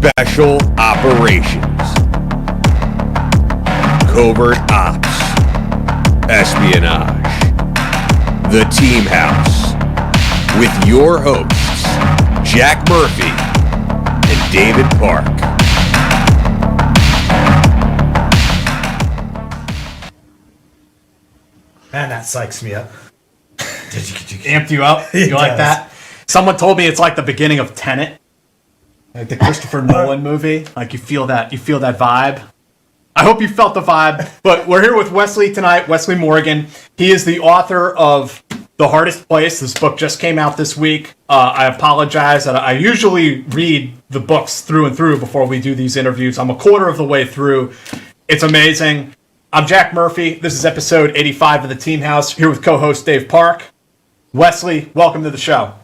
Special Operations, Covert Ops, Espionage, The Team House, with your hosts, Jack Murphy and David Park. Man, that psychs me up. Amped you up? You like that? Someone told me it's like the beginning of Tenet, like the Christopher Nolan movie. Like you feel that vibe. I hope you felt the vibe. But we're here with Wesley tonight, Wesley Morgan. He is the author of The Hardest Place. This book just came out this week. I apologize. I usually read the books through and through before we do these interviews. I'm a quarter of the way through. It's amazing. I'm Jack Murphy. This is episode 85 of The Team House, here with co-host Dave Park. Wesley, welcome to the show.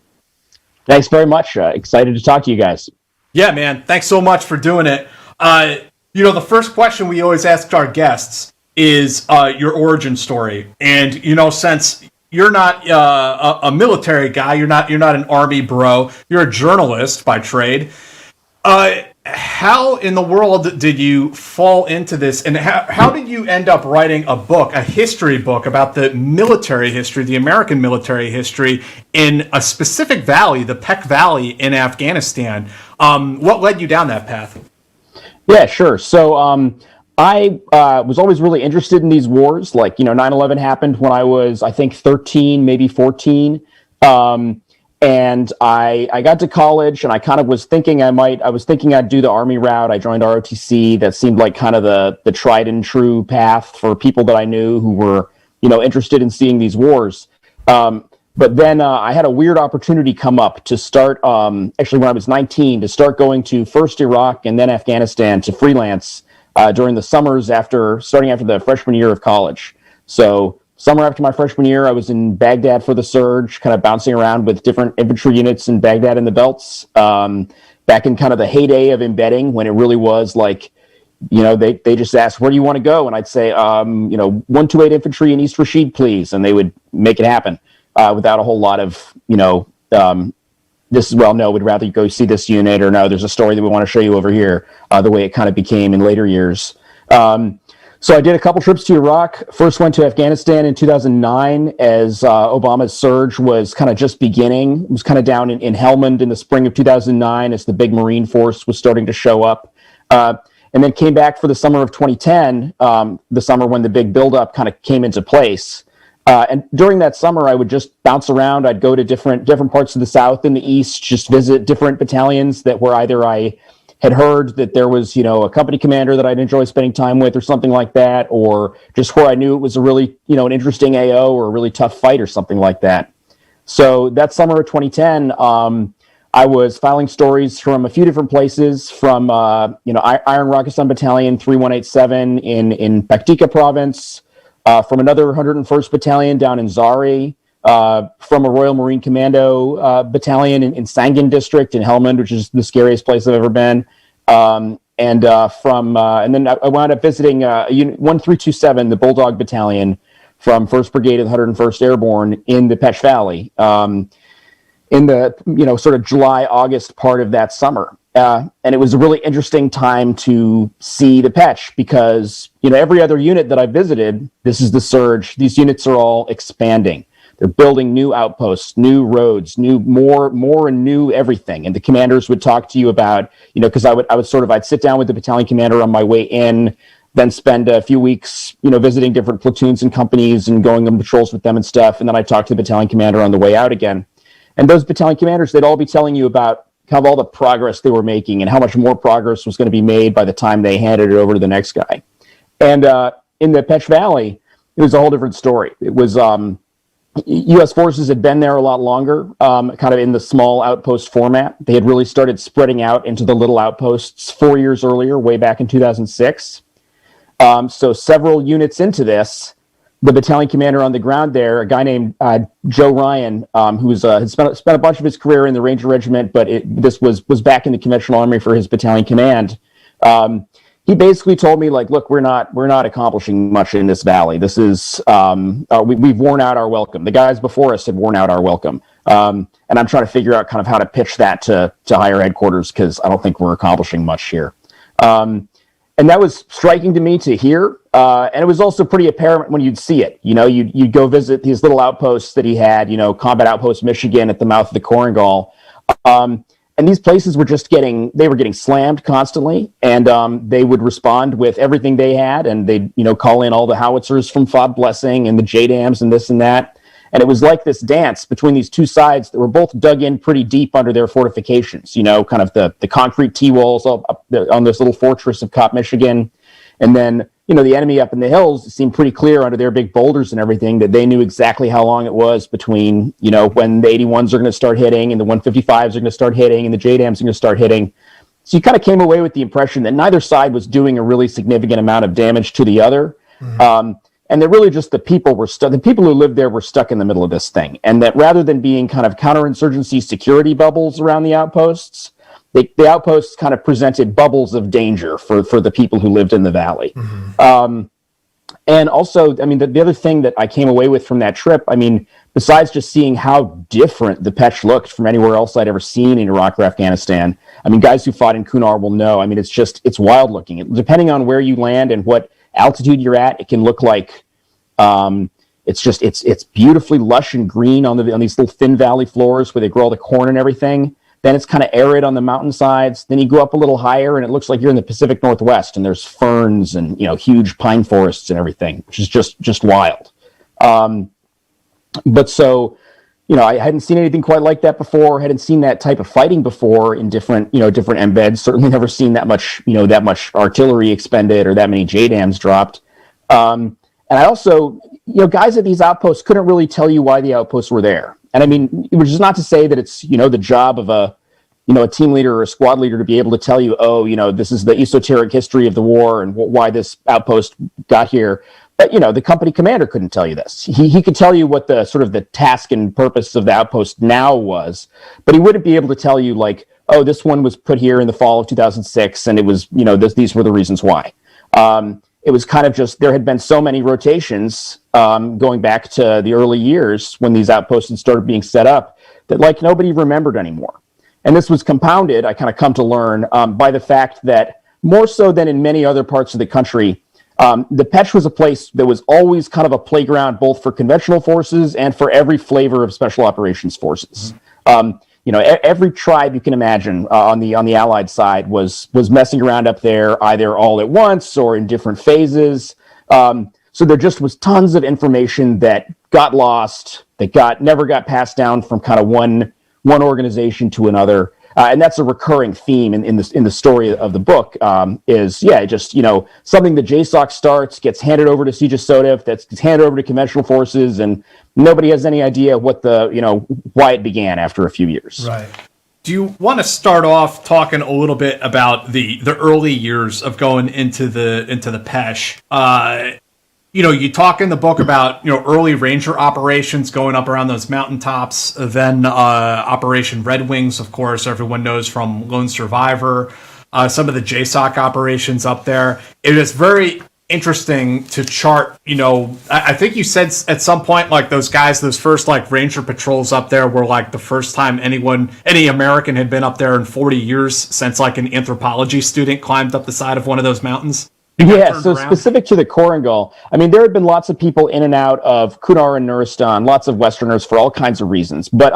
Thanks very much. Excited to talk to you guys. Yeah, man. Thanks so much for doing it. The first question we always ask our guests is your origin story. And, since you're not a military guy, you're not an Army bro, you're a journalist by trade. How in the world did you fall into this, and how did you end up writing a book, a history book about the military history, the American military history in a specific valley, the Pech Valley in Afghanistan? What led you down that path? Yeah, sure. So I was always really interested in these wars. Like, 9/11 happened when I was, I think, 13, maybe 14. And I got to college and I kind of was thinking I'd do the Army route. I joined ROTC. That seemed like kind of the tried and true path for people that I knew who were, interested in seeing these wars. But then I had a weird opportunity come up to start, actually when I was 19, to start going to first Iraq and then Afghanistan to freelance during the summers starting after the freshman year of college. So summer after my freshman year, I was in Baghdad for the surge, kind of bouncing around with different infantry units in Baghdad and the belts, back in kind of the heyday of embedding when it really was like, they just asked, where do you want to go? And I'd say, 128 infantry in East Rashid, please. And they would make it happen without a whole lot of, no, we'd rather go see this unit, or no, there's a story that we want to show you over here, the way it kind of became in later years. So I did a couple trips to Iraq. First went to Afghanistan in 2009 as Obama's surge was kind of just beginning. It was kind of down in Helmand in the spring of 2009 as the big Marine force was starting to show up. And then came back for the summer of 2010, the summer when the big buildup kind of came into place. And during that summer, I would just bounce around. I'd go to different parts of the South and the East, just visit different battalions that were either I had heard that there was, a company commander that I'd enjoy spending time with or something like that, or just where I knew it was a really, an interesting AO or a really tough fight or something like that. So that summer of 2010, I was filing stories from a few different places, from, Iron Rakistan Battalion 3187 in Paktika province, from another 101st Battalion down in Zari, from a Royal Marine Commando battalion in Sangin district in Helmand, which is the scariest place I've ever been. And then I wound up visiting Unit 1327, the Bulldog Battalion from 1st Brigade of the 101st Airborne in the Pech Valley, in the sort of July, August part of that summer. And it was a really interesting time to see the Pech because, every other unit that I visited, this is the surge, these units are all expanding. They're building new outposts, new roads, more and new everything. And the commanders would talk to you about, because I'd sit down with the battalion commander on my way in, then spend a few weeks, visiting different platoons and companies and going on patrols with them and stuff. And then I'd talk to the battalion commander on the way out again. And those battalion commanders, they'd all be telling you about kind of all the progress they were making and how much more progress was going to be made by the time they handed it over to the next guy. And in the Pech Valley, it was a whole different story. It was U.S. forces had been there a lot longer, kind of in the small outpost format. They had really started spreading out into the little outposts 4 years earlier, way back in 2006. So several units into this, the battalion commander on the ground there, a guy named Joe Ryan, who had spent a bunch of his career in the Ranger Regiment, but this was back in the conventional army for his battalion command. He basically told me, like, look, we're not accomplishing much in this valley. This is we've worn out our welcome. The guys before us had worn out our welcome. And I'm trying to figure out kind of how to pitch that to higher headquarters, because I don't think we're accomplishing much here. And that was striking to me to hear. And it was also pretty apparent when you'd see it. You'd go visit these little outposts that he had, Combat Outpost Michigan at the mouth of the Korengal. And these places were just getting slammed constantly, and they would respond with everything they had, and they'd, call in all the howitzers from Fob Blessing and the JDAMs and this and that. And it was like this dance between these two sides that were both dug in pretty deep under their fortifications, kind of the concrete T-walls on this little fortress of Cop, Michigan. And then, the enemy up in the hills seemed pretty clear under their big boulders and everything that they knew exactly how long it was between, when the 81s are going to start hitting and the 155s are going to start hitting and the JDAMs are going to start hitting. So you kind of came away with the impression that neither side was doing a really significant amount of damage to the other. Mm-hmm. And that really just the people who lived there were stuck in the middle of this thing. And that rather than being kind of counterinsurgency security bubbles around the outposts, the outposts kind of presented bubbles of danger for the people who lived in the valley. Mm-hmm. And also, the other thing that I came away with from that trip, besides just seeing how different the Pech looked from anywhere else I'd ever seen in Iraq or Afghanistan, guys who fought in Kunar will know, it's wild looking. Depending on where you land and what altitude you're at, it can look like it's beautifully lush and green on these little thin valley floors where they grow all the corn and everything. Then it's kind of arid on the mountainsides. Then you go up a little higher and it looks like you're in the Pacific Northwest, and there's ferns and huge pine forests and everything, which is just wild. But so, I hadn't seen anything quite like that before. Hadn't seen that type of fighting before in different embeds. Certainly never seen that much artillery expended or that many JDAMs dropped. And I also, guys at these outposts couldn't really tell you why the outposts were there. And which is not to say that it's, the job of a team leader or a squad leader to be able to tell you, this is the esoteric history of the war and why this outpost got here. But, the company commander couldn't tell you this. He could tell you what the sort of the task and purpose of the outpost now was, but he wouldn't be able to tell you this one was put here in the fall of 2006 and it was, these were the reasons why. It was kind of just, there had been so many rotations going back to the early years when these outposts had started being set up that nobody remembered anymore. And this was compounded, I kind of come to learn, by the fact that more so than in many other parts of the country, the Pech was a place that was always kind of a playground both for conventional forces and for every flavor of special operations forces. Mm-hmm. Every tribe you can imagine on the Allied side was messing around up there, either all at once or in different phases. So there just was tons of information that got lost, that never got passed down from kind of one organization to another. And that's a recurring theme in the story of the book. Something that JSOC starts, gets handed over to CJSOTF, that's handed over to conventional forces, and nobody has any idea what why it began after a few years. Right. Do you want to start off talking a little bit about the early years of going into the Pech? You talk in the book about, early Ranger operations going up around those mountaintops, then Operation Red Wings, of course, everyone knows from Lone Survivor, some of the JSOC operations up there. It is very interesting to chart, I think you said at some point, those first Ranger patrols up there were the first time any American had been up there in 40 years since an anthropology student climbed up the side of one of those mountains. Yeah, so specific to the Korengal, there had been lots of people in and out of Kunar and Nuristan, lots of Westerners for all kinds of reasons. But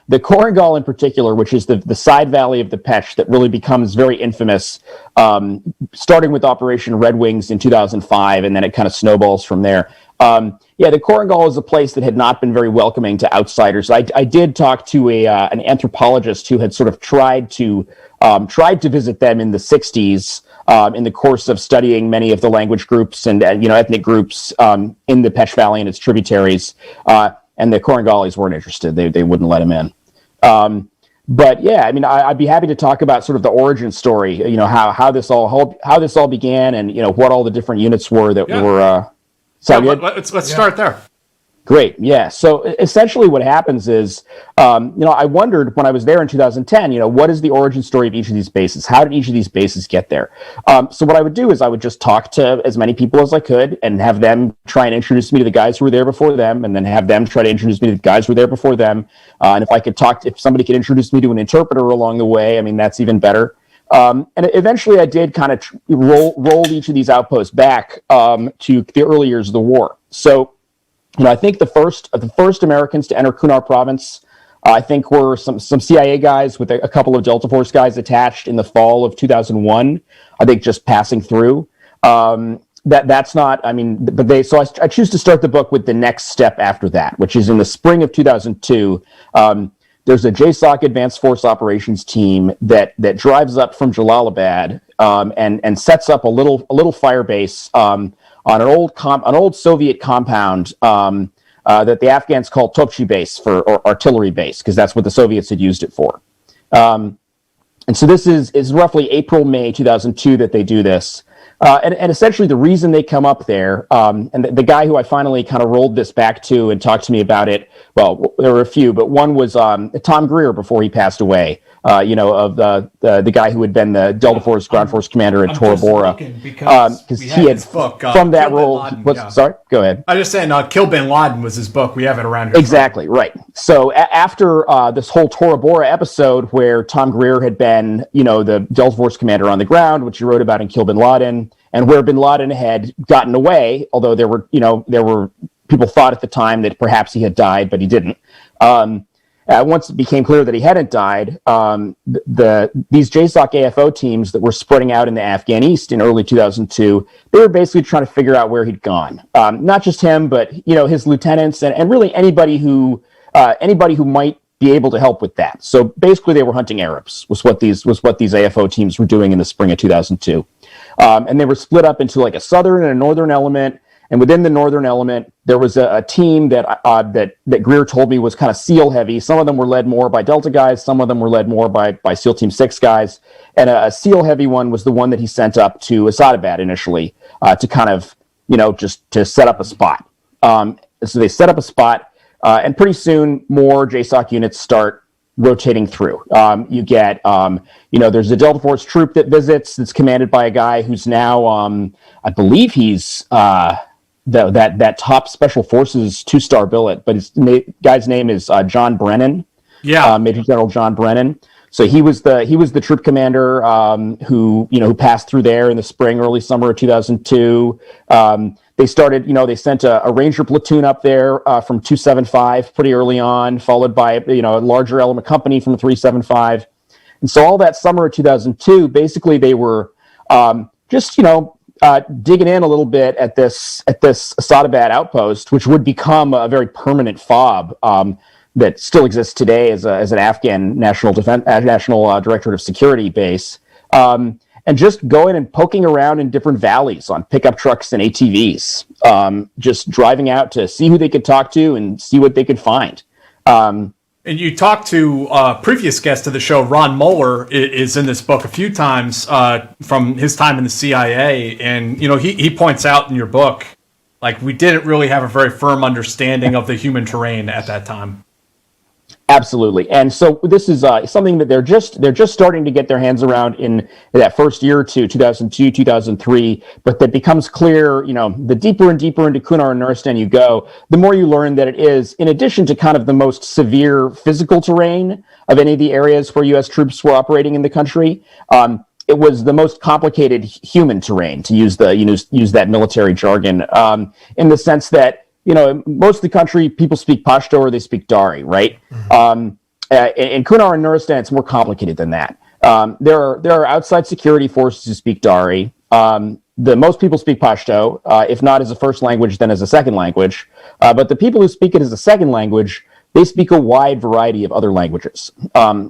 the Korengal in particular, which is the side valley of the Pech that really becomes very infamous, starting with Operation Red Wings in 2005, and then it kind of snowballs from there. The Korengal is a place that had not been very welcoming to outsiders. I did talk to an anthropologist who had sort of tried to visit them in the 60s. In the course of studying many of the language groups and ethnic groups in the Pech Valley and its tributaries, and the Korengalis weren't interested; they wouldn't let him in. But yeah, I'd be happy to talk about sort of the origin story. How this all began, and what all the different units were that were. Let's start there. Great. Yeah. So essentially what happens is, I wondered when I was there in 2010, what is the origin story of each of these bases? How did each of these bases get there? So what I would do is I would just talk to as many people as I could and have them try and introduce me to the guys who were there before them, and then have them try to introduce me to the guys who were there before them. And if somebody could introduce me to an interpreter along the way, I mean, that's even better. And eventually I did kind of roll each of these outposts back to the early years of the war. So, I think the first Americans to enter Kunar province, I think were some CIA guys with a couple of Delta Force guys attached in the fall of 2001. I think just passing through. That's not. I mean, but So I choose to start the book with the next step after that, which is in the spring of 2002. There's a JSOC Advanced Force Operations team that drives up from Jalalabad and sets up a little fire base on an old Soviet compound that the Afghans called Topchi base or artillery base, because that's what the Soviets had used it for. And so this is roughly April, May 2002 that they do this. And essentially the reason they come up there, and the guy who I finally kind of rolled this back to and talked to me about it, well, there were a few, but one was Tom Greer before he passed away, of the guy who had been the Delta Force Ground Force Commander at Tora Bora. Because he had, book, from that role, sorry, go ahead. I was just saying, Kill Bin Laden was his book. We have it around here. Exactly, right. So after this whole Tora Bora episode where Tom Greer had been, the Delta Force Commander on the ground, which he wrote about in Kill Bin Laden, and where Bin Laden had gotten away, although there were people thought at the time that perhaps he had died, but he didn't. Once it became clear that he hadn't died, these JSOC AFO teams that were spreading out in the Afghan East in early 2002, they were basically trying to figure out where he'd gone. Not just him, but his lieutenants and really anybody who might be able to help with that. So basically, they were hunting Arabs. Was what these AFO teams were doing in the spring of 2002. And they were split up into like a southern and a northern element. And within the northern element, there was a team that Greer told me was kind of SEAL heavy. Some of them were led more by Delta guys. Some of them were led more by SEAL Team 6 guys. And a SEAL heavy one was the one that he sent up to Asadabad initially to kind of, just to set up a spot. So they set up a spot, and pretty soon more JSOC units start rotating through. You get, there's a Delta Force troop that visits that's commanded by a guy who's now, I believe he's that top Special Forces 2-star billet, but his guy's name is John Brennan. Yeah, Major General John Brennan. So he was the troop commander who passed through there in the spring, early summer of 2002. They started, they sent a Ranger platoon up there from 275 pretty early on, followed by, a larger element company from 375. And so all that summer of 2002, basically they were digging in a little bit at this Asadabad outpost, which would become a very permanent FOB that still exists today as an Afghan National Directorate of Security base. And just going and poking around in different valleys on pickup trucks and ATVs, just driving out to see who they could talk to and see what they could find. And you talked to a previous guest of the show, Ron Moeller, is in this book a few times from his time in the CIA. And, he points out in your book, like, we didn't really have a very firm understanding of the human terrain at that time. Absolutely. And so this is something that they're just starting to get their hands around in that first year or two, 2002, 2003, but that becomes clear, the deeper and deeper into Kunar and Nuristan you go, the more you learn that it is, in addition to kind of the most severe physical terrain of any of the areas where U.S. troops were operating in the country, it was the most complicated human terrain, to use that military jargon, in the sense that, most of the country, people speak Pashto or they speak Dari, right? Mm-hmm. In Kunar and Nuristan, it's more complicated than that. There are outside security forces who speak Dari. Most people speak Pashto, if not as a first language, then as a second language. But the people who speak it as a second language, they speak a wide variety of other languages.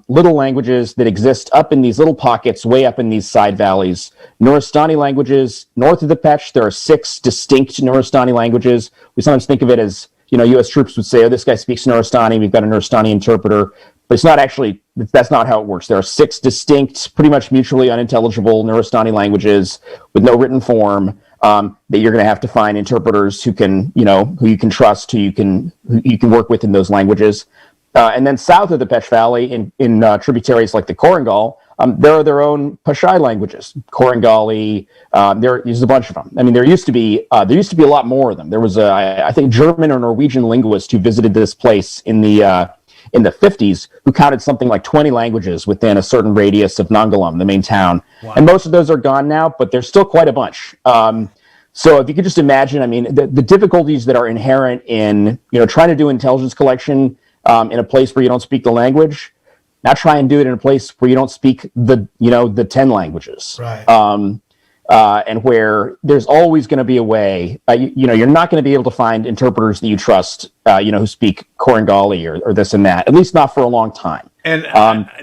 Little languages that exist up in these little pockets, way up in these side valleys. Nuristani languages. North of the Pech, there are 6 distinct Nuristani languages. We sometimes think of it as, U.S. troops would say, oh, this guy speaks Nuristani, we've got a Nuristani interpreter. But it's not actually, that's not how it works. There are 6 distinct, pretty much mutually unintelligible Nuristani languages with no written form that you're going to have to find interpreters who you can trust, who you can work with in those languages. And then south of the Pech Valley, in tributaries like the Korengal, there are their own Pashai languages, Korengali. There's a bunch of them. I mean, there used to be a lot more of them. There was I think German or Norwegian linguist who visited this place in the 50s, who counted something like 20 languages within a certain radius of Nangalam, the main town. Wow. And most of those are gone now, but there's still quite a bunch. So if you could just imagine, I mean, the difficulties that are inherent in trying to do intelligence collection in a place where you don't speak the language. Now try and do it in a place where you don't speak the 10 languages. Right. And where there's always going to be a way, you're not going to be able to find interpreters that you trust, who speak Korengali or this and that, at least not for a long time. And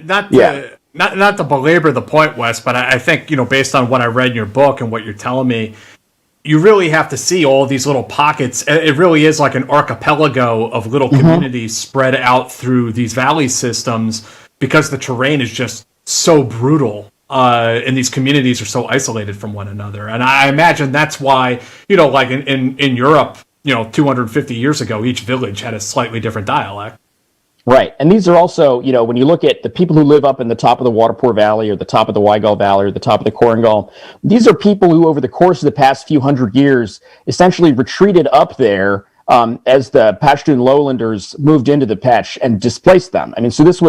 not to belabor the point, Wes, but I think, based on what I read in your book and what you're telling me, you really have to see all these little pockets. It really is like an archipelago of little communities spread out through these valley systems, because the terrain is just so brutal. And these communities are so isolated from one another. And I imagine that's why, like in Europe, 250 years ago, each village had a slightly different dialect. Right. And these are also, when you look at the people who live up in the top of the Waterpoor Valley or the top of the Waigal Valley or the top of the Korengal, these are people who over the course of the past few hundred years essentially retreated up there as the Pashtun lowlanders moved into the Pech and displaced them. I mean, so these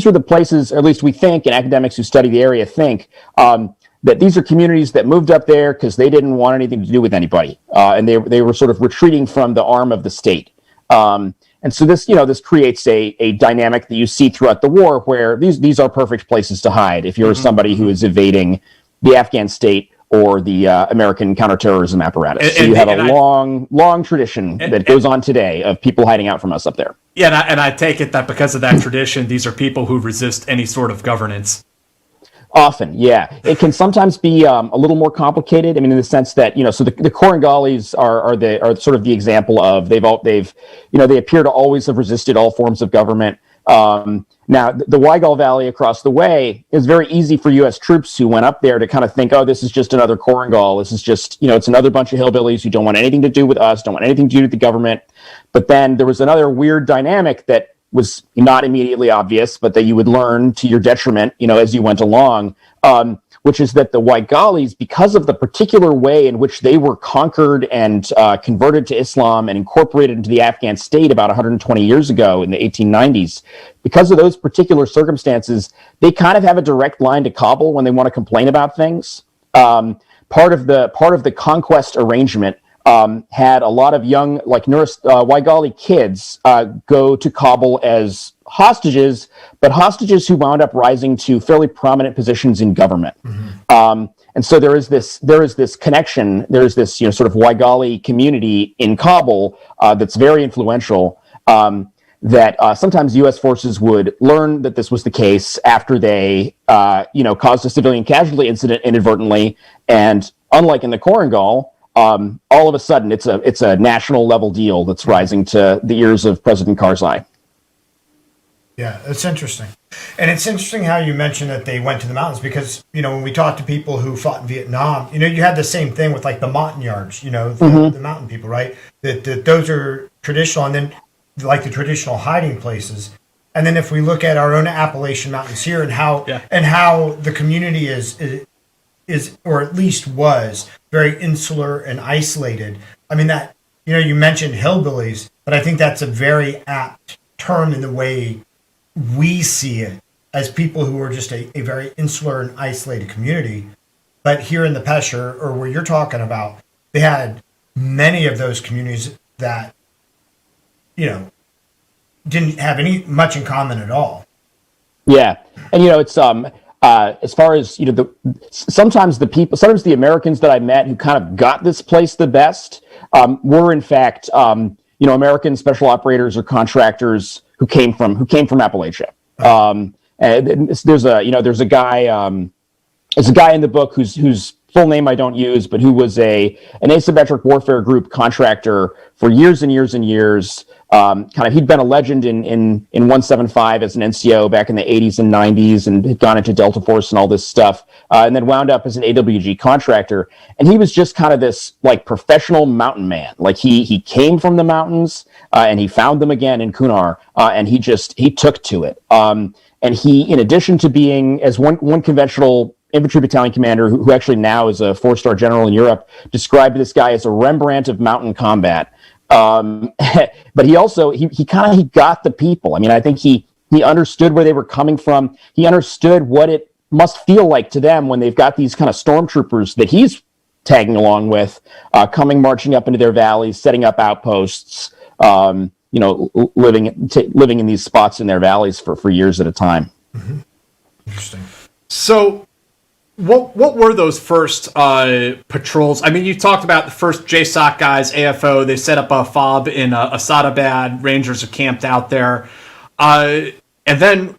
were the places, or at least we think, and academics who study the area think, that these are communities that moved up there because they didn't want anything to do with anybody. And they were sort of retreating from the arm of the state. And so this creates a dynamic that you see throughout the war, where these are perfect places to hide if you're somebody who is evading the Afghan state or the American counterterrorism apparatus. So you have a long tradition that goes on today of people hiding out from us up there. Yeah, and I take it that because of that tradition, these are people who resist any sort of governance. Often, yeah. It can sometimes be a little more complicated. I mean, in the sense that, so the Korengalis are sort of the example of they appear to always have resisted all forms of government. Now, the Waigal Valley across the way is very easy for U.S. troops who went up there to kind of think, oh, this is just another Korengal. This is just, it's another bunch of hillbillies who don't want anything to do with us, don't want anything to do with the government. But then there was another weird dynamic that was not immediately obvious, but that you would learn to your detriment, as you went along, which is that the Waigalis, because of the particular way in which they were conquered and converted to Islam and incorporated into the Afghan state about 120 years ago in the 1890s, because of those particular circumstances, they kind of have a direct line to Kabul when they want to complain about things. Part of the conquest arrangement had a lot of young, Waigali kids go to Kabul as hostages, but hostages who wound up rising to fairly prominent positions in government. And so there is this connection. There is this sort of Waigali community in Kabul that's very influential. That sometimes U.S. forces would learn that this was the case after they caused a civilian casualty incident inadvertently, and unlike in the Korengal, all of a sudden it's a national level deal that's rising to the ears of President Karzai. Yeah, it's interesting. And it's interesting how you mentioned that they went to the mountains, because, when we talk to people who fought in Vietnam, you had the same thing with like the Montagnards, the mountain people, right? That those are traditional, and then like the traditional hiding places. And then if we look at our own Appalachian Mountains here and how the community is, or at least was, very insular and isolated. I mean, that, you mentioned hillbillies, but I think that's a very apt term in the way we see it, as people who are just a very insular and isolated community. But here in the Pech, or where you're talking about, they had many of those communities that, didn't have much in common at all. Yeah. And, it's, as far as, sometimes the Americans that I met who kind of got this place the best were in fact, American special operators or contractors who came from Appalachia. And there's a guy in the book whose full name I don't use, but who was an asymmetric warfare group contractor for years and years and years, He'd been a legend in 175 as an NCO back in the 80s and 90s, and had gone into Delta Force and all this stuff, and then wound up as an AWG contractor. And he was just kind of this like professional mountain man. Like he came from the mountains, and he found them again in Kunar, and he took to it. And he, in addition to being as one conventional infantry battalion commander who actually now is a 4-star general in Europe, described this guy as a Rembrandt of mountain combat. But he also, he got the people. I mean, I think he understood where they were coming from. He understood what it must feel like to them when they've got these kind of stormtroopers that he's tagging along with, marching up into their valleys, setting up outposts, living in these spots in their valleys for years at a time. Mm-hmm. Interesting. So, what were those first patrols? I mean, you talked about the first JSOC guys, AFO. They set up a FOB in Asadabad. Rangers are camped out there. And then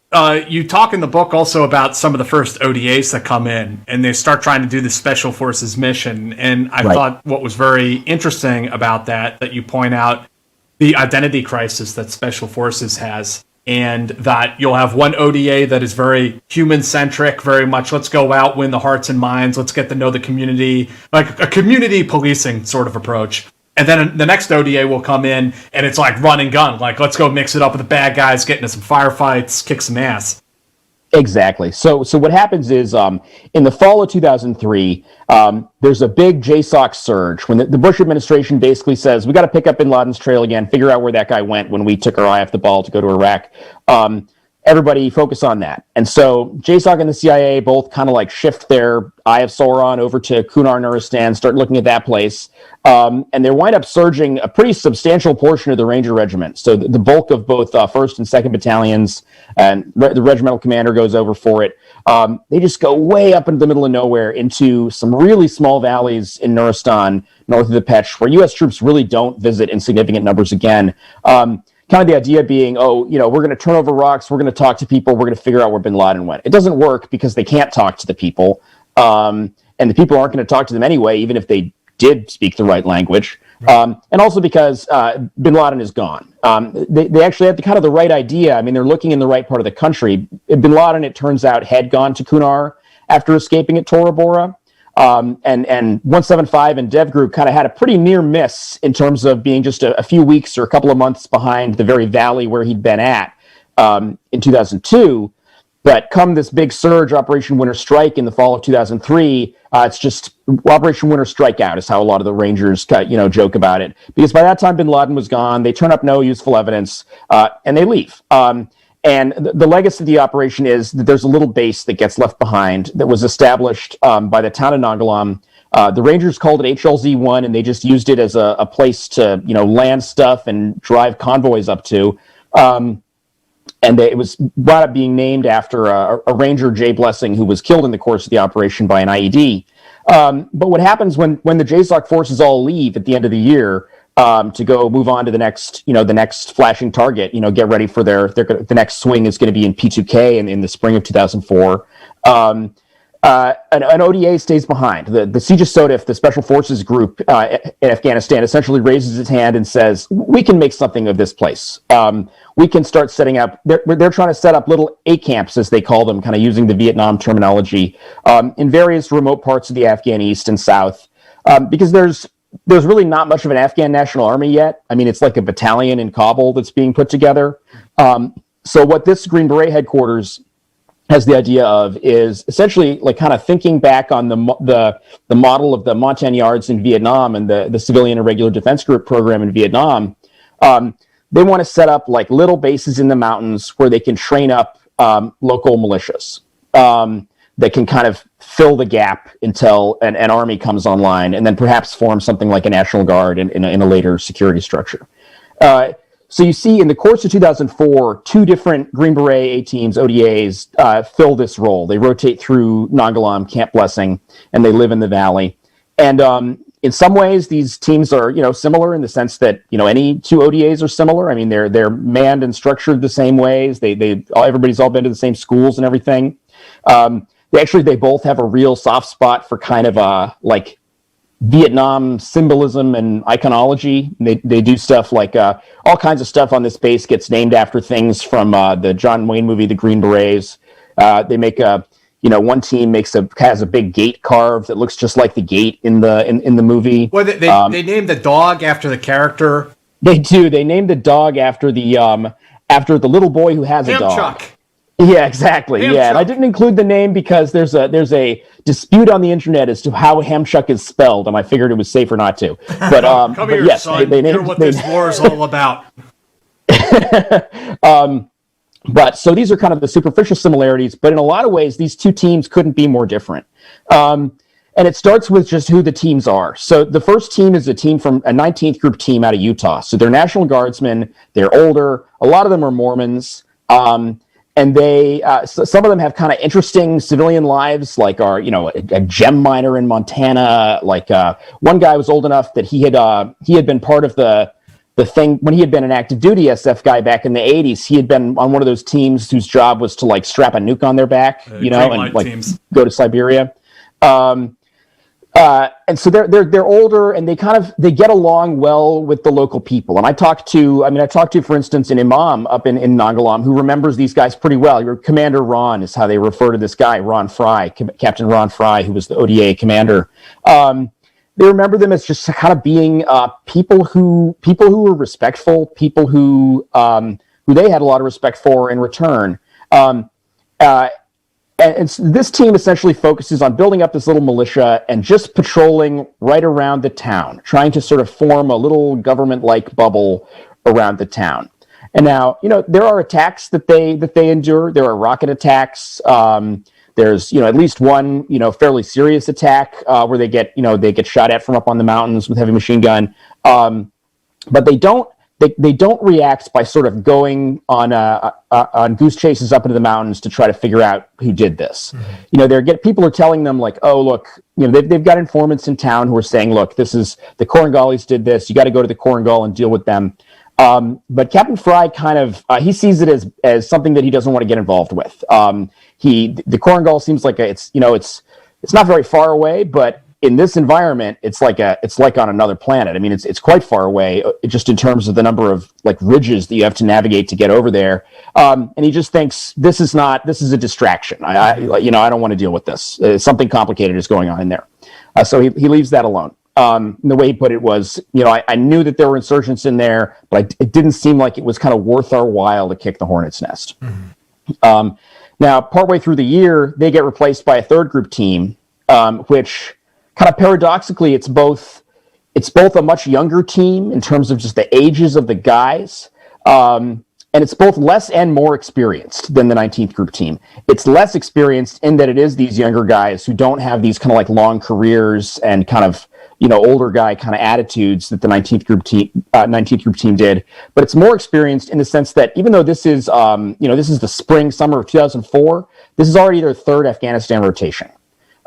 you talk in the book also about some of the first ODAs that come in, and they start trying to do the Special Forces mission. And I thought what was very interesting about that you point out the identity crisis that Special Forces has. And that you'll have one ODA that is very human-centric, very much let's go out, win the hearts and minds, let's get to know the community, like a community policing sort of approach. And then the next ODA will come in, and it's like run and gun, like let's go mix it up with the bad guys, get into some firefights, kick some ass. Exactly. So what happens is in the fall of 2003, there's a big JSOC surge when the Bush administration basically says, we got to pick up bin Laden's trail again, figure out where that guy went when we took our eye off the ball to go to Iraq. Everybody focus on that. And so JSOC and the CIA both kind of like shift their Eye of Sauron over to Kunar, Nuristan, start looking at that place. And they wind up surging a pretty substantial portion of the Ranger Regiment. So the bulk of both 1st and 2nd Battalions, and the regimental commander goes over for it. They just go way up into the middle of nowhere into some really small valleys in Nuristan, north of the Pech, where U.S. troops really don't visit in significant numbers again. Kind of the idea being, we're going to turn over rocks, we're going to talk to people, we're going to figure out where bin Laden went. It doesn't work because they can't talk to the people, and the people aren't going to talk to them anyway, even if they did speak the right language. And also because bin Laden is gone. They actually had the right idea. I mean, they're looking in the right part of the country. Bin Laden, it turns out, had gone to Kunar after escaping at Tora Bora. And 175 and Dev Group kind of had a pretty near miss in terms of being just a few weeks or a couple of months behind the very valley where he'd been at in 2002. But come this big surge, Operation Winter Strike in the fall of 2003, it's just Operation Winter Strikeout is how a lot of the Rangers joke about it. Because by that time, bin Laden was gone. They turn up no useful evidence, and they leave. And the legacy of the operation is that there's a little base that gets left behind that was established by the town of Nangalam. The Rangers called it HLZ-1, and they just used it as a place to, land stuff and drive convoys up to. And it was wound up being named after a Ranger, Jay Blessing, who was killed in the course of the operation by an IED. But what happens when the JSOC forces all leave at the end of the year to go move on to the next flashing target, get ready for the next swing is going to be in P2K in the spring of 2004. An ODA stays behind. The Siege of Sodif, the Special Forces group in Afghanistan, essentially raises its hand and says, we can make something of this place. We can start setting up, they're trying to set up little A camps, as they call them, kind of using the Vietnam terminology, in various remote parts of the Afghan East and South, because there's really not much of an Afghan National Army yet. I mean, it's like a battalion in Kabul that's being put together. So what this Green Beret headquarters has the idea of is essentially like kind of thinking back on the model of the Montagnards in Vietnam and the Civilian Irregular Defense Group program in Vietnam. They want to set up like little bases in the mountains where they can train up local militias that can kind of fill the gap until an army comes online, and then perhaps form something like a National Guard in a later security structure. So you see, in the course of 2004, two different Green Beret A teams, ODAs, fill this role. They rotate through Nangalam, Camp Blessing, and they live in the valley. And in some ways, these teams are, similar in the sense that, any two ODAs are similar. I mean, they're manned and structured the same ways. Everybody's all been to the same schools and everything. They both have a real soft spot for kind of like Vietnam symbolism and iconology. They do stuff like all kinds of stuff on this base gets named after things from the John Wayne movie, The Green Berets. They make one team has a big gate carved that looks just like the gate in the movie. Well, they named the dog after the character. They do. They named the dog after the little boy who has a dog. Chuck. Yeah, exactly. Ham yeah, Chuck. and I didn't include the name because there's a dispute on the internet as to how Hamchuck is spelled, and I figured it was safer not to. But Come here, yes, son. they Hear what this war is all about. But so these are kind of the superficial similarities, but in a lot of ways, these two teams couldn't be more different. And it starts with just who the teams are. So the first team is a team from a 19th group team out of Utah. So they're National Guardsmen. They're older. A lot of them are Mormons. And they, some of them have kind of interesting civilian lives, like a gem miner in Montana. Like one guy was old enough that he had been part of the thing when he had been an active duty SF guy back in the 80s. He had been on one of those teams whose job was to like strap a nuke on their back, and like teams. Go to Siberia. And so they're older, and they get along well with the local people. And I talked to, for instance, an imam up in Nangalam who remembers these guys pretty well. Commander Ron is how they refer to this guy, Ron Fry, Captain Ron Fry, who was the ODA commander. They remember them as just kind of being people who were respectful, people who they had a lot of respect for in return. And this team essentially focuses on building up this little militia and just patrolling right around the town, trying to sort of form a little government-like bubble around the town. And now, there are attacks that they endure. There are rocket attacks. There's, at least one, fairly serious attack where they get shot at from up on the mountains with heavy machine gun. But they don't react by sort of going on goose chases up into the mountains to try to figure out who did this. Mm-hmm. People are telling them like, oh, look, they've got informants in town who are saying, look, this is the Korangalis did this. You got to go to the Korangal and deal with them. But Captain Fry kind of he sees it as something that he doesn't want to get involved with. The Korangal seems like it's not very far away, but in this environment, it's like on another planet. I mean, it's quite far away, just in terms of the number of like ridges that you have to navigate to get over there. And he just thinks this is a distraction. I don't want to deal with this. Something complicated is going on in there. So he leaves that alone. The way he put it was, I knew that there were insurgents in there, but it didn't seem like it was kind of worth our while to kick the hornet's nest. Mm-hmm. Now, partway through the year, they get replaced by a third group team, which kind of paradoxically, it's both a much younger team in terms of just the ages of the guys, and it's both less and more experienced than the 19th group team. It's less experienced in that it is these younger guys who don't have these kind of like long careers and kind of older guy kind of attitudes that the 19th group team did, but it's more experienced in the sense that even though this is this is the summer of 2004, this is already their third Afghanistan rotation.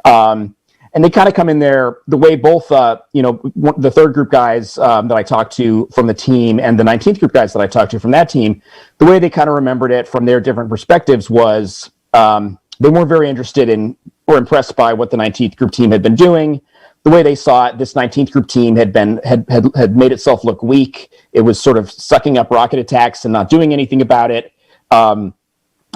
And they kind of come in there the way both, the third group guys that I talked to from the team and the 19th group guys that I talked to from that team, the way they kind of remembered it from their different perspectives was they weren't very interested in or impressed by what the 19th group team had been doing. The way they saw it, this 19th group team had made itself look weak. It was sort of sucking up rocket attacks and not doing anything about it.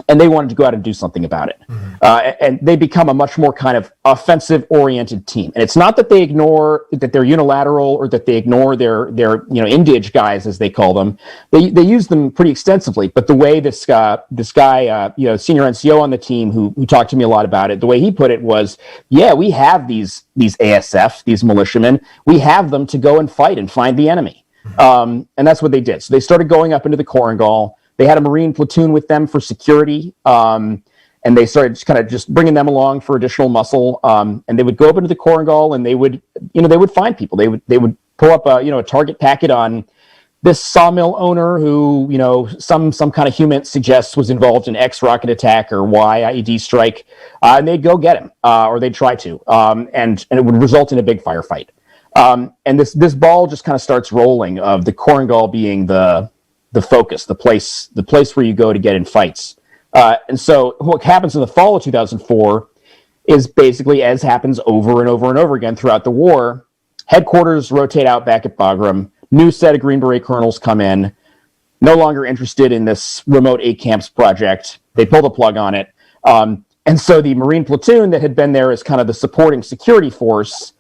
And they wanted to go out and do something about it. Mm-hmm. And they become a much more kind of offensive-oriented team. And it's not that they ignore that they're unilateral or that they ignore their indige guys, as they call them. They use them pretty extensively. But the way this guy, senior NCO on the team who talked to me a lot about it, the way he put it was, yeah, we have these ASF, these militiamen. We have them to go and fight and find the enemy. Mm-hmm. And that's what they did. So they started going up into the Korangal. They had a Marine platoon with them for security, and they started just bringing them along for additional muscle. And they would go up into the Korangal, and they would find people. They would pull up a target packet on this sawmill owner who some kind of human suggests was involved in X rocket attack or Y IED strike, and they'd go get him, or they'd try to, and it would result in a big firefight. And this ball just kind of starts rolling of the Korangal being the focus, the place where you go to get in fights. And so what happens in the fall of 2004 is basically, as happens over and over and over again throughout the war, Headquarters rotate out back at Bagram. New set of Green Beret colonels come in. No longer interested in this remote 8 camps project. They pull the plug on it. And so the Marine platoon that had been there as kind of the supporting security force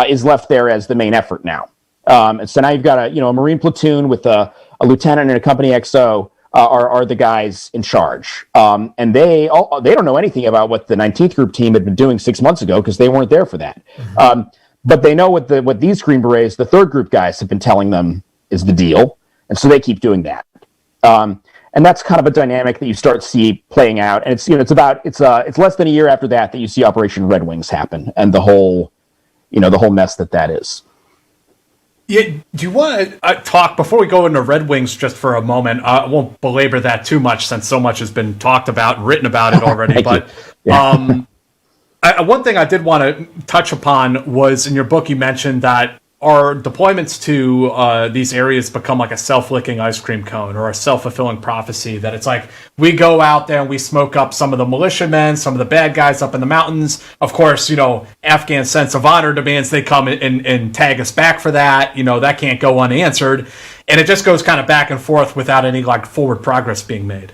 is left there as the main effort now. And so now you've got a Marine platoon with a lieutenant and a company XO are the guys in charge. And they don't know anything about what the 19th Group team had been doing 6 months ago because they weren't there for that. But they know what these Green Berets, the 3rd Group guys, have been telling them is the deal. And so they keep doing that. And that's kind of a dynamic that you start to see playing out. And it's less than a year after that you see Operation Red Wings happen and the whole mess that is. Yeah, do you want to talk, before we go into Red Wings just for a moment, I won't belabor that too much since so much has been talked about and written about it already, but one thing I did want to touch upon was in your book you mentioned that our deployments to these areas become like a self-licking ice cream cone or a self-fulfilling prophecy, that it's like we go out there and we smoke up some of the militiamen, some of the bad guys up in the mountains. Of course, Afghan sense of honor demands they come and tag us back for that. That can't go unanswered. And it just goes kind of back and forth without any like forward progress being made.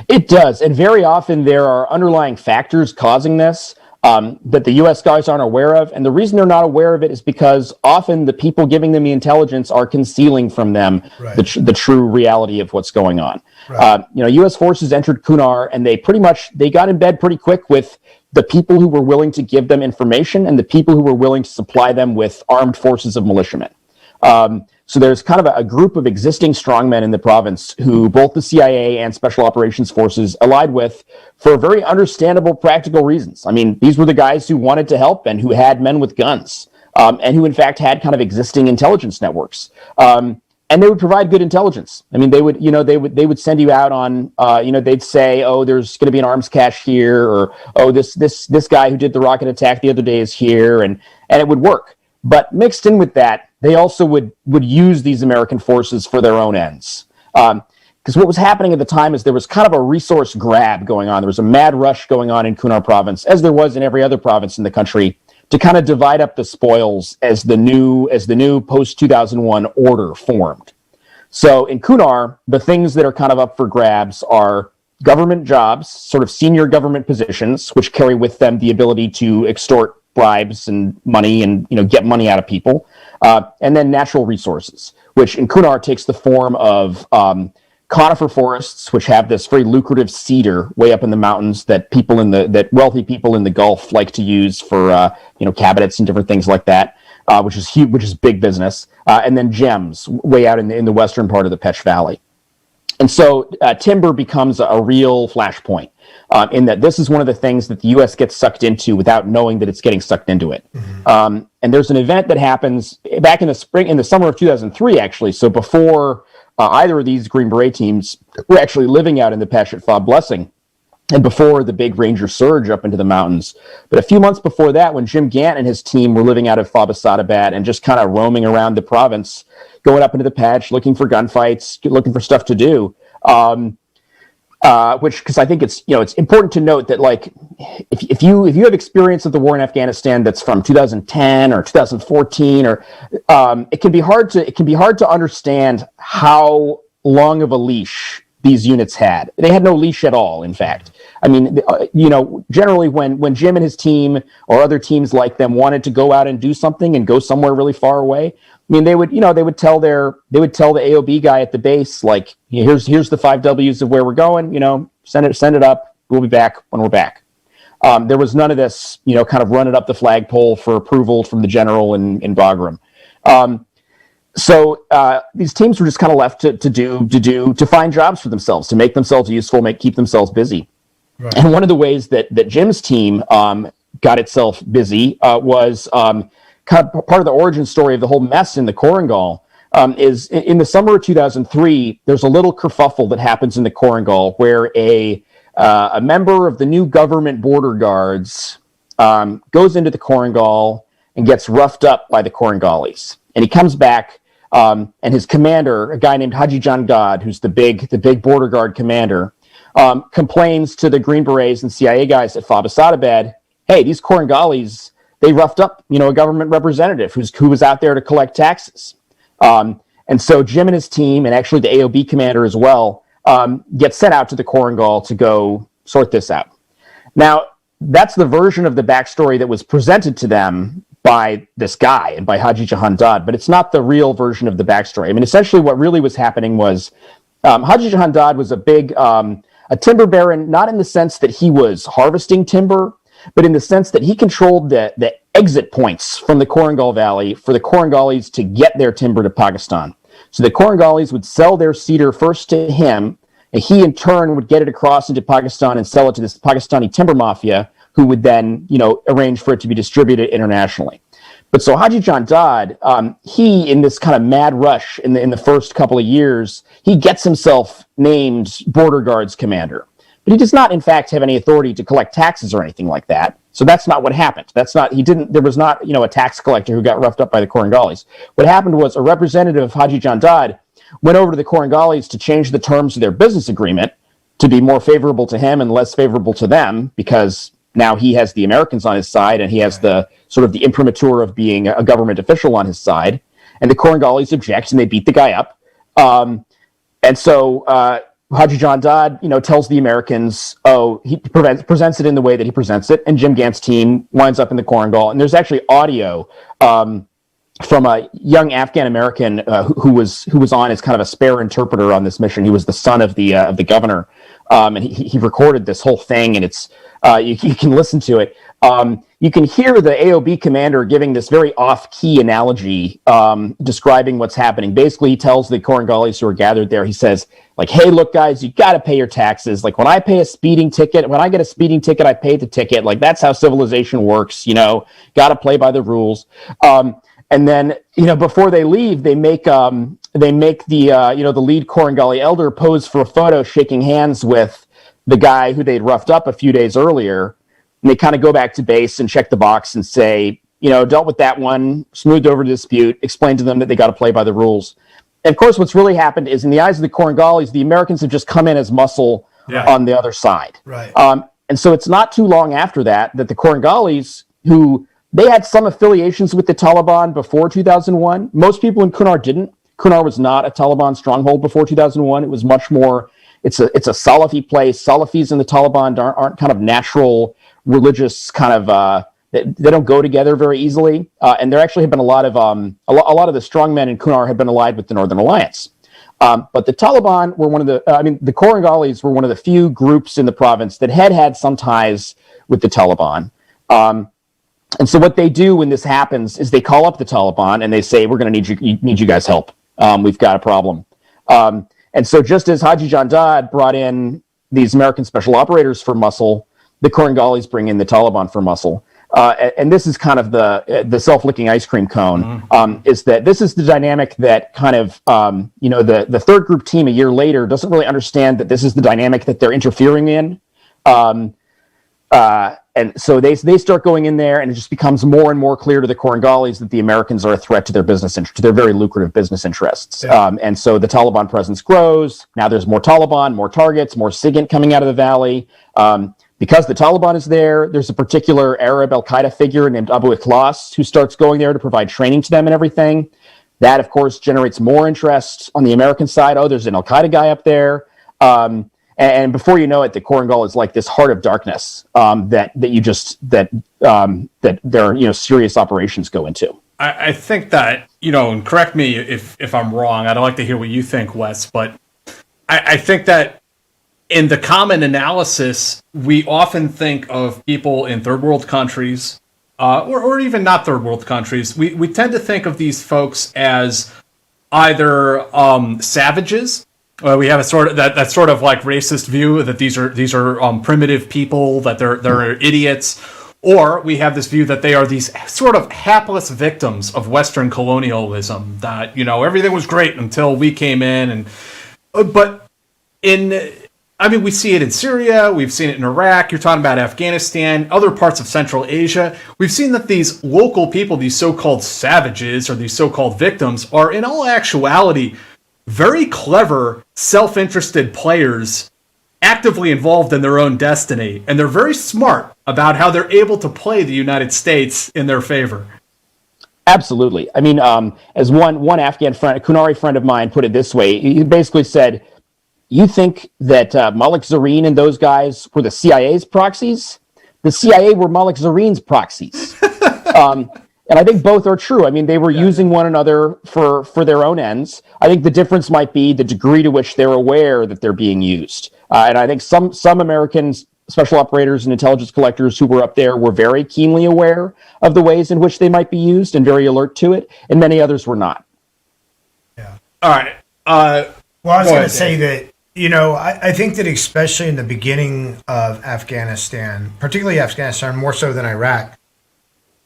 It does. And very often there are underlying factors causing this. That the U.S. guys aren't aware of. And the reason they're not aware of it is because often the people giving them the intelligence are concealing from them the true reality of what's going on. Right. U.S. forces entered Kunar and they got in bed pretty quick with the people who were willing to give them information and the people who were willing to supply them with armed forces of militiamen. So there's kind of a group of existing strongmen in the province who both the CIA and Special Operations Forces allied with for very understandable practical reasons. I mean, these were the guys who wanted to help and who had men with guns, and who in fact had kind of existing intelligence networks. And they would provide good intelligence. I mean, they would send you out on, they'd say, oh, there's going to be an arms cache here, or oh, this guy who did the rocket attack the other day is here, and it would work. But mixed in with that, they also would use these American forces for their own ends. Because what was happening at the time is there was kind of a resource grab going on. There was a mad rush going on in Kunar province, as there was in every other province in the country, to kind of divide up the spoils as the new post-2001 order formed. So in Kunar, the things that are kind of up for grabs are government jobs, sort of senior government positions, which carry with them the ability to extort bribes and money and get money out of people, and then natural resources, which in Kunar takes the form of conifer forests, which have this very lucrative cedar way up in the mountains that wealthy people in the Gulf like to use for cabinets and different things like that, which is huge, which is big business, and then gems way out in the western part of the Pech Valley. And so timber becomes a real flashpoint. In that this is one of the things that the U.S. gets sucked into without knowing that it's getting sucked into it. Mm-hmm. And there's an event that happens back in the summer of 2003, actually. So before either of these Green Beret teams were actually living out in the Pech at Fob Blessing, and before the big Ranger surge up into the mountains. But a few months before that, when Jim Gant and his team were living out of Fob Asadabad and just kind of roaming around the province, going up into the Pech, looking for gunfights, looking for stuff to do. Because I think it's important to note that like if you have experience of the war in Afghanistan that's from 2010 or 2014 or it can be hard to understand how long of a leash these units had. They had no leash at all, in fact. I mean, generally when Jim and his team or other teams like them wanted to go out and do something and go somewhere really far away, I mean, they would tell the AOB guy at the base, like, here's the 5 W's of where we're going, send it up. We'll be back when we're back. There was none of this, kind of run it up the flagpole for approval from the general in Bagram. So these teams were just kind of left to find jobs for themselves, to make themselves useful, keep themselves busy. Right. And one of the ways that Jim's team got itself busy was kind of part of the origin story of the whole mess in the Korengal is in the summer of 2003, there's a little kerfuffle that happens in the Korengal where a member of the new government border guards goes into the Korengal and gets roughed up by the Korengalis. And he comes back, and his commander, a guy named Haji Jan God, who's the big border guard commander, complains to the Green Berets and CIA guys at Fob Asadabad, hey, these Korengalis, they roughed up, a government representative who was out there to collect taxes. And so Jim and his team, and actually the AOB commander as well, get sent out to the Korengal to go sort this out. Now, that's the version of the backstory that was presented to them by this guy and by Haji Jahan Dad, but it's not the real version of the backstory. I mean, essentially what really was happening was Haji Jahan Dad was a big a timber baron, not in the sense that he was harvesting timber, but in the sense that he controlled the exit points from the Korengal Valley for the Korengalis to get their timber to Pakistan. So the Korengalis would sell their cedar first to him, and he in turn would get it across into Pakistan and sell it to this Pakistani timber mafia, who would then, arrange for it to be distributed internationally. But so Haji Jahan Dad, he, in this kind of mad rush in the first couple of years, he gets himself named Border Guards Commander. But he does not, in fact, have any authority to collect taxes or anything like that. So that's not what happened. There was not, a tax collector who got roughed up by the Korengalis. What happened was a representative of Haji Jahan Dad went over to the Korengalis to change the terms of their business agreement to be more favorable to him and less favorable to them, because now he has the Americans on his side and he has the sort of the imprimatur of being a government official on his side. And the Korengalis object and they beat the guy up. And so Haji Jahan Dad, tells the Americans, he presents it in the way that he presents it, and Jim Gant's team winds up in the Korengal. And there's actually audio from a young Afghan American who was on as kind of a spare interpreter on this mission. He was the son of the governor, and he recorded this whole thing, and it's you can listen to it. You can hear the AOB commander giving this very off-key analogy, describing what's happening. Basically, he tells the Korengalis who are gathered there, he says, like, hey, look, guys, you got to pay your taxes. Like, when I get a speeding ticket, I pay the ticket. Like, that's how civilization works, got to play by the rules. And then, before they leave, they make the lead Korengali elder pose for a photo shaking hands with the guy who they'd roughed up a few days earlier. And they kind of go back to base and check the box and say, dealt with that one, smoothed over the dispute, explained to them that they got to play by the rules. And of course, what's really happened is, in the eyes of the Korengalis, the Americans have just come in as muscle on the other side. Right. And so it's not too long after that the Korengalis, who they had some affiliations with the Taliban before 2001. Most people in Kunar didn't. Kunar was not a Taliban stronghold before 2001. It was much more, it's a Salafi place. Salafis and the Taliban aren't kind of natural religious kind of, they don't go together very easily. And there actually have been a lot of the strongmen in Kunar have been allied with the Northern Alliance. But the Taliban were the Korengalis were one of the few groups in the province that had some ties with the Taliban. And so what they do when this happens is they call up the Taliban and they say, we're going to need you guys' help. We've got a problem. And so just as Haji Jahan Dad brought in these American special operators for muscle, the Korengalis bring in the Taliban for muscle. And this is kind of the self-licking ice cream cone, is that this is the dynamic that kind of, the third group team a year later doesn't really understand that this is the dynamic that they're interfering in. And so they start going in there, and it just becomes more and more clear to the Korengalis that the Americans are a threat to their to their very lucrative business interests. Yeah. And so the Taliban presence grows. Now there's more Taliban, more targets, more SIGINT coming out of the valley. Because the Taliban is there, there's a particular Arab al-Qaeda figure named Abu Ikhlas who starts going there to provide training to them and everything. That, of course, generates more interest on the American side. Oh, there's an al-Qaeda guy up there. And before you know it, the Korengal is like this heart of darkness that there are serious operations go into. I think that, and correct me if I'm wrong. I'd like to hear what you think, Wes, but I think that in the common analysis, we often think of people in third world countries, or even not third world countries. We tend to think of these folks as either savages. We have a sort of that sort of like racist view that these are primitive people, that they're idiots, or we have this view that they are these sort of hapless victims of Western colonialism. That everything was great until we came in, we see it in Syria, we've seen it in Iraq, you're talking about Afghanistan, other parts of Central Asia. We've seen that these local people, these so-called savages or these so-called victims, are in all actuality very clever, self-interested players actively involved in their own destiny, and they're very smart about how they're able to play the United States in their favor. Absolutely. I mean, as one Afghan friend, a Kunari friend of mine, put it this way, he basically said, "You think that Malik Zareen and those guys were the CIA's proxies? The CIA were Malik Zareen's proxies." And I think both are true. I mean, they were using one another for their own ends. I think the difference might be the degree to which they're aware that they're being used. And I think some Americans, special operators and intelligence collectors who were up there were very keenly aware of the ways in which they might be used and very alert to it, and many others were not. Yeah. All right. Well, I was going to say that, I think that especially in the beginning of Afghanistan, particularly Afghanistan, more so than Iraq,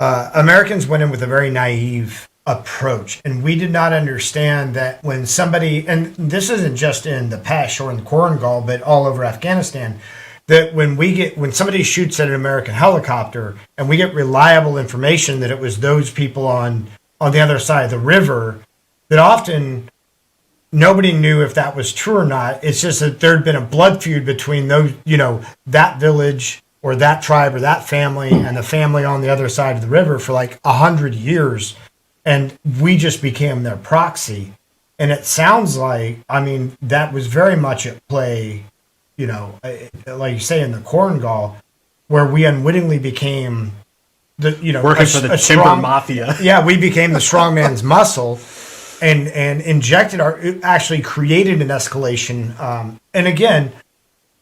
Americans went in with a very naive approach, and we did not understand that when somebody, and this isn't just in the Pech or in the Korangal, but all over Afghanistan, that when somebody shoots at an American helicopter and we get reliable information that it was those people on the other side of the river, that often nobody knew if that was true or not. It's just that there'd been a blood feud between those, that village or that tribe or that family and the family on the other side of the river for like 100 years. And we just became their proxy. And it sounds like, that was very much at play, like you say in the Korangal, where we unwittingly became working for the timber mafia. Yeah, we became the strong man's muscle and actually created an escalation. And again,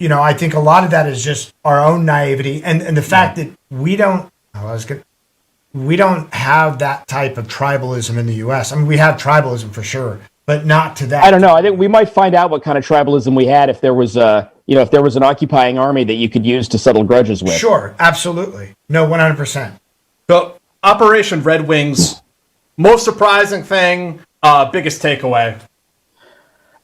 I think a lot of that is just our own naivety and the fact that we don't have that type of tribalism in the U.S. We have tribalism for sure, but not to that. I don't know. I think we might find out what kind of tribalism we had if there was if there was an occupying army that you could use to settle grudges with. Sure, absolutely. No, 100%. So, Operation Red Wings, most surprising thing, biggest takeaway.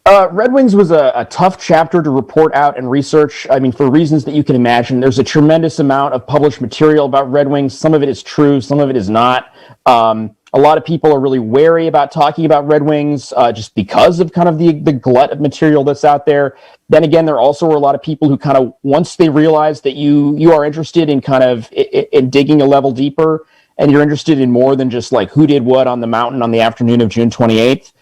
Red Wings was a tough chapter to report out and research. For reasons that you can imagine. There's a tremendous amount of published material about Red Wings. Some of it is true, some of it is not. A lot of people are really wary about talking about Red Wings just because of kind of the glut of material that's out there. Then again, there also were a lot of people who kind of, once they realized that you are interested in kind of in digging a level deeper, and you're interested in more than just like who did what on the mountain on the afternoon of June 28th,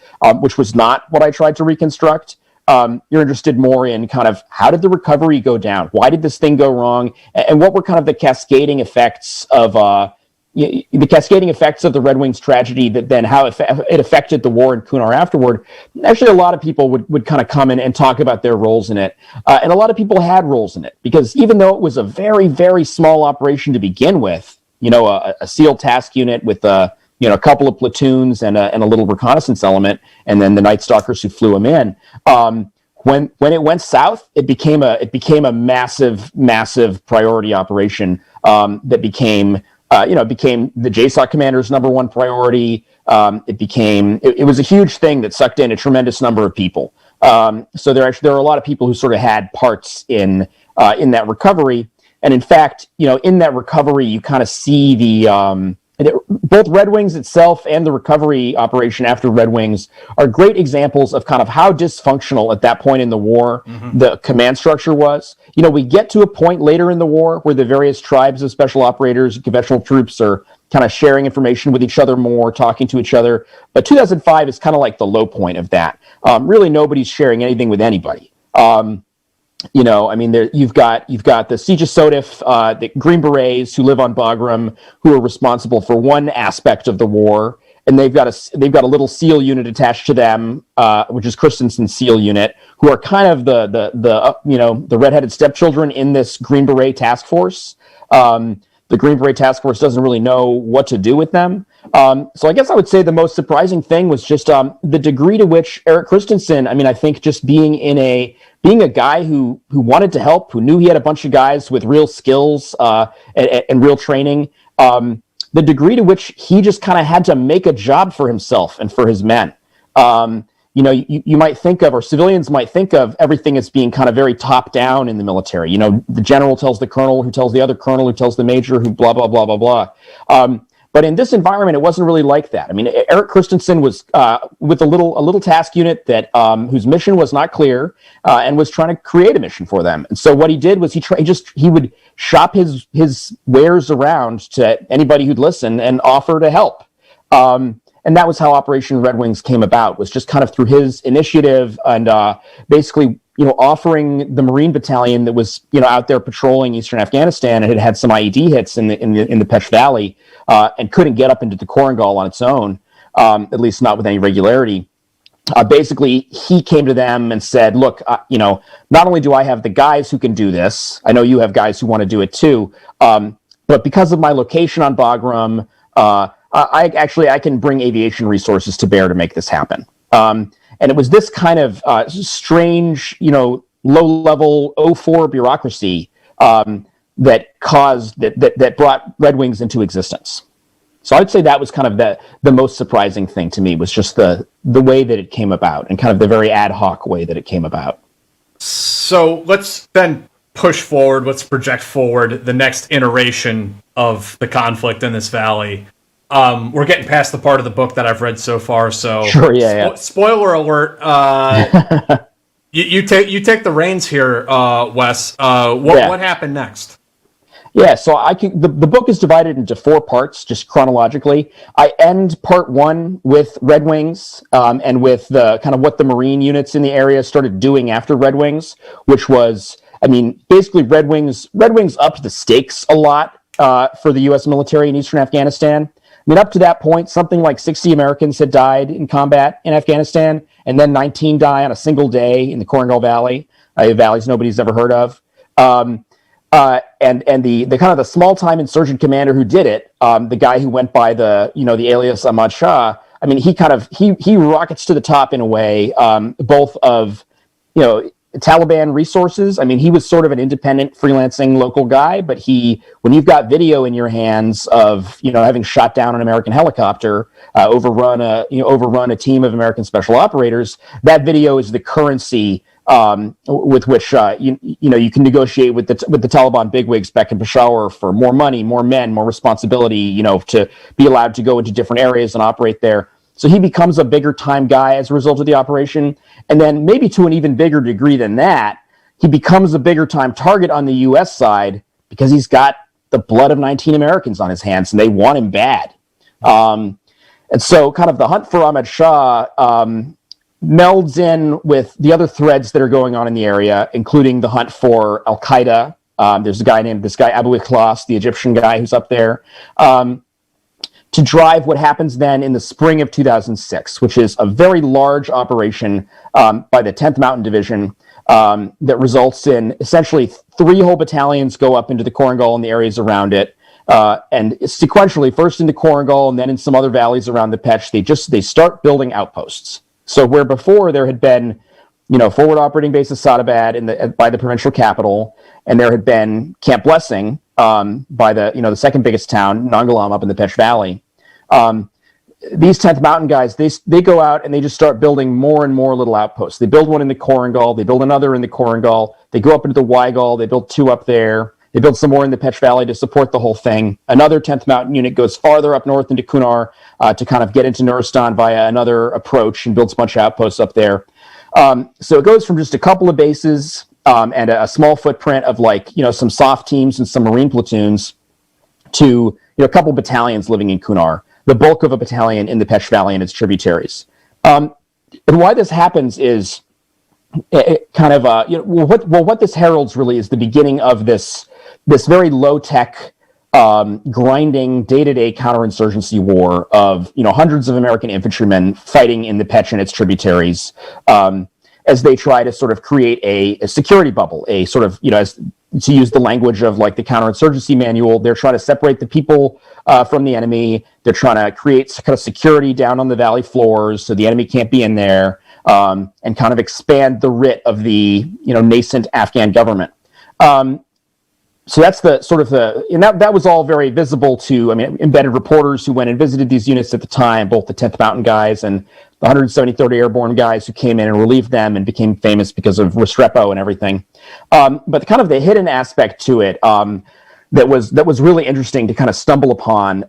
which was not what I tried to reconstruct. You're interested more in kind of how did the recovery go down? Why did this thing go wrong? And what were kind of the cascading effects of the Red Wings tragedy, that then how it affected the war in Kunar afterward. Actually, a lot of people would kind of come in and talk about their roles in it. And a lot of people had roles in it, because even though it was a very, very small operation to begin with, a SEAL task unit with a couple of platoons and a little reconnaissance element, and then the Night Stalkers who flew them in. When it went south, it became a massive, massive priority operation that became the JSOC commander's number one priority. It was a huge thing that sucked in a tremendous number of people. So there are a lot of people who sort of had parts in that recovery. And in fact, in that recovery, you kind of see both Red Wings itself and the recovery operation after Red Wings are great examples of kind of how dysfunctional at that point in the war the command structure was. We get to a point later in the war where the various tribes of special operators, conventional troops are kind of sharing information with each other more, talking to each other. But 2005 is kind of like the low point of that. Really, nobody's sharing anything with anybody. You've got the Siege of Sotif, the Green Berets who live on Bagram, who are responsible for one aspect of the war, and they've got a little SEAL unit attached to them, which is Christensen's SEAL unit, who are kind of the redheaded stepchildren in this Green Beret task force. The Green Beret task force doesn't really know what to do with them. So I guess I would say the most surprising thing was just the degree to which Eric Christensen, I think just being a guy who wanted to help, who knew he had a bunch of guys with real skills and real training, the degree to which he just kind of had to make a job for himself and for his men. You might think of, or civilians might think of, everything as being kind of very top down in the military. The general tells the colonel, who tells the other colonel, who tells the major, who blah, blah, blah, blah, blah. But in this environment, it wasn't really like that. I mean, Eric Christensen was with a little task unit that whose mission was not clear and was trying to create a mission for them. And so what he did was he would shop his wares around to anybody who'd listen and offer to help. And that was how Operation Red Wings came about, was just kind of through his initiative and basically, offering the Marine Battalion that was, out there patrolling eastern Afghanistan and had some IED hits in the Pech Valley and couldn't get up into the Korengal on its own, at least not with any regularity. Basically, he came to them and said, look, not only do I have the guys who can do this, I know you have guys who want to do it too, but because of my location on Bagram, I can bring aviation resources to bear to make this happen. And it was this kind of strange, low-level 04 bureaucracy that brought Red Wings into existence. So I'd say that was kind of the most surprising thing to me, was just the way that it came about, and kind of the very ad hoc way that it came about. So let's then push forward. Let's project forward the next iteration of the conflict in this valley. We're getting past the part of the book that I've read so far, so sure, yeah. Spoiler alert. You take the reins here, Wes. What happened next? Yeah, so the book is divided into 4 parts, just chronologically. I end part 1 with Red Wings, and with the kind of what the Marine units in the area started doing after Red Wings, which was, basically Red Wings upped the stakes a lot for the U.S. military in eastern Afghanistan. Up to that point, something like 60 Americans had died in combat in Afghanistan, and then 19 die on a single day in the Korengal Valley, valleys nobody's ever heard of. And the kind of the small-time insurgent commander who did it, the guy who went by the alias Ahmad Shah, he rockets to the top in a way, both of Taliban resources. He was sort of an independent freelancing local guy, but when you've got video in your hands of, having shot down an American helicopter, overrun a team of American special operators, that video is the currency with which you can negotiate with the Taliban bigwigs back in Peshawar for more money, more men, more responsibility, to be allowed to go into different areas and operate there. So he becomes a bigger time guy as a result of the operation. And then maybe to an even bigger degree than that, he becomes a bigger time target on the U.S. side because he's got the blood of 19 Americans on his hands and they want him bad. And so kind of the hunt for Ahmad Shah melds in with the other threads that are going on in the area, including the hunt for Al-Qaeda. There's this guy Abu Ikhlas, the Egyptian guy who's up there. To drive what happens then in the spring of 2006, which is a very large operation by the 10th Mountain Division that results in essentially 3 whole battalions go up into the Korengal and the areas around it. And sequentially, first in the Korengal and then in some other valleys around the Pech, they start building outposts. So where before there had been, forward operating base of Sadabad by the provincial capital, and there had been Camp Blessing by the second biggest town, Nangalam, up in the Pech Valley. These 10th Mountain guys, they go out and they just start building more and more little outposts. They build one in the Korengal, they build another in the Korengal, they go up into the Weigall, they build 2 up there, they build some more in the Pech Valley to support the whole thing. Another 10th Mountain unit goes farther up north into Kunar to kind of get into Nuristan via another approach and builds a bunch of outposts up there. So it goes from just a couple of bases and a small footprint of some soft teams and some Marine platoons to a couple battalions living in Kunar, the bulk of a battalion in the Pech Valley and its tributaries. And why this happens is what this heralds really is the beginning of this very low-tech, grinding day-to-day counterinsurgency war of hundreds of American infantrymen fighting in the Pech and its tributaries as they try to sort of create a security bubble, a sort of, to use the language of the counterinsurgency manual, they're trying to separate the people from the enemy. They're trying to create kind of security down on the valley floors so the enemy can't be in there, and kind of expand the writ of the nascent Afghan government. So that's and that was all very visible to, embedded reporters who went and visited these units at the time, both the 10th Mountain guys and the 173rd Airborne guys who came in and relieved them and became famous because of Restrepo and everything. But kind of the hidden aspect to it, that was really interesting to kind of stumble upon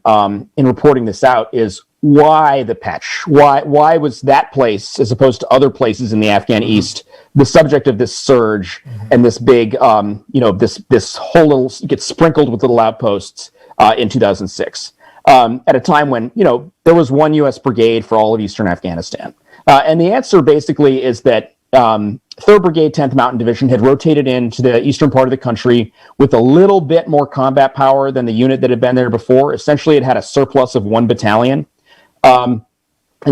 in reporting this out is why the Pech? Why was that place, as opposed to other places in the Afghan East, the subject of this surge and this big, this whole little gets sprinkled with little outposts in 2006, at a time when there was one U.S. brigade for all of eastern Afghanistan, and the answer basically is that 3rd Brigade, 10th Mountain Division had rotated into the eastern part of the country with a little bit more combat power than the unit that had been there before. Essentially, it had a surplus of 1 battalion. And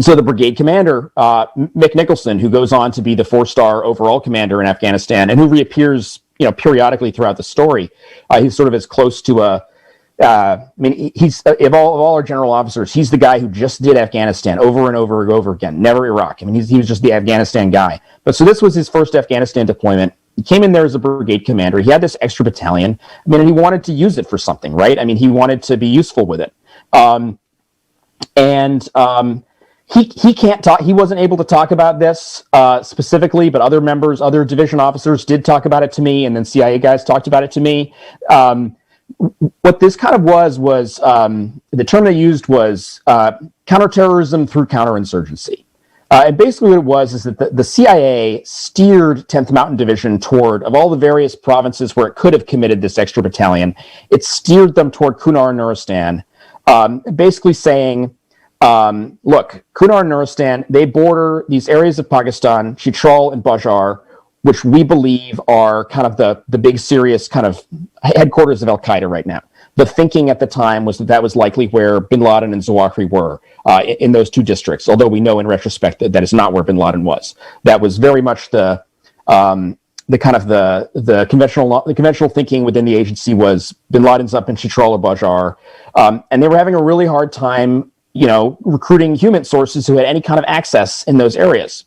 so the brigade commander, Mick Nicholson, who goes on to be the 4-star overall commander in Afghanistan and who reappears, periodically throughout the story, he's sort of as close to he's of all our general officers, he's the guy who just did Afghanistan over and over and over again, never Iraq. He was just the Afghanistan guy. But so this was his first Afghanistan deployment. He came in there as a brigade commander. He had this extra battalion. And he wanted to use it for something, right? He wanted to be useful with it. He can't talk. He wasn't able to talk about this specifically, but other division officers did talk about it to me, and then CIA guys talked about it to me. What this kind of was the term they used was counterterrorism through counterinsurgency. And basically what it was is that the CIA steered 10th Mountain Division toward, of all the various provinces where it could have committed this extra battalion, it steered them toward Kunar and Nuristan, basically saying, look, Kunar and Nuristan, they border these areas of Pakistan, Chitral and Bajar, which we believe are kind of the big serious kind of headquarters of Al-Qaeda right now. The thinking at the time was that was likely where bin Laden and Zawahiri were in those 2 districts, although we know in retrospect that is not where bin Laden was. That was very much the conventional thinking within the agency was bin Laden's up in Chitral or Bajar, and they were having a really hard time, recruiting human sources who had any kind of access in those areas.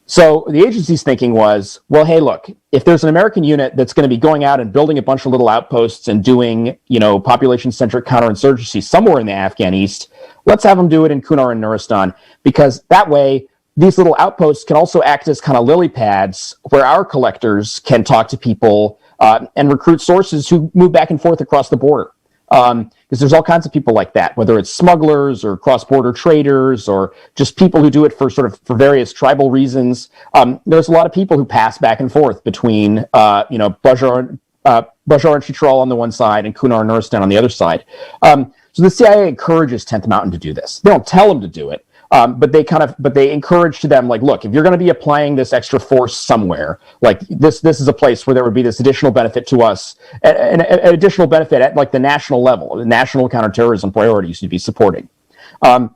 So the agency's thinking was, well, hey, look, if there's an American unit that's going to be going out and building a bunch of little outposts and doing, population-centric counterinsurgency somewhere in the Afghan East, let's have them do it in Kunar and Nuristan, because that way these little outposts can also act as kind of lily pads where our collectors can talk to people and recruit sources who move back and forth across the border. Because there's all kinds of people like that, whether it's smugglers or cross-border traders or just people who do it for various tribal reasons. There's a lot of people who pass back and forth between, Bajar and Chitral on the one side and Kunar and Nuristan on the other side. So the CIA encourages 10th Mountain to do this. They don't tell them to do it. But they encourage to them, like, look, if you're going to be applying this extra force somewhere, like this is a place where there would be this additional benefit to us, an additional benefit at like the national level, the national counterterrorism priorities to be supporting. And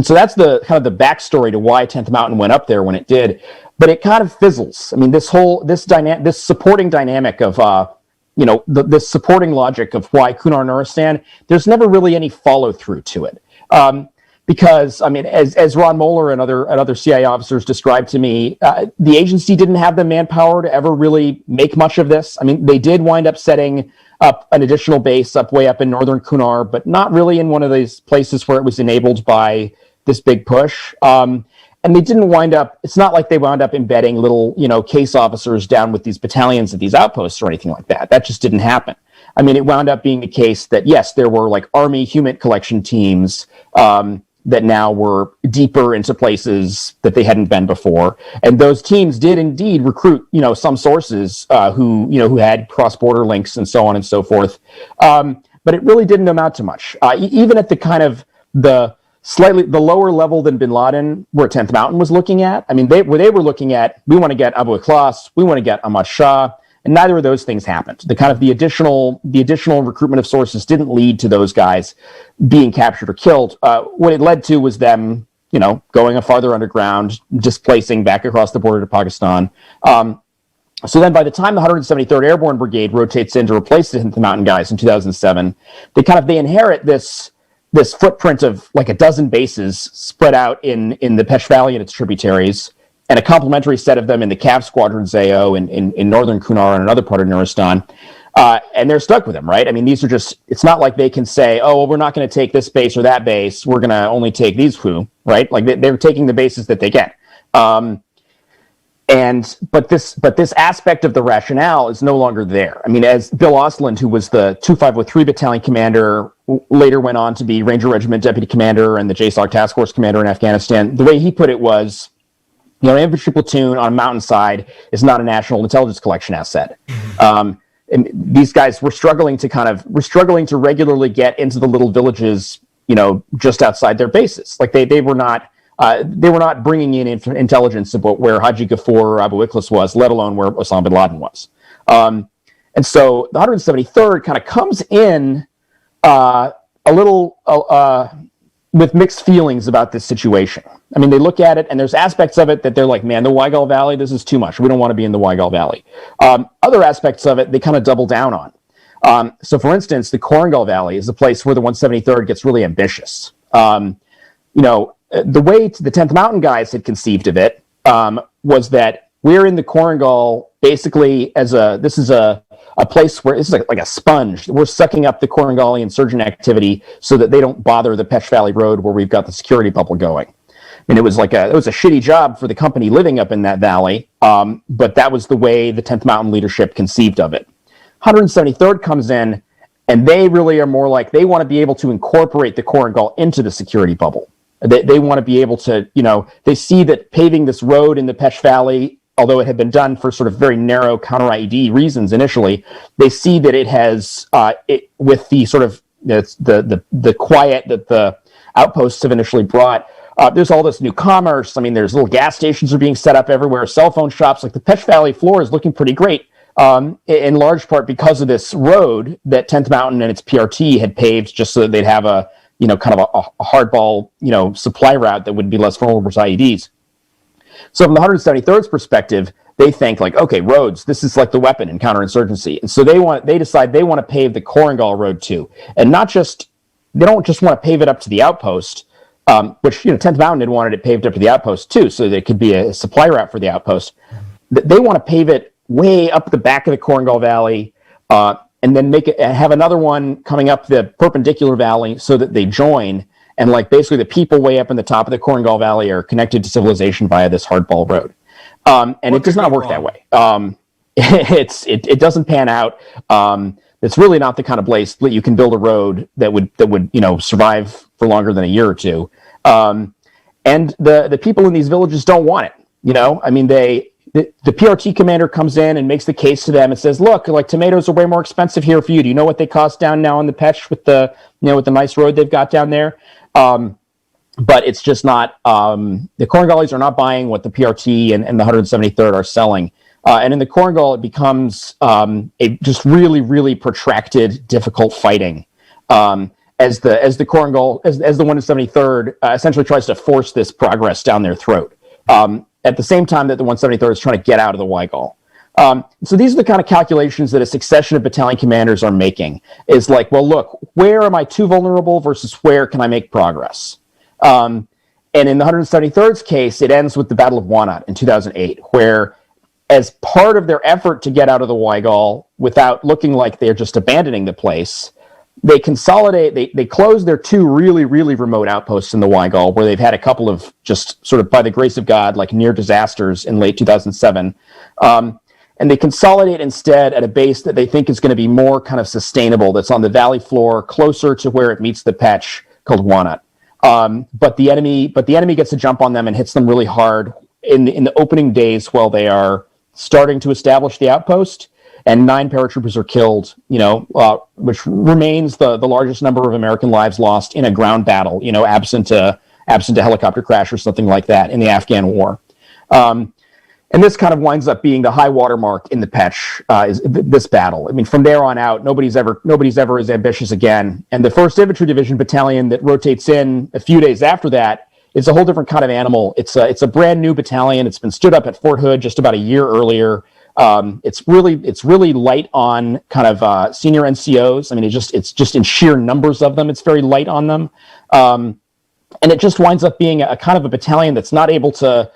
so that's the kind of the backstory to why 10th Mountain went up there when it did. But it kind of fizzles. This supporting dynamic of this supporting logic of why Kunar Nuristan, there's never really any follow through to it. Because, as Ron Moeller and other CIA officers described to me, the agency didn't have the manpower to ever really make much of this. They did wind up setting up an additional base way up in northern Kunar, but not really in one of these places where it was enabled by this big push. And they didn't it's not like they wound up embedding little, case officers down with these battalions at these outposts or anything like that. That just didn't happen. It wound up being the case that, yes, there were like Army human collection teams, that now were deeper into places that they hadn't been before. And those teams did indeed recruit, some sources who had cross-border links and so on and so forth. But it really didn't amount to much. Even at the kind of the lower level than bin Laden, where 10th Mountain was looking at, they were looking at, we want to get Abu Ikhlas, we want to get Ahmad Shah, and neither of those things happened. The additional recruitment of sources didn't lead to those guys being captured or killed. What it led to was them, going farther underground, displacing back across the border to Pakistan. So then by the time the 173rd Airborne Brigade rotates in to replace the 10th Mountain guys in 2007, they inherit this footprint of like a dozen bases spread out in the Pech Valley and its tributaries, and a complementary set of them in the Cav Squadron ZAO in northern Kunar and another part of Nuristan. And they're stuck with them, right? These are it's not like they can say, oh, well, we're not going to take this base or that base. We're going to only take these two, right? Like they're taking the bases that they get. But this aspect of the rationale is no longer there. I mean, as Bill Osland, who was the 2503 battalion commander, later went on to be Ranger Regiment deputy commander and the JSOC task force commander in Afghanistan, the way he put it was, an infantry platoon on a mountainside is not a national intelligence collection asset. And these guys were struggling to regularly get into the little villages, just outside their bases. Like they were not bringing in intelligence about where Haji Ghaffar or Abu Ikhlas was, let alone where Osama bin Laden was. And so the 173rd kind of comes in a little with mixed feelings about this situation. I mean, they look at it, and there's aspects of it that they're like, man, the Waigal Valley, this is too much. We don't want to be in the Waigal Valley. Other aspects of it, they kind of double down on. So, for instance, the Korangal Valley is a place where the 173rd gets really ambitious. The way the 10th Mountain guys had conceived of it was that we're in the Korangal basically this is a place where this is like a sponge. We're sucking up the Korangali insurgent activity so that they don't bother the Pech Valley Road where we've got the security bubble going. And it was a shitty job for the company living up in that valley, but that was the way the 10th Mountain leadership conceived of it. 173rd comes in, and they really are more like they want to be able to incorporate the Korangal into the security bubble. They want to be able to, they see that paving this road in the Pech Valley, although it had been done for sort of very narrow counter-IED reasons initially, they see that it has, with the sort of the quiet that the outposts have initially brought, there's all this new commerce. I mean, there's little gas stations are being set up everywhere, cell phone shops. Like the Pech Valley floor is looking pretty great, in large part because of this road that 10th Mountain and its PRT had paved just so that they'd have a hardball, supply route that would be less vulnerable to IEDs. So from the 173rd's perspective, they think like, okay, roads, this is like the weapon in counterinsurgency. And so they decide they want to pave the Korangal Road too. And they don't just want to pave it up to the outpost, which, 10th Mountain had wanted it paved up to the outpost too, so there could be a supply route for the outpost. They want to pave it way up the back of the Korangal Valley, and then have another one coming up the perpendicular valley so that they join. And like basically the people way up in the top of the Korangal Valley are connected to civilization via this hardball road. And it does not work that way. It doesn't pan out. It's really not the kind of place that you can build a road that would survive for longer than a year or two. And the people in these villages don't want it. I mean, the PRT commander comes in and makes the case to them and says, look, like tomatoes are way more expensive here for you. Do you know what they cost down now in the Pech with the nice road they've got down there? But it's just not, the Korangalis are not buying what the PRT and the 173rd are selling. And in the Korangal, it becomes a just really, really protracted, difficult fighting. As the 173rd essentially tries to force this progress down their throat. At the same time that the 173rd is trying to get out of the Waigal. So these are the kind of calculations that a succession of battalion commanders are making. Is like, well, look, where am I too vulnerable versus where can I make progress? And in the 173rd's case, it ends with the Battle of Wanat in 2008, where as part of their effort to get out of the Waigal without looking like they're just abandoning the place, they consolidate, they close their two really, really remote outposts in the Waigal, where they've had a couple of just sort of by the grace of God, like near disasters in late 2007. And they consolidate instead at a base that they think is going to be more kind of sustainable, that's on the valley floor, closer to where it meets the Pech, called Wanat. But the enemy gets a jump on them and hits them really hard in the opening days while they are starting to establish the outpost. And 9 paratroopers are killed, which remains the largest number of American lives lost in a ground battle, absent a helicopter crash or something like that in the Afghan war. And this kind of winds up being the high watermark in the Pech, is this battle. I mean, from there on out, nobody's ever as ambitious again. And the 1st Infantry Division battalion that rotates in a few days after that, it's a whole different kind of animal. It's a brand new battalion. It's been stood up at Fort Hood just about a year earlier. It's really light on kind of senior NCOs. I mean, it's just in sheer numbers of them, it's very light on them. And it just winds up being a kind of a battalion that's not able to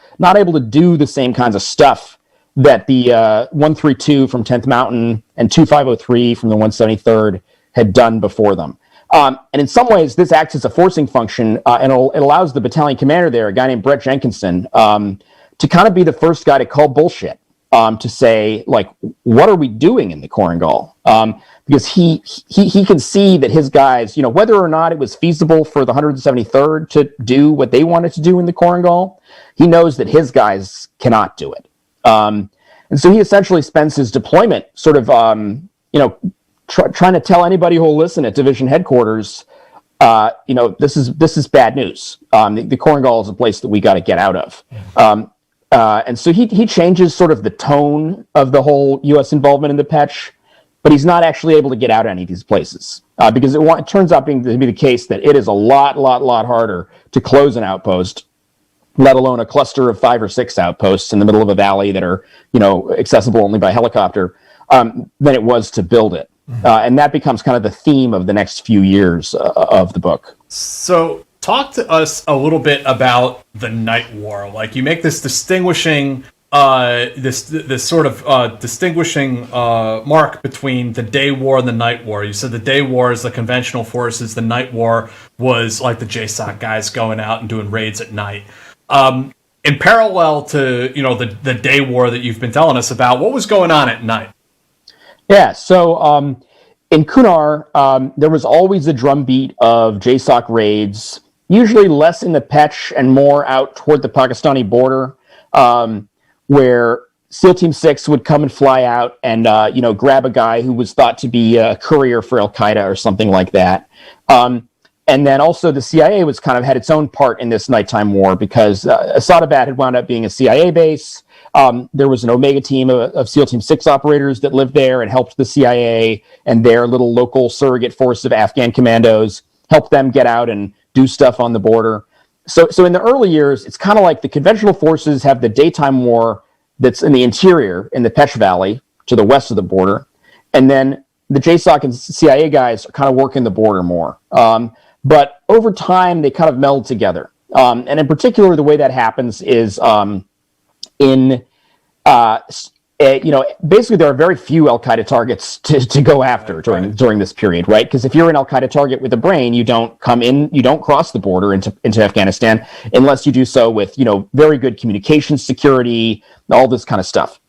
do the same kinds of stuff that the 132 from 10th Mountain and 2503 from the 173rd had done before them. And in some ways, this acts as a forcing function, and it allows the battalion commander there, a guy named Brett Jenkinson, to kind of be the first guy to call bullshit, to say, like, what are we doing in the Korengal? Because he can see that his guys, whether or not it was feasible for the 173rd to do what they wanted to do in the Korengal, he knows that his guys cannot do it. And so he essentially spends his deployment sort of, trying to tell anybody who will listen at division headquarters, this is bad news. The Korengal is a place that we got to get out of. And so he changes sort of the tone of the whole U.S. involvement in the Pech, but he's not actually able to get out of any of these places because it turns out to be the case that it is a lot harder to close an outpost, let alone a cluster of 5 or 6 outposts in the middle of a valley that are, accessible only by helicopter, than it was to build it. And that becomes kind of the theme of the next few years of the book. So talk to us a little bit about the Night War. Like, you make this distinguishing distinguishing mark between the Day War and the Night War. You said the Day War is the conventional forces. The Night War was like the JSOC guys going out and doing raids at night. In parallel to the Day War that you've been telling us about, what was going on at night? Yeah, so in Kunar, there was always a drumbeat of JSOC raids, usually less in the Pech and more out toward the Pakistani border, where SEAL Team 6 would come and fly out and, grab a guy who was thought to be a courier for Al-Qaeda or something like that. And then also the CIA was kind of had its own part in this nighttime war because Asadabad had wound up being a CIA base. There was an Omega team of SEAL Team 6 operators that lived there and helped the CIA and their little local surrogate force of Afghan commandos, helped them get out and do stuff on the border. So in the early years, it's kind of like the conventional forces have the daytime war that's in the interior, in the Pech Valley, to the west of the border. And then the JSOC and CIA guys are kind of working the border more. But over time, they kind of meld together. And in particular, the way that happens is basically there are very few Al-Qaeda targets to go after during this period, right? Because if you're an Al-Qaeda target with a brain, you don't cross the border into Afghanistan unless you do so with, very good communications security, all this kind of stuff.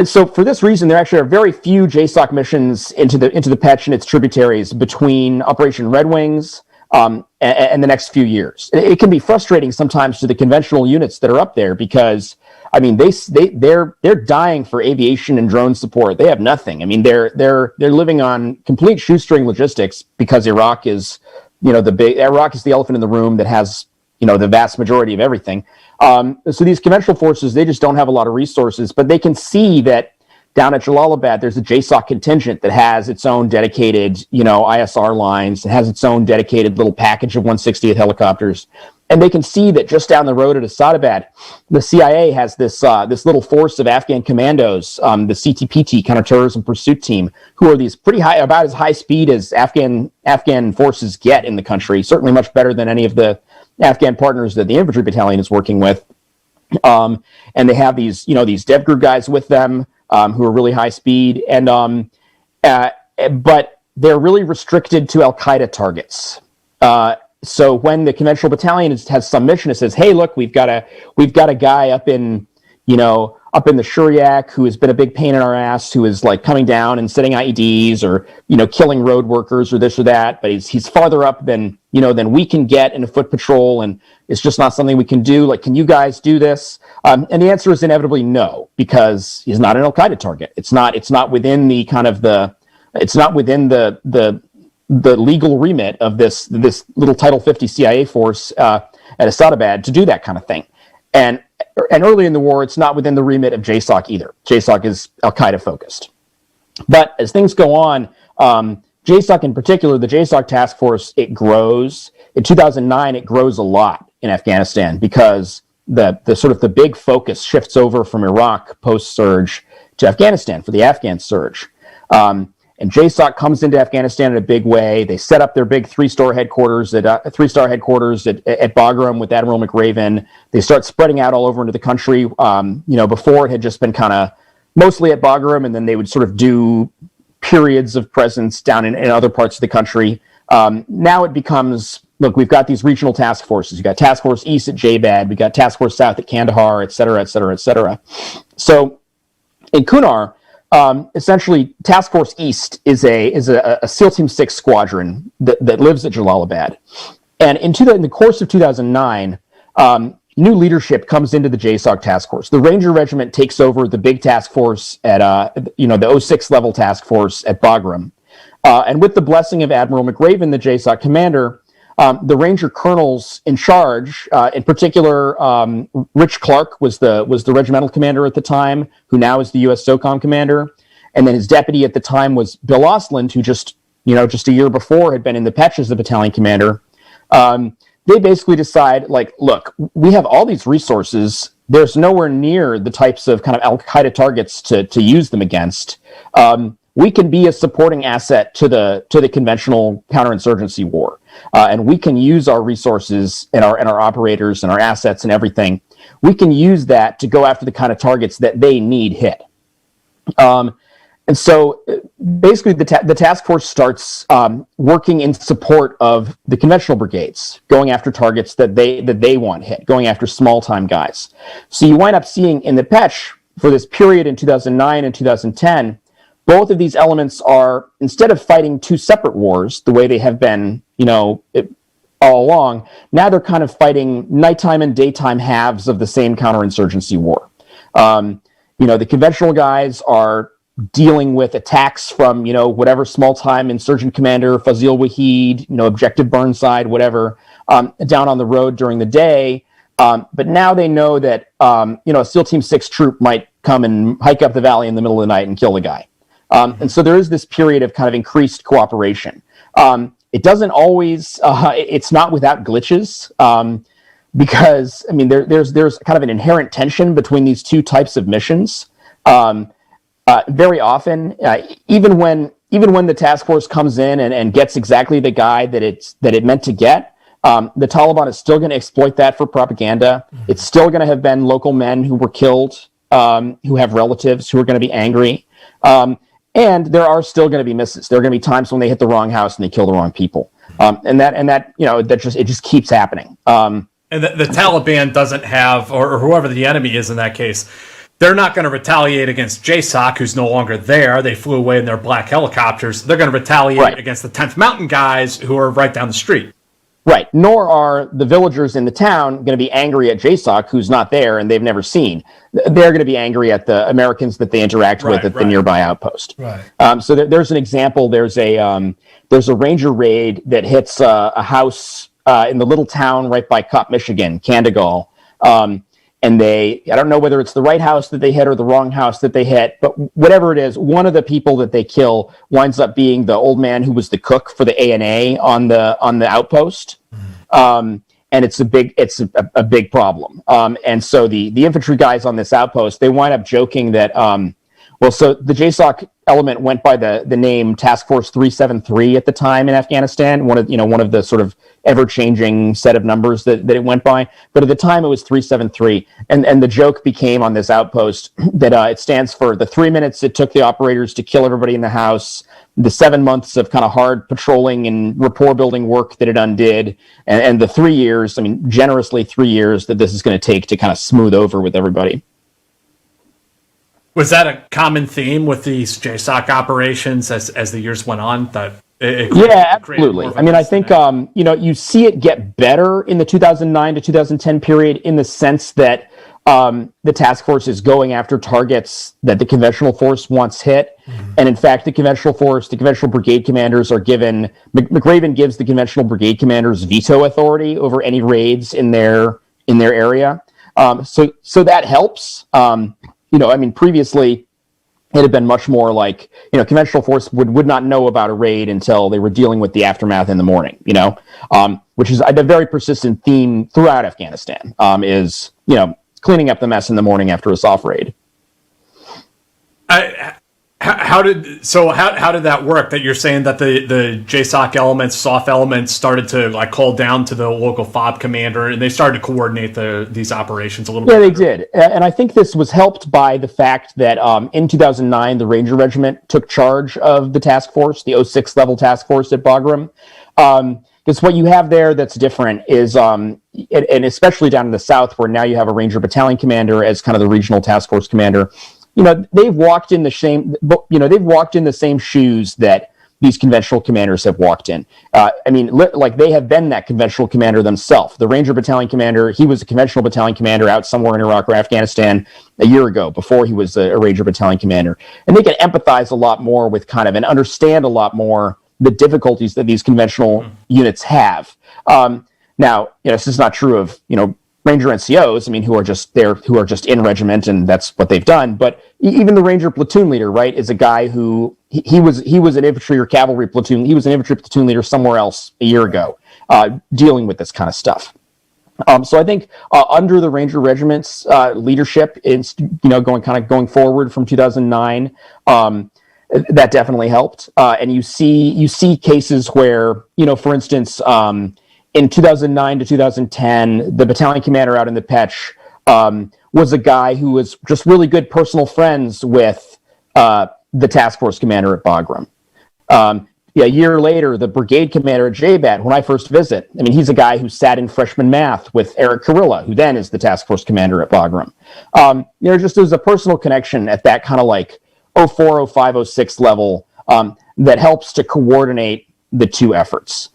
So for this reason, there actually are very few JSOC missions into the Pech and its tributaries between Operation Red Wings and the next few years. It can be frustrating sometimes to the conventional units that are up there because, I mean, they're dying for aviation and drone support. They have nothing. I mean, they're living on complete shoestring logistics because Iraq is, Iraq is the elephant in the room that has, the vast majority of everything. So these conventional forces, they just don't have a lot of resources, but they can see that down at Jalalabad, there's a JSOC contingent that has its own dedicated, ISR lines. It has its own dedicated little package of 160th helicopters. And they can see that just down the road at Asadabad, the CIA has this little force of Afghan commandos, the CTPT, Counterterrorism Pursuit Team, who are these pretty high, about as high speed as Afghan forces get in the country, certainly much better than any of the Afghan partners that the infantry battalion is working with. And they have these dev group guys with them who are really high speed. And but they're really restricted to Al-Qaeda targets. So when the conventional battalion has some mission, it says, "Hey, look, we've got a guy up in the Shuriak who has been a big pain in our ass, who is like coming down and setting IEDs or killing road workers or this or that, but he's farther up than we can get in a foot patrol, and it's just not something we can do. Like, can you guys do this?" And the answer is inevitably no, because he's not an Al-Qaeda target. It's not within the kind of the legal remit of this little Title 50 CIA force at Asadabad to do that kind of thing. And early in the war, it's not within the remit of JSOC either. JSOC is Al-Qaeda focused. But as things go on, JSOC in particular, the JSOC task force, it grows. In 2009, it grows a lot in Afghanistan because the sort of the big focus shifts over from Iraq post-surge to Afghanistan for the Afghan surge. And JSOC comes into Afghanistan in a big way. They set up their big three-star headquarters at Bagram with Admiral McRaven. They start spreading out all over into the country. Before it had just been kind of mostly at Bagram, and then they would sort of do periods of presence down in other parts of the country. Now it becomes, look, we've got these regional task forces. You got Task Force East at Jbad, we got Task Force South at Kandahar, et cetera, et cetera, et cetera. So in Kunar, essentially, Task Force East is a SEAL Team 6 squadron that lives at Jalalabad. And in the course of 2009, new leadership comes into the JSOC task force. The Ranger Regiment takes over the big task force at, the 06 level task force at Bagram. And with the blessing of Admiral McRaven, the JSOC commander, the Ranger colonels in charge, in particular, Rich Clark was the regimental commander at the time, who now is the U.S. SOCOM commander. And then his deputy at the time was Bill Osland, who just a year before had been in the Pech as the battalion commander. They basically decide, like, look, we have all these resources. There's nowhere near the types of kind of Al-Qaeda targets to use them against. We can be a supporting asset to the conventional counterinsurgency war, and we can use our resources and our operators and our assets and everything. We can use that to go after the kind of targets that they need hit. And so basically the task force starts working in support of the conventional brigades, going after targets that they want hit, going after small-time guys. So you wind up seeing in the Pech, for this period in 2009 and 2010, both of these elements are, instead of fighting two separate wars, the way they have been, all along, now they're kind of fighting nighttime and daytime halves of the same counterinsurgency war. The conventional guys are dealing with attacks from, whatever small-time insurgent commander, Fazil Wahid, Objective Burnside, whatever, down on the road during the day. But now they know that, a SEAL Team 6 troop might come and hike up the valley in the middle of the night and kill the guy. And so there is this period of kind of increased cooperation. It doesn't always, it's not without glitches, because, there's kind of an inherent tension between these two types of missions. Very often, even when the task force comes in and gets exactly the guy that it meant to get, the Taliban is still going to exploit that for propaganda. Mm-hmm. It's still going to have been local men who were killed, who have relatives who are going to be angry. And there are still going to be misses. There are going to be times when they hit the wrong house and they kill the wrong people. And that just keeps happening. And the Taliban doesn't have, or whoever the enemy is in that case, they're not going to retaliate against JSOC, who's no longer there. They flew away in their black helicopters. They're going to retaliate against the 10th Mountain guys who are right down the street. Right. Nor are the villagers in the town going to be angry at JSOC, who's not there and they've never seen. They're going to be angry at the Americans that they interact with at the nearby outpost. Right. So there's an example. There's a Ranger raid that hits a house in the little town right by Cup, Michigan, Candagal. And I don't know whether it's the right house that they hit or the wrong house that they hit, but whatever it is, one of the people that they kill winds up being the old man who was the cook for the A&A on the outpost. And it's a big problem. And so the infantry guys on this outpost, they wind up joking that, so the JSOC element went by the name Task Force 373 at the time in Afghanistan, one of the sort of ever-changing set of numbers that it went by. But at the time, it was 373. And the joke became on this outpost that it stands for the 3 minutes it took the operators to kill everybody in the house, the 7 months of kind of hard patrolling and rapport-building work that it undid, and the 3 years, generously 3 years that this is going to take to kind of smooth over with everybody. Was that a common theme with these JSOC operations as the years went on? Absolutely. I think you see it get better in the 2009 to 2010 period in the sense that the task force is going after targets that the conventional force wants hit. Mm-hmm. And in fact, the conventional brigade commanders are given, McRaven gives the conventional brigade commanders veto authority over any raids in their area. So that helps. Previously it had been much more like, conventional force would not know about a raid until they were dealing with the aftermath in the morning, which is a very persistent theme throughout Afghanistan, is, cleaning up the mess in the morning after a soft raid. How did that work? That you're saying that the JSOC elements, soft elements, started to call down to the local FOB commander, and they started to coordinate these operations a little bit. Yeah, they did, and I think this was helped by the fact that in 2009 the Ranger Regiment took charge of the task force, the 06 level task force at Bagram. Because what you have there that's different is, and especially down in the South, where now you have a Ranger Battalion commander as kind of the regional task force commander. They've walked in the same shoes that these conventional commanders have walked in. They have been that conventional commander themselves. The Ranger Battalion commander, he was a conventional battalion commander out somewhere in Iraq or Afghanistan a year ago before he was a Ranger Battalion commander. And they can empathize a lot more with and understand a lot more the difficulties that these conventional units have. Now, this is not true of, Ranger NCOs, who are just in regiment, and that's what they've done. But even the Ranger platoon leader, right, is a guy who he was an infantry or cavalry platoon. He was an infantry platoon leader somewhere else a year ago, dealing with this kind of stuff. So I think under the Ranger regiment's leadership, going forward from 2009, that definitely helped. And you see cases where, for instance, in 2009 to 2010, the battalion commander out in the Pech was a guy who was just really good personal friends with the task force commander at Bagram. A year later, the brigade commander at JBAT, when I first visit, he's a guy who sat in freshman math with Eric Kurilla, who then is the task force commander at Bagram. There's a personal connection at that kind of like 04, 05, 06 level that helps to coordinate the two efforts.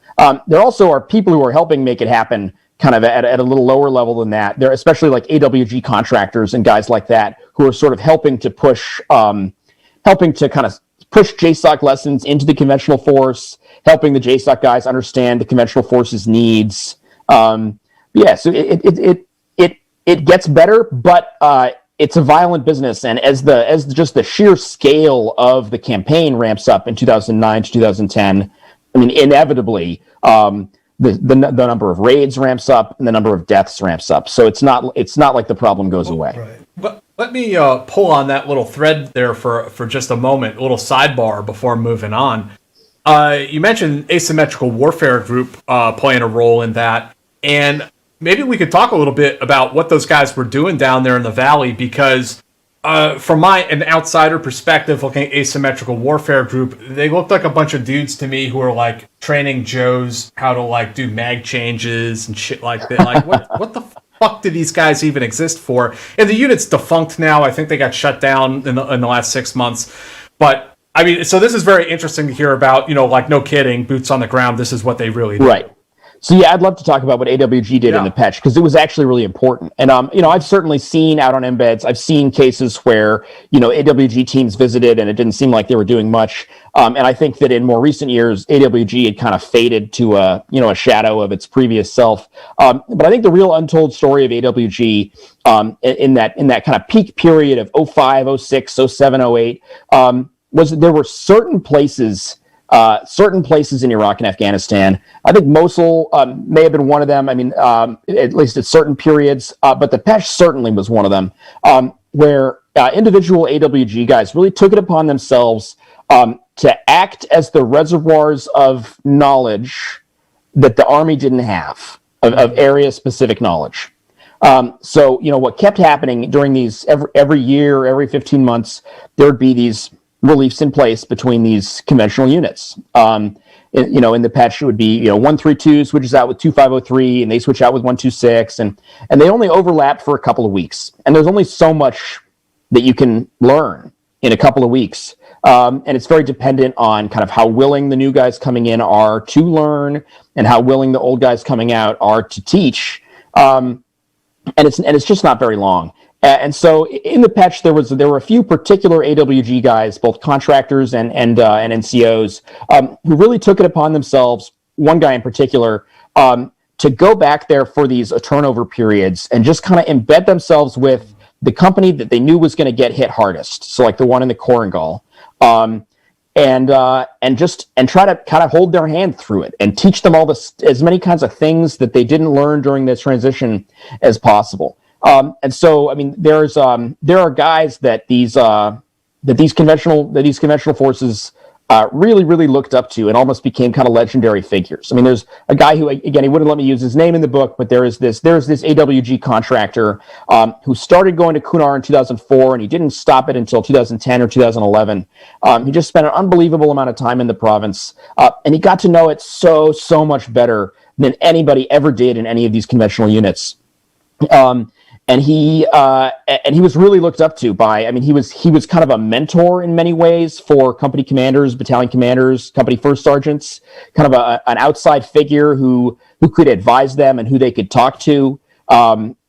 There also are people who are helping make it happen kind of at a little lower level than that. They're especially like AWG contractors and guys like that who are sort of helping to kind of push JSOC lessons into the conventional force, helping the JSOC guys understand the conventional force's needs. So it gets better, but it's a violent business. And as just the sheer scale of the campaign ramps up in 2009 to 2010, inevitably, the number of raids ramps up and the number of deaths ramps up. So it's not like the problem goes away. Right. But let me pull on that little thread there for just a moment, a little sidebar before moving on. You mentioned asymmetrical warfare group playing a role in that, and maybe we could talk a little bit about what those guys were doing down there in the valley, because from an outsider perspective, looking at asymmetrical warfare group, they looked like a bunch of dudes to me who are like training Joes how to like do mag changes and shit like that. Like, what the fuck do these guys even exist for? And the unit's defunct now. I think they got shut down in the last 6 months. But so this is very interesting to hear about. No kidding, boots on the ground. This is what they really do. Right. So yeah, I'd love to talk about what AWG did in the Pech, because it was actually really important. And I've certainly seen out on embeds, I've seen cases where AWG teams visited and it didn't seem like they were doing much. And I think that in more recent years, AWG had kind of faded to a shadow of its previous self. But I think the real untold story of AWG in that kind of peak period of 05, 06, 07, 08 was that there were certain places in Iraq and Afghanistan. I think Mosul may have been one of them. At least at certain periods, but the Pech certainly was one of them, where individual AWG guys really took it upon themselves to act as the reservoirs of knowledge that the Army didn't have, of area-specific knowledge. So what kept happening during these every year, every 15 months, there would be these reliefs in place between these conventional units. In the Pech, it would be 132 switches out with 2503, and they switch out with 126, and they only overlap for a couple of weeks. And there's only so much that you can learn in a couple of weeks, and it's very dependent on kind of how willing the new guys coming in are to learn, and how willing the old guys coming out are to teach. And it's just not very long. And so in the Pech, there were a few particular AWG guys, both contractors and NCOs, who really took it upon themselves, one guy in particular, to go back there for these turnover periods and just kind of embed themselves with the company that they knew was going to get hit hardest. So like the one in the Korengal, and try to kind of hold their hand through it and teach them as many kinds of things that they didn't learn during this transition as possible. And so, there are guys that these conventional forces really, really looked up to and almost became kind of legendary figures. I mean, there's a guy who, again, he wouldn't let me use his name in the book, but there's this AWG contractor who started going to Kunar in 2004, and he didn't stop it until 2010 or 2011. He just spent an unbelievable amount of time in the province, and he got to know it so much better than anybody ever did in any of these conventional units. And he was really looked up to by, I mean, he was kind of a mentor in many ways for company commanders, battalion commanders, company first sergeants, kind of an outside figure who could advise them and who they could talk to.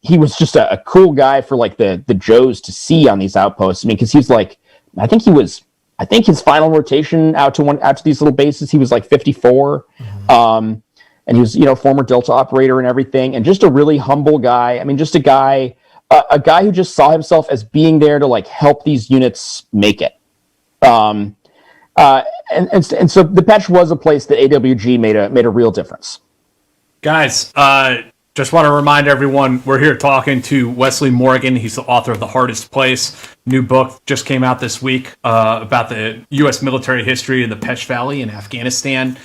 He was just a cool guy for like the Joes to see on these outposts. I mean, because he's like, I think his final rotation out to these little bases, he was like 54. Mm-hmm. And he was, former Delta operator and everything, and just a really humble guy. I mean, just a guy who just saw himself as being there to like help these units make it. And so the Pech was a place that AWG made a real difference. Guys, just want to remind everyone, we're here talking to Wesley Morgan. He's the author of The Hardest Place. New book just came out this week about the U.S. military history of the Pech Valley in Afghanistan.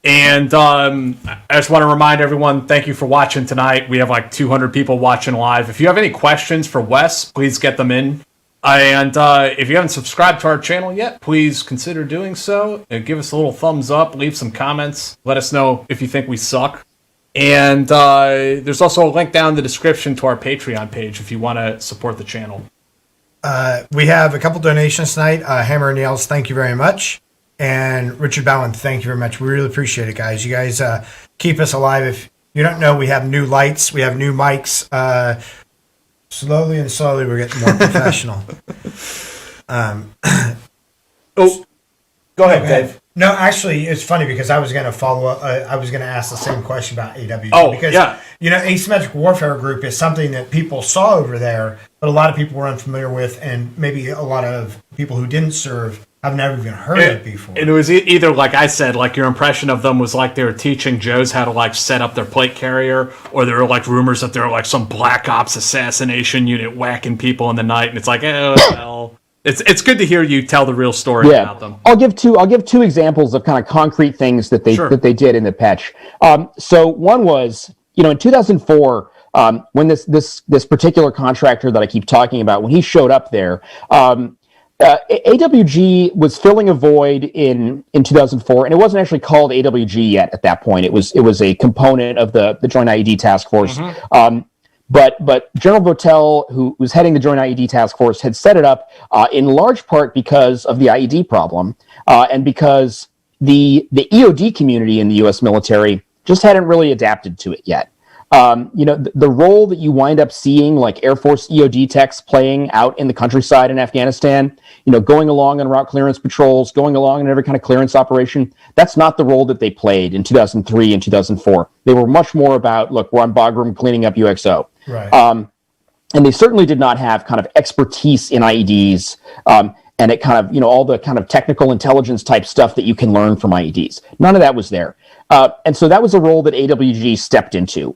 And I just want to remind everyone, thank you for watching tonight. We have like 200 people watching live. If you have any questions for Wes, please get them in. And if you haven't subscribed to our channel yet, please consider doing so. Give us a little thumbs up, leave some comments. Let us know if you think we suck. And there's also a link down in the description to our Patreon page if you want to support the channel. We have a couple donations tonight. Hammer and Nails, thank you very much. And Richard Bowen, thank you very much. We really appreciate it, guys. You guys keep us alive. If you don't know, we have new lights. We have new mics. Slowly and slowly, we're getting more professional. Go ahead, Dave. No, actually, it's funny because I was going to follow up. I was going to ask the same question about AWG. Because, asymmetric warfare group is something that people saw over there, but a lot of people were unfamiliar with, and maybe a lot of people who didn't serve I've never even heard of it before. It was either, like I said, like your impression of them was like they were teaching Joes how to like set up their plate carrier, or there were like rumors that they were like some black ops assassination unit whacking people in the night, and it's like, well, it's good to hear you tell the real story about them. I'll give two examples of kind of concrete things that they did in the Pech. So one was, in 2004, when this particular contractor that I keep talking about, when he showed up there. AWG was filling a void in 2004, and it wasn't actually called AWG yet at that point. It was a component of the Joint IED Task Force. Mm-hmm. But General Votel, who was heading the Joint IED Task Force, had set it up in large part because of the IED problem, and because the EOD community in the U.S. military just hadn't really adapted to it yet. The role that you wind up seeing like Air Force EOD techs playing out in the countryside in Afghanistan, going along on route clearance patrols, going along in every kind of clearance operation, that's not the role that they played in 2003 and 2004. They were much more about, look, we're on Bagram cleaning up UXO. Right. And they certainly did not have kind of expertise in IEDs, and it kind of, all the kind of technical intelligence type stuff that you can learn from IEDs. None of that was there. And so that was a role that AWG stepped into,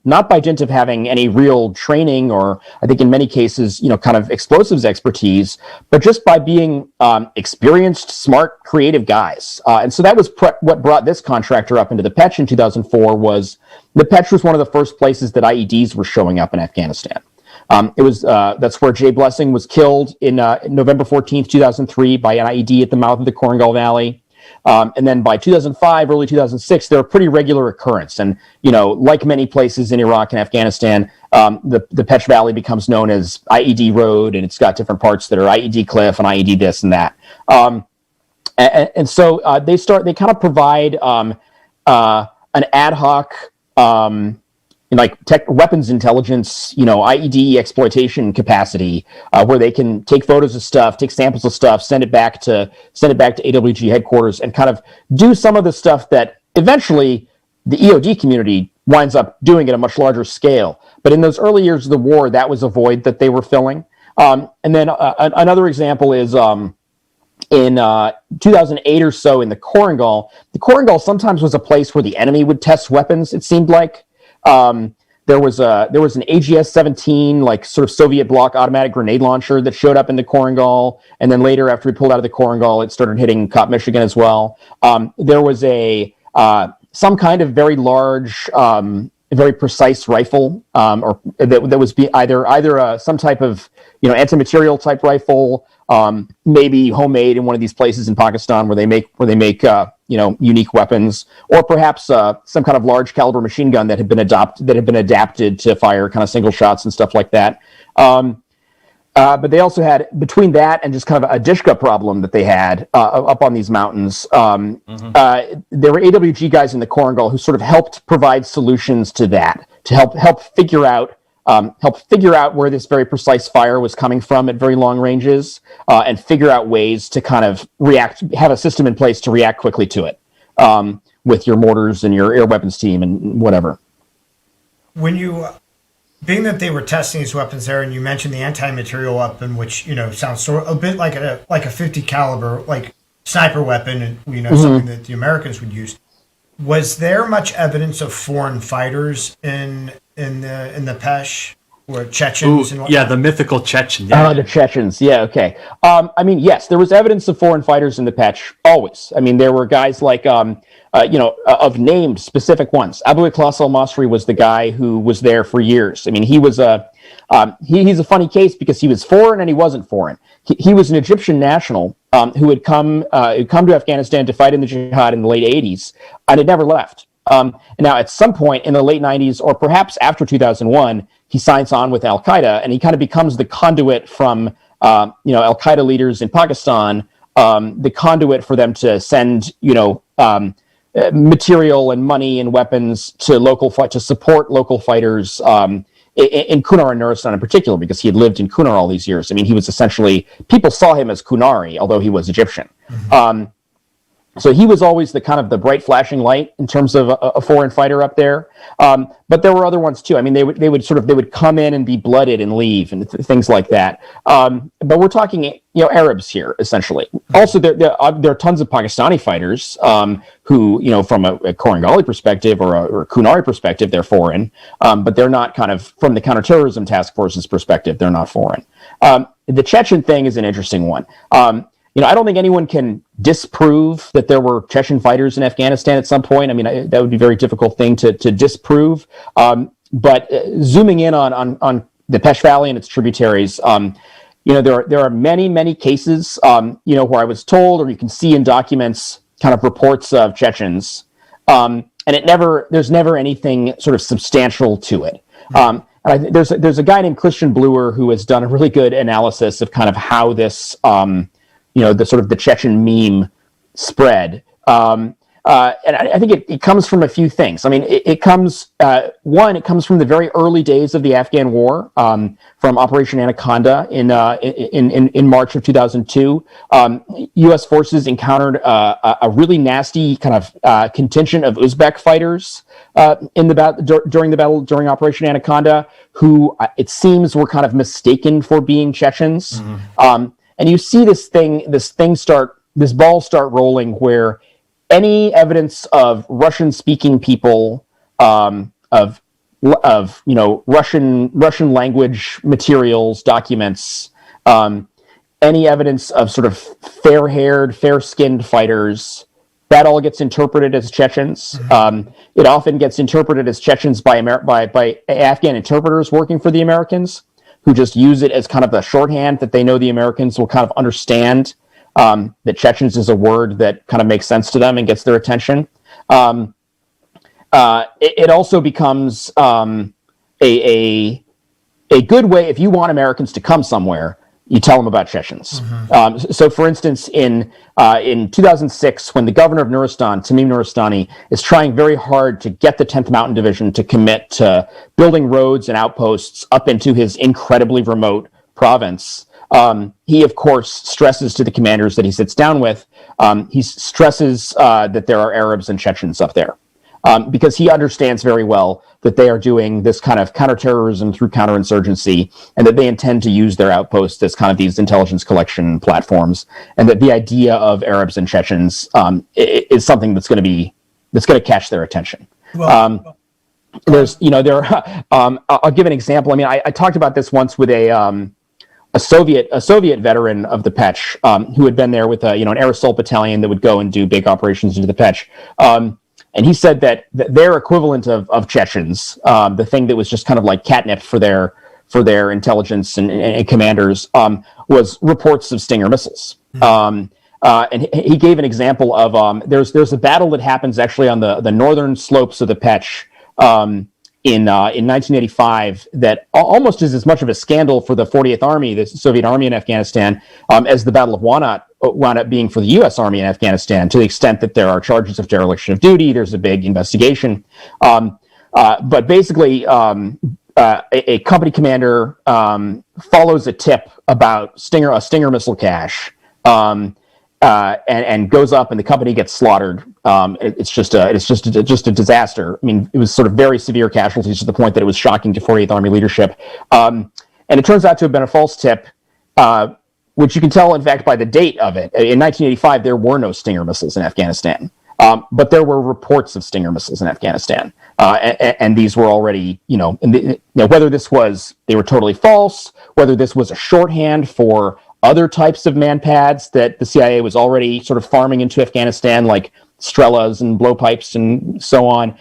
not by dint of having any real training or, I think in many cases, kind of explosives expertise, but just by being experienced, smart, creative guys. And so that was what brought this contractor up into the Pech in 2004. Was the Pech was one of the first places that IEDs were showing up in Afghanistan. That's where Jay Blessing was killed in November 14th, 2003 by an IED at the mouth of the Korengal Valley. And then by 2005, early 2006, they're a pretty regular occurrence. And, like many places in Iraq and Afghanistan, the Pech Valley becomes known as IED Road, and it's got different parts that are IED Cliff and IED this and that. And so they kind of provide an ad hoc weapons intelligence, IED exploitation capacity, where they can take photos of stuff, take samples of stuff, send it back to AWG headquarters, and kind of do some of the stuff that eventually the EOD community winds up doing at a much larger scale. But in those early years of the war, that was a void that they were filling. And then another example is in 2008 or so in the Korengal. The Korengal sometimes was a place where the enemy would test weapons, it seemed like. There was an AGS-17, like sort of Soviet bloc automatic grenade launcher that showed up in the Korengal, and then later, after we pulled out of the Korengal, it started hitting Kopp, Michigan as well. There was some kind of very large, very precise rifle, or that was either some type of anti-material type rifle, maybe homemade in one of these places in Pakistan where they make unique weapons, or perhaps some kind of large caliber machine gun that had been adapted to fire kind of single shots and stuff like that. But they also had, between that and just kind of a Dishka problem that they had up on these mountains, there were AWG guys in the Korengal who sort of helped provide solutions to that, to help figure out where this very precise fire was coming from at very long ranges, and figure out ways to kind of have a system in place to react quickly to it, with your mortars and your air weapons team and whatever. When you, being that they were testing these weapons there, and you mentioned the anti-material weapon, which sounds sort of a bit like a 50 caliber like sniper weapon, and something that the Americans would use. Was there much evidence of foreign fighters in the Pech, or Chechens? And yeah, the mythical Chechen. Yeah. The Chechens. Yeah, okay. Yes, there was evidence of foreign fighters in the Pech, always. I mean, there were guys like, of named specific ones. Abu Ikhlas al-Masri was the guy who was there for years. I mean, he was he's a funny case because he was foreign and he wasn't foreign. He was an Egyptian national who had come to Afghanistan to fight in the jihad in the late 80s, and had never left. Now, at some point in the late 90s, or perhaps after 2001, he signs on with Al-Qaeda, and he kind of becomes the conduit from Al-Qaeda leaders in Pakistan, the conduit for them to send material and money and weapons to support local fighters in Kunar and Nuristan in particular, because he had lived in Kunar all these years. I mean, he was essentially, people saw him as Kunari, although he was Egyptian. Mm-hmm. So he was always the kind of the bright flashing light in terms of a foreign fighter up there. But there were other ones too. I mean, they would come in and be blooded and leave and things like that. But we're talking, Arabs here essentially. Also, there are tons of Pakistani fighters who, from a Korengali perspective or a Kunari perspective, they're foreign. But they're not kind of, from the counterterrorism task force's perspective, they're not foreign. The Chechen thing is an interesting one. I don't think anyone can disprove that there were Chechen fighters in Afghanistan at some point. I mean, that would be a very difficult thing to disprove. But zooming in on the Pech Valley and its tributaries, there are many, many cases, where I was told, or you can see in documents, kind of reports of Chechens, and there's never anything sort of substantial to it. And there's a guy named Christian Bluer who has done a really good analysis of kind of how this, the sort of the Chechen meme spread. And I think it comes from a few things. I mean, it comes from the very early days of the Afghan war, from Operation Anaconda in March of 2002. U.S. forces encountered a really nasty kind of contingent of Uzbek fighters during Operation Anaconda, who it seems were kind of mistaken for being Chechens. Mm-hmm. And you see this ball start rolling where any evidence of Russian-speaking people, of Russian language materials, documents, any evidence of sort of fair-haired, fair-skinned fighters, that all gets interpreted as Chechens. Mm-hmm. It often gets interpreted as Chechens by Afghan interpreters working for the Americans, who just use it as kind of the shorthand that they know the Americans will kind of understand, that Chechens is a word that kind of makes sense to them and gets their attention. It also becomes a good way, if you want Americans to come somewhere, you tell them about Chechens. Mm-hmm. So, for instance, in 2006, when the governor of Nuristan, Tamim Nuristani, is trying very hard to get the 10th Mountain Division to commit to building roads and outposts up into his incredibly remote province, he, of course, stresses to the commanders that he sits down with, he stresses that there are Arabs and Chechens up there. Because he understands very well that they are doing this kind of counterterrorism through counterinsurgency, and that they intend to use their outposts as kind of these intelligence collection platforms, and that the idea of Arabs and Chechens is something that's going to catch their attention. Well, There's, I'll give an example. I mean, I talked about this once with a Soviet veteran of the Pech, who had been there with an air assault battalion that would go and do big operations into the Pech. And he said that their equivalent of Chechens, the thing that was just kind of like catnip for their intelligence and commanders, was reports of Stinger missiles. And he gave an example of there's a battle that happens actually on the northern slopes of the Pech in 1985 that almost is as much of a scandal for the 40th Army, the Soviet Army in Afghanistan, as the Battle of Wanat wound up being for the U.S. Army in Afghanistan, to the extent that there are charges of dereliction of duty. There's a big investigation. But basically, a company commander follows a tip about a Stinger missile cache, and goes up, and the company gets slaughtered. It's just a disaster. I mean, it was sort of very severe casualties to the point that it was shocking to 48th Army leadership. And it turns out to have been a false tip, which you can tell, in fact, by the date of it. In 1985, there were no Stinger missiles in Afghanistan, but there were reports of Stinger missiles in Afghanistan, and these were already, whether they were totally false, whether this was a shorthand for other types of manpads that the CIA was already sort of farming into Afghanistan, like Strelas and blowpipes and so on.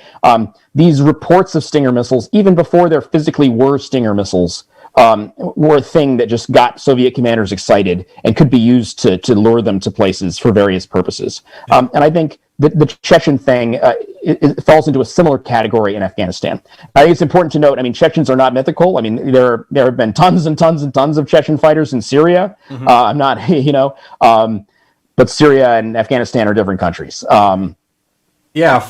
These reports of Stinger missiles, even before there physically were Stinger missiles, were a thing that just got Soviet commanders excited and could be used to lure them to places for various purposes. And I think the Chechen thing it falls into a similar category in Afghanistan. I think it's important to note, I mean, Chechens are not mythical. I mean, there have been tons and tons and tons of Chechen fighters in Syria. Mm-hmm. I'm not, but Syria and Afghanistan are different countries. I have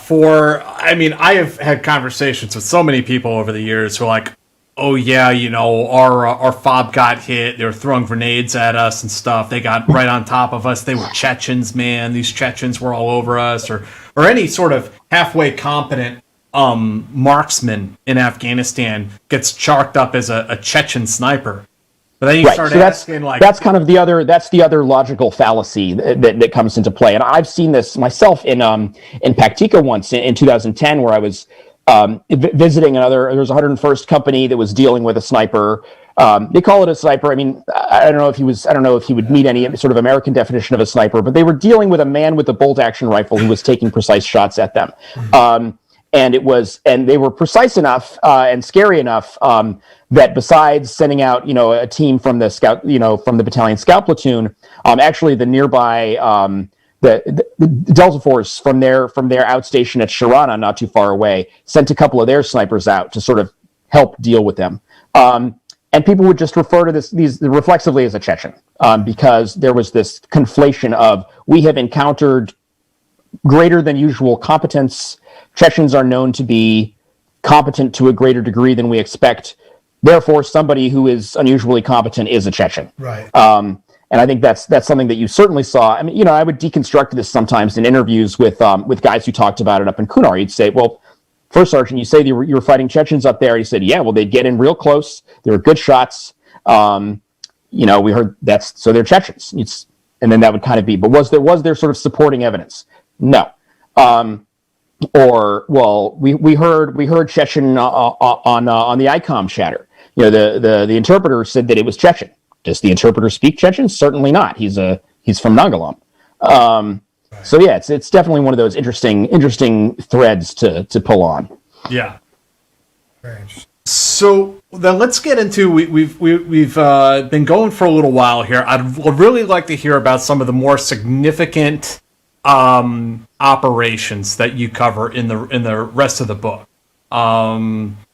had conversations with so many people over the years who are like, oh yeah, our FOB got hit. They were throwing grenades at us and stuff. They got right on top of us. They were Chechens, man. These Chechens were all over us, or any sort of halfway competent marksman in Afghanistan gets chalked up as a Chechen sniper. But then you start asking, that's kind of the other logical fallacy that comes into play. And I've seen this myself in Paktika once in 2010, where I was visiting there's a 101st company that was dealing with a sniper. They call it a sniper. I mean, I don't know if he would meet any sort of American definition of a sniper, but they were dealing with a man with a bolt action rifle who was taking precise shots at them. And they were precise enough and scary enough that besides sending out, a team from the scout, from the battalion scout platoon, actually the nearby the Delta Force from their outstation at Sharana, not too far away, sent a couple of their snipers out to sort of help deal with them. And people would just refer to these reflexively as a Chechen, because there was this conflation of, we have encountered greater than usual competence. Chechens are known to be competent to a greater degree than we expect. Therefore, somebody who is unusually competent is a Chechen. Right. And I think that's something that you certainly saw. I mean, I would deconstruct this sometimes in interviews with guys who talked about it up in Kunar. You'd say, well, First Sergeant, you say you were fighting Chechens up there. He said, yeah, well, they'd get in real close. They were good shots. We heard so they're Chechens. And then that would kind of be, but was there sort of supporting evidence? No. We heard Chechen on the ICOM chatter. The interpreter said that it was Chechen. Does the interpreter speak Chechen? Certainly not. He's from Nangalam. So yeah, it's definitely one of those interesting threads to pull on. Yeah. Very interesting. So then let's get into we've been going for a little while here. I'd really like to hear about some of the more significant operations that you cover in the rest of the book.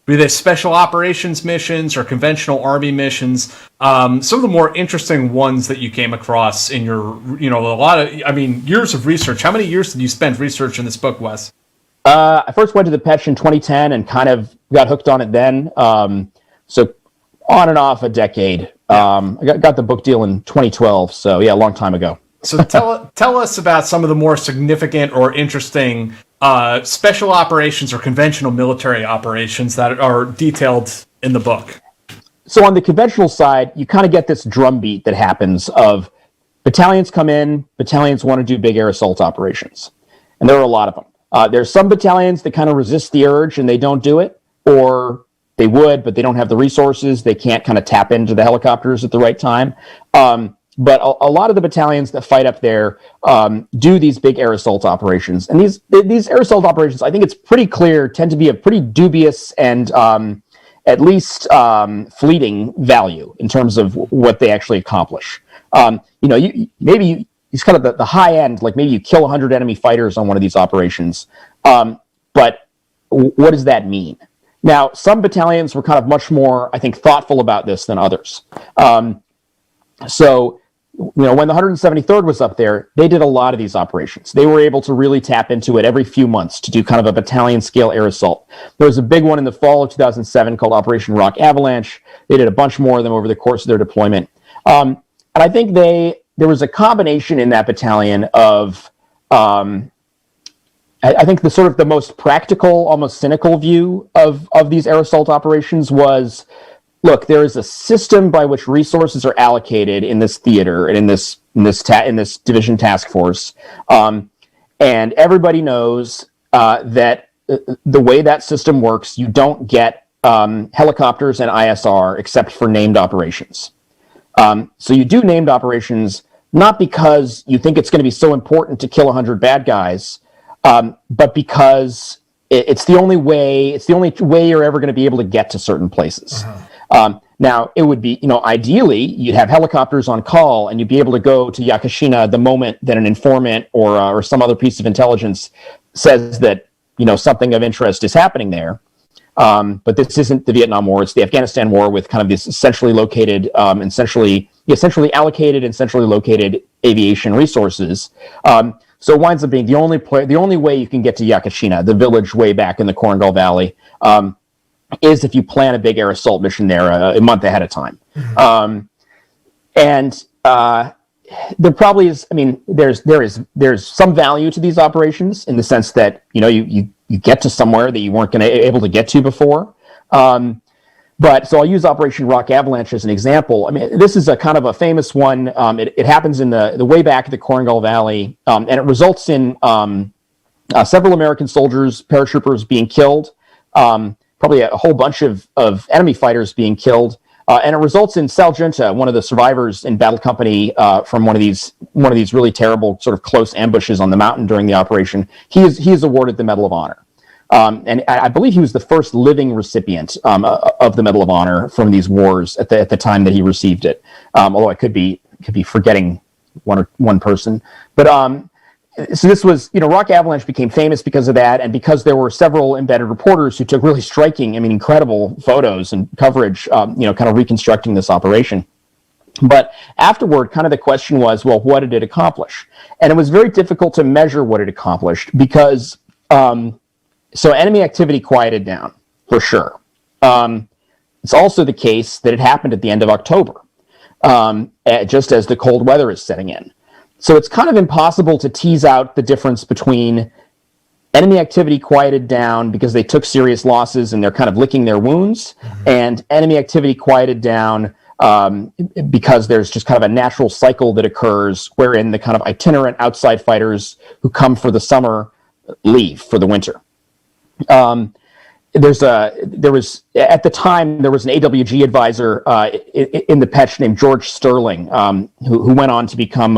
Be they special operations missions or conventional army missions, some of the more interesting ones that you came across in your, years of research. How many years did you spend researching this book, Wes? I first went to the Pech in 2010 and kind of got hooked on it then. So on and off a decade. I got the book deal in 2012. So yeah, a long time ago. So tell us about some of the more significant or interesting special operations or conventional military operations that are detailed in the book. So on the conventional side, you kind of get this drumbeat that happens of battalions come in, battalions want to do big air assault operations. And there are a lot of them. There's some battalions that kind of resist the urge and they don't do it. or they would, but they don't have the resources. They can't kind of tap into the helicopters at the right time. But a lot of the battalions that fight up there do these big air assault operations. And these air assault operations, I think it's pretty clear, tend to be of pretty dubious and at least fleeting value in terms of what they actually accomplish. It's kind of the high end, like maybe you kill 100 enemy fighters on one of these operations. But what does that mean? Now, some battalions were kind of much more, I think, thoughtful about this than others. So, when the 173rd was up there, they did a lot of these operations. They were able to really tap into it every few months to do kind of a battalion scale air assault. There was a big one in the fall of 2007 called Operation Rock Avalanche. They did a bunch more of them over the course of their deployment. And I think there was a combination in that battalion of, I think the sort of the most practical, almost cynical view of these air assault operations was, look, there is a system by which resources are allocated in this theater and in this division task force, and everybody knows that the way that system works, you don't get helicopters and ISR except for named operations. So you do named operations not because you think it's going to be so important to kill 100 bad guys, but because it's the only way you're ever going to be able to get to certain places. Now, it would be, ideally, you'd have helicopters on call and you'd be able to go to Yakushima the moment that an informant or some other piece of intelligence says that, something of interest is happening there. But this isn't the Vietnam War. It's the Afghanistan War with kind of this centrally located, essentially allocated and centrally located aviation resources. So it winds up being the only way you can get to Yakushima, the village way back in the Korengal Valley, is if you plan a big air assault mission there a month ahead of time. There probably is. I mean, there's some value to these operations in the sense that you get to somewhere that you weren't able to get to before. But so I'll use Operation Rock Avalanche as an example. I mean, this is a kind of a famous one. It happens in the way back of the Korengal Valley, and it results in several American soldiers, paratroopers being killed, probably a whole bunch of enemy fighters being killed, and it results in Sal Junta, one of the survivors in Battle Company from one of these really terrible sort of close ambushes on the mountain during the operation. He is awarded the Medal of Honor. And I believe he was the first living recipient of the Medal of Honor from these wars at the time that he received it. Although I could be forgetting one person. But so this was, Rock Avalanche became famous because of that, and because there were several embedded reporters who took really striking, incredible photos and coverage, kind of reconstructing this operation. But afterward, kind of the question was, well, what did it accomplish? And it was very difficult to measure what it accomplished because so enemy activity quieted down, for sure. It's also the case that it happened at the end of October, just as the cold weather is setting in. So it's kind of impossible to tease out the difference between enemy activity quieted down because they took serious losses and they're kind of licking their wounds, and enemy activity quieted down because there's just kind of a natural cycle that occurs wherein the kind of itinerant outside fighters who come for the summer leave for the winter. There was at the time there was an AWG advisor in the Pech named George Sterling, who went on to become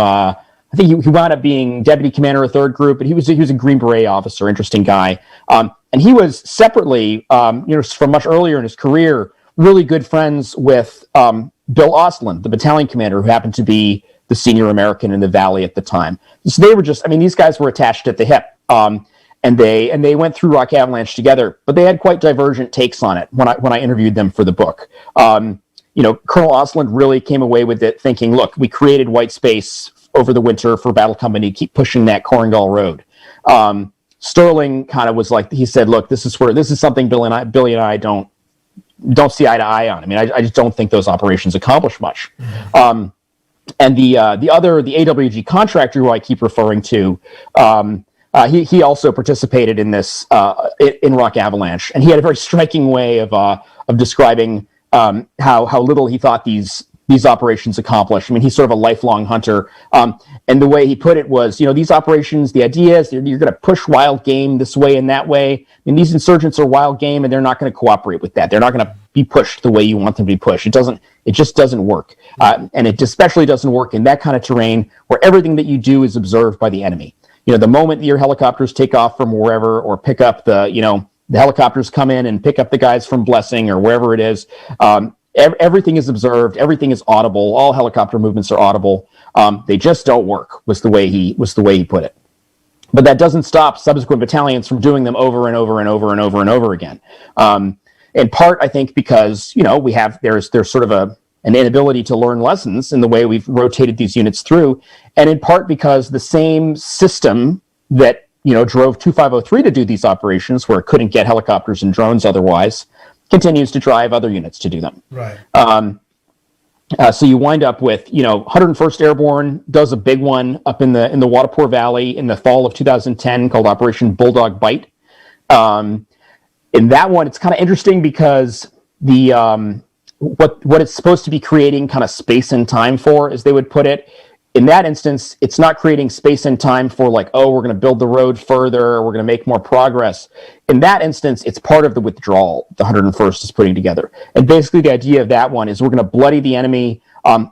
I think he wound up being deputy commander of 3rd Group, but he was a Green Beret officer, interesting guy, and he was separately from much earlier in his career really good friends with Bill Ostlund, the battalion commander, who happened to be the senior American in the Valley at the time. So they were these guys were attached at the hip. And they went through Rock Avalanche together, but they had quite divergent takes on it when I interviewed them for the book. Colonel Ostlund really came away with it thinking, look, we created white space over the winter for Battle Company to keep pushing that Korengal road. Sterling kind of was like, he said, look, this is something Billy and I don't see eye to eye on. I mean, I just don't think those operations accomplish much. And the AWG contractor who I keep referring to, he also participated in this in Rock Avalanche, and he had a very striking way of describing how little he thought these these operations accomplish. I mean, he's sort of a lifelong hunter. And the way he put it was, these operations, the idea is you're going to push wild game this way and that way. I mean, these insurgents are wild game, and they're not going to cooperate with that. They're not going to be pushed the way you want them to be pushed. It just doesn't work. And it especially doesn't work in that kind of terrain where everything that you do is observed by the enemy. The moment your helicopters take off from wherever, or pick up the helicopters come in and pick up the guys from Blessing or wherever it is, everything is observed. Everything is audible. All helicopter movements are audible. They just don't work, was the way he put it. But that doesn't stop subsequent battalions from doing them over and over and over and over and over again. In part, I think, because there's sort of an inability to learn lessons in the way we've rotated these units through, and in part because the same system that drove 2503 to do these operations, where it couldn't get helicopters and drones otherwise, continues to drive other units to do them. Right. So you wind up with 101st Airborne does a big one up in the Withdrawal Valley in the fall of 2010 called Operation Bulldog Bite. In that one, it's kind of interesting because the what it's supposed to be creating kind of space and time for, as they would put it. In that instance, it's not creating space and time for we're going to build the road further, or we're going to make more progress. In that instance, it's part of the withdrawal the 101st is putting together. And basically the idea of that one is we're going to bloody the enemy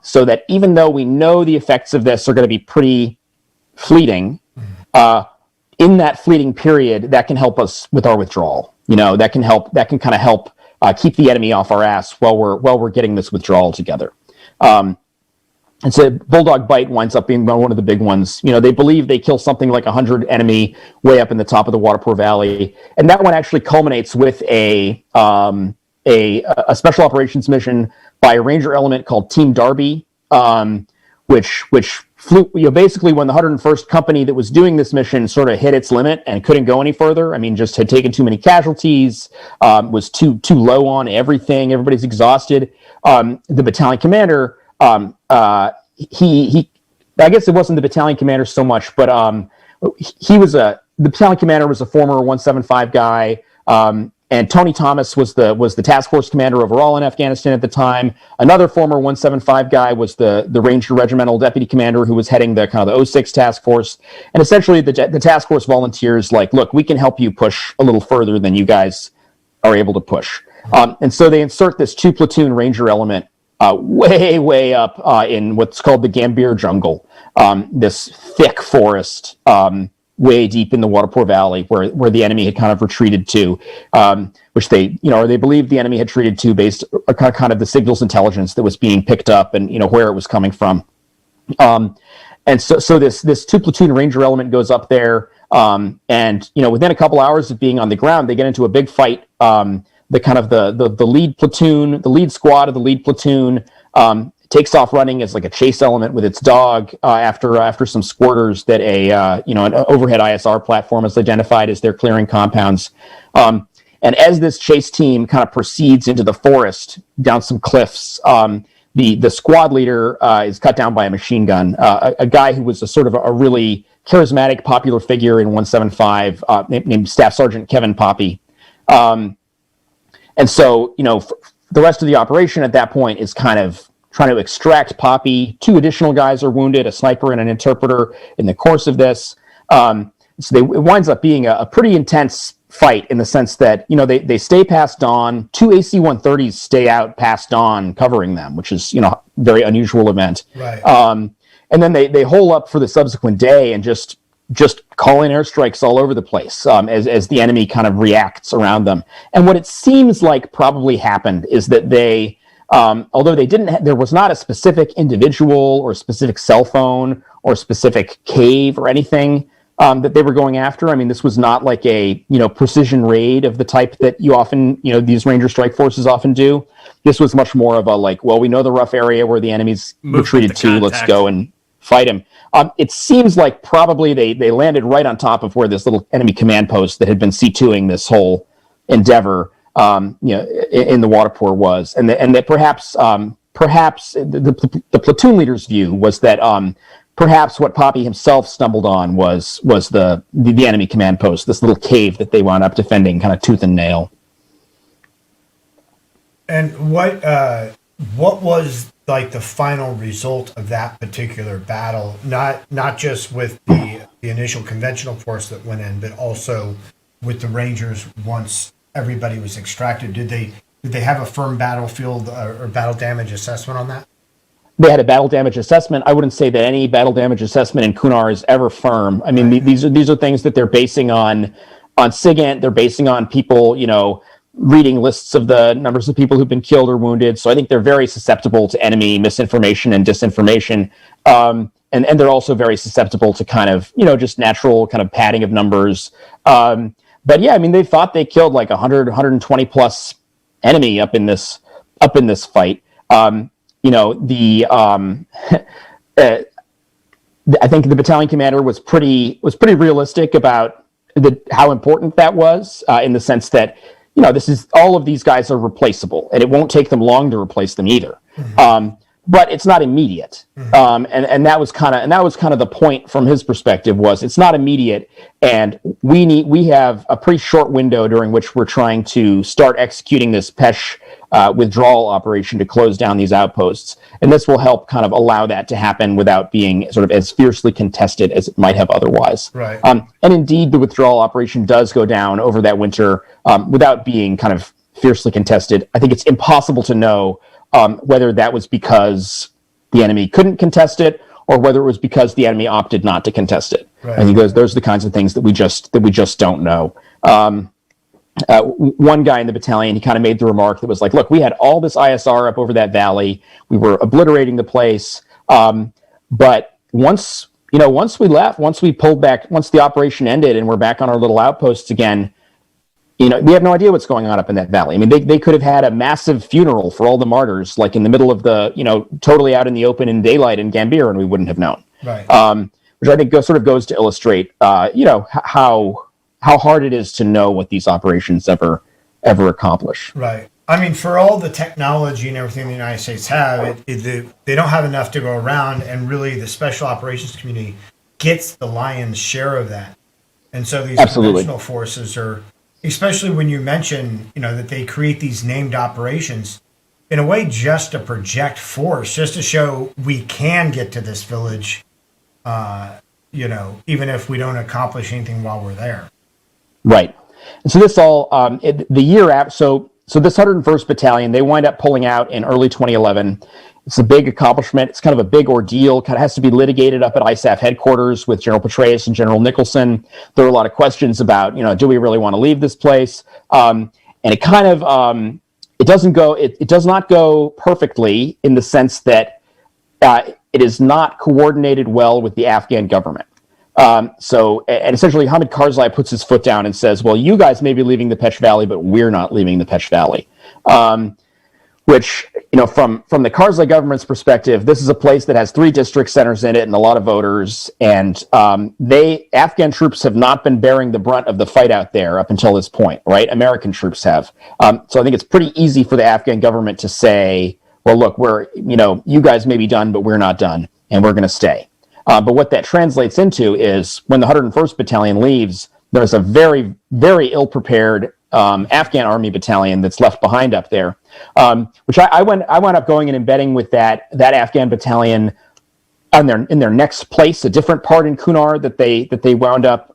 so that even though we know the effects of this are going to be pretty fleeting, in that fleeting period, that can help us with our withdrawal. That can kind of help keep the enemy off our ass while we're getting this withdrawal together. And so Bulldog Bite winds up being one of the big ones. They believe they kill something like 100 enemy way up in the top of the Withdrawal Valley. And that one actually culminates with a special operations mission by a Ranger element called Team Darby, which flew, basically when the 101st Company that was doing this mission sort of hit its limit and couldn't go any further. I mean, just had taken too many casualties, was too low on everything. Everybody's exhausted. The battalion commander, he I guess it wasn't the battalion commander so much, but the battalion commander was a former 175 guy, and Tony Thomas was the task force commander overall in Afghanistan at the time. Another former 175 guy was the Ranger regimental deputy commander who was heading the kind of the 06 task force. And essentially the task force volunteers look, we can help you push a little further than you guys are able to push. And so they insert this 2-platoon Ranger element way up in what's called the Gambier jungle, this thick forest way deep in the Withdrawal Valley where the enemy had kind of retreated to, which they believed the enemy had retreated to based on kind of the signals intelligence that was being picked up and where it was coming from. And so this 2-platoon Ranger element goes up there, and within a couple hours of being on the ground, they get into a big fight. The lead platoon, the lead squad of the lead platoon, takes off running as a chase element with its dog after some squirters that an overhead ISR platform has identified as they're clearing compounds. And as this chase team kind of proceeds into the forest down some cliffs, the squad leader is cut down by a machine gun. A guy who was a sort of a really charismatic, popular figure in 175 named Staff Sergeant Kevin Poppy. And so, the rest of the operation at that point is kind of trying to extract Poppy. 2 additional guys are wounded, a sniper and an interpreter in the course of this. So it winds up being a pretty intense fight in the sense that, they stay past dawn. 2 AC-130s stay out past dawn covering them, which is, very unusual event. Right. And then they hole up for the subsequent day and just call in airstrikes all over the place as the enemy kind of reacts around them. And what it seems like probably happened is that they, although they didn't, there was not a specific individual or specific cell phone or specific cave or anything that they were going after. I mean, this was not like a precision raid of the type that you often these Ranger strike forces often do. This was much more of a we know the rough area where the enemy's retreated to. Let's go and fight him. It seems like probably they landed right on top of where this little enemy command post that had been C2ing this whole endeavor, in the Withdrawal was, and that perhaps the platoon leader's view was that perhaps what Poppy himself stumbled on was the enemy command post, this little cave that they wound up defending, kind of tooth and nail. And what what was like the final result of that particular battle? Not just with the initial conventional force that went in, but also with the Rangers once everybody was extracted. Did they have a firm battlefield or battle damage assessment on that? They had a battle damage assessment. I wouldn't say that any battle damage assessment in Kunar is ever firm. I mean, these are things that they're basing on SIGINT. They're basing on people, reading lists of the numbers of people who've been killed or wounded. So I think they're very susceptible to enemy misinformation and disinformation. And they're also very susceptible to kind of, just natural kind of padding of numbers. But yeah, I mean, they thought they killed like 100, 120 plus enemy up in this fight. I think the battalion commander was pretty realistic about how important that was, in the sense that, all of these guys are replaceable, and it won't take them long to replace them either. Mm-hmm. But it's not immediate. Mm-hmm. And that was kind of the point from his perspective, was it's not immediate, and we have a pretty short window during which we're trying to start executing this Pech withdrawal operation to close down these outposts. And this will help kind of allow that to happen without being sort of as fiercely contested as it might have otherwise. Right. And indeed, the withdrawal operation does go down over that winter without being kind of fiercely contested. I think it's impossible to know whether that was because the enemy couldn't contest it, or whether it was because the enemy opted not to contest it. Right. I think those are the kinds of things that we just don't know. One guy in the battalion, he kind of made the remark that was like, look, we had all this ISR up over that valley. We were obliterating the place. But once we left, once we pulled back, once the operation ended and we're back on our little outposts again, we have no idea what's going on up in that valley. I mean, they could have had a massive funeral for all the martyrs, like in the middle of the, totally out in the open in daylight in Gambier, and we wouldn't have known. Right. Which I think sort of goes to illustrate, how hard it is to know what these operations ever accomplish. Right. I mean, for all the technology and everything the United States have, they don't have enough to go around, and really the special operations community gets the lion's share of that. And so these conventional forces are, especially when you mention, that they create these named operations, in a way just to project force, just to show we can get to this village, even if we don't accomplish anything while we're there. Right. And so this all, the year after, so this 101st Battalion, they wind up pulling out in early 2011. It's a big accomplishment. It's kind of a big ordeal. Kind of has to be litigated up at ISAF headquarters with General Petraeus and General Nicholson. There were a lot of questions about, do we really want to leave this place? And it kind of, it does not go perfectly, in the sense that it is not coordinated well with the Afghan government. And essentially Hamid Karzai puts his foot down and says, well, you guys may be leaving the Pech Valley, but we're not leaving the Pech Valley. Which, from the Karzai government's perspective, this is a place that has 3 district centers in it and a lot of voters. And Afghan troops have not been bearing the brunt of the fight out there up until this point, right? American troops have. So I think it's pretty easy for the Afghan government to say, well, look, you guys may be done, but we're not done, and we're going to stay. But what that translates into is, when the 101st Battalion leaves, there's a very, very ill-prepared Afghan Army battalion that's left behind up there, which I wound up going and embedding with that Afghan battalion in their next place, a different part in Kunar that they wound up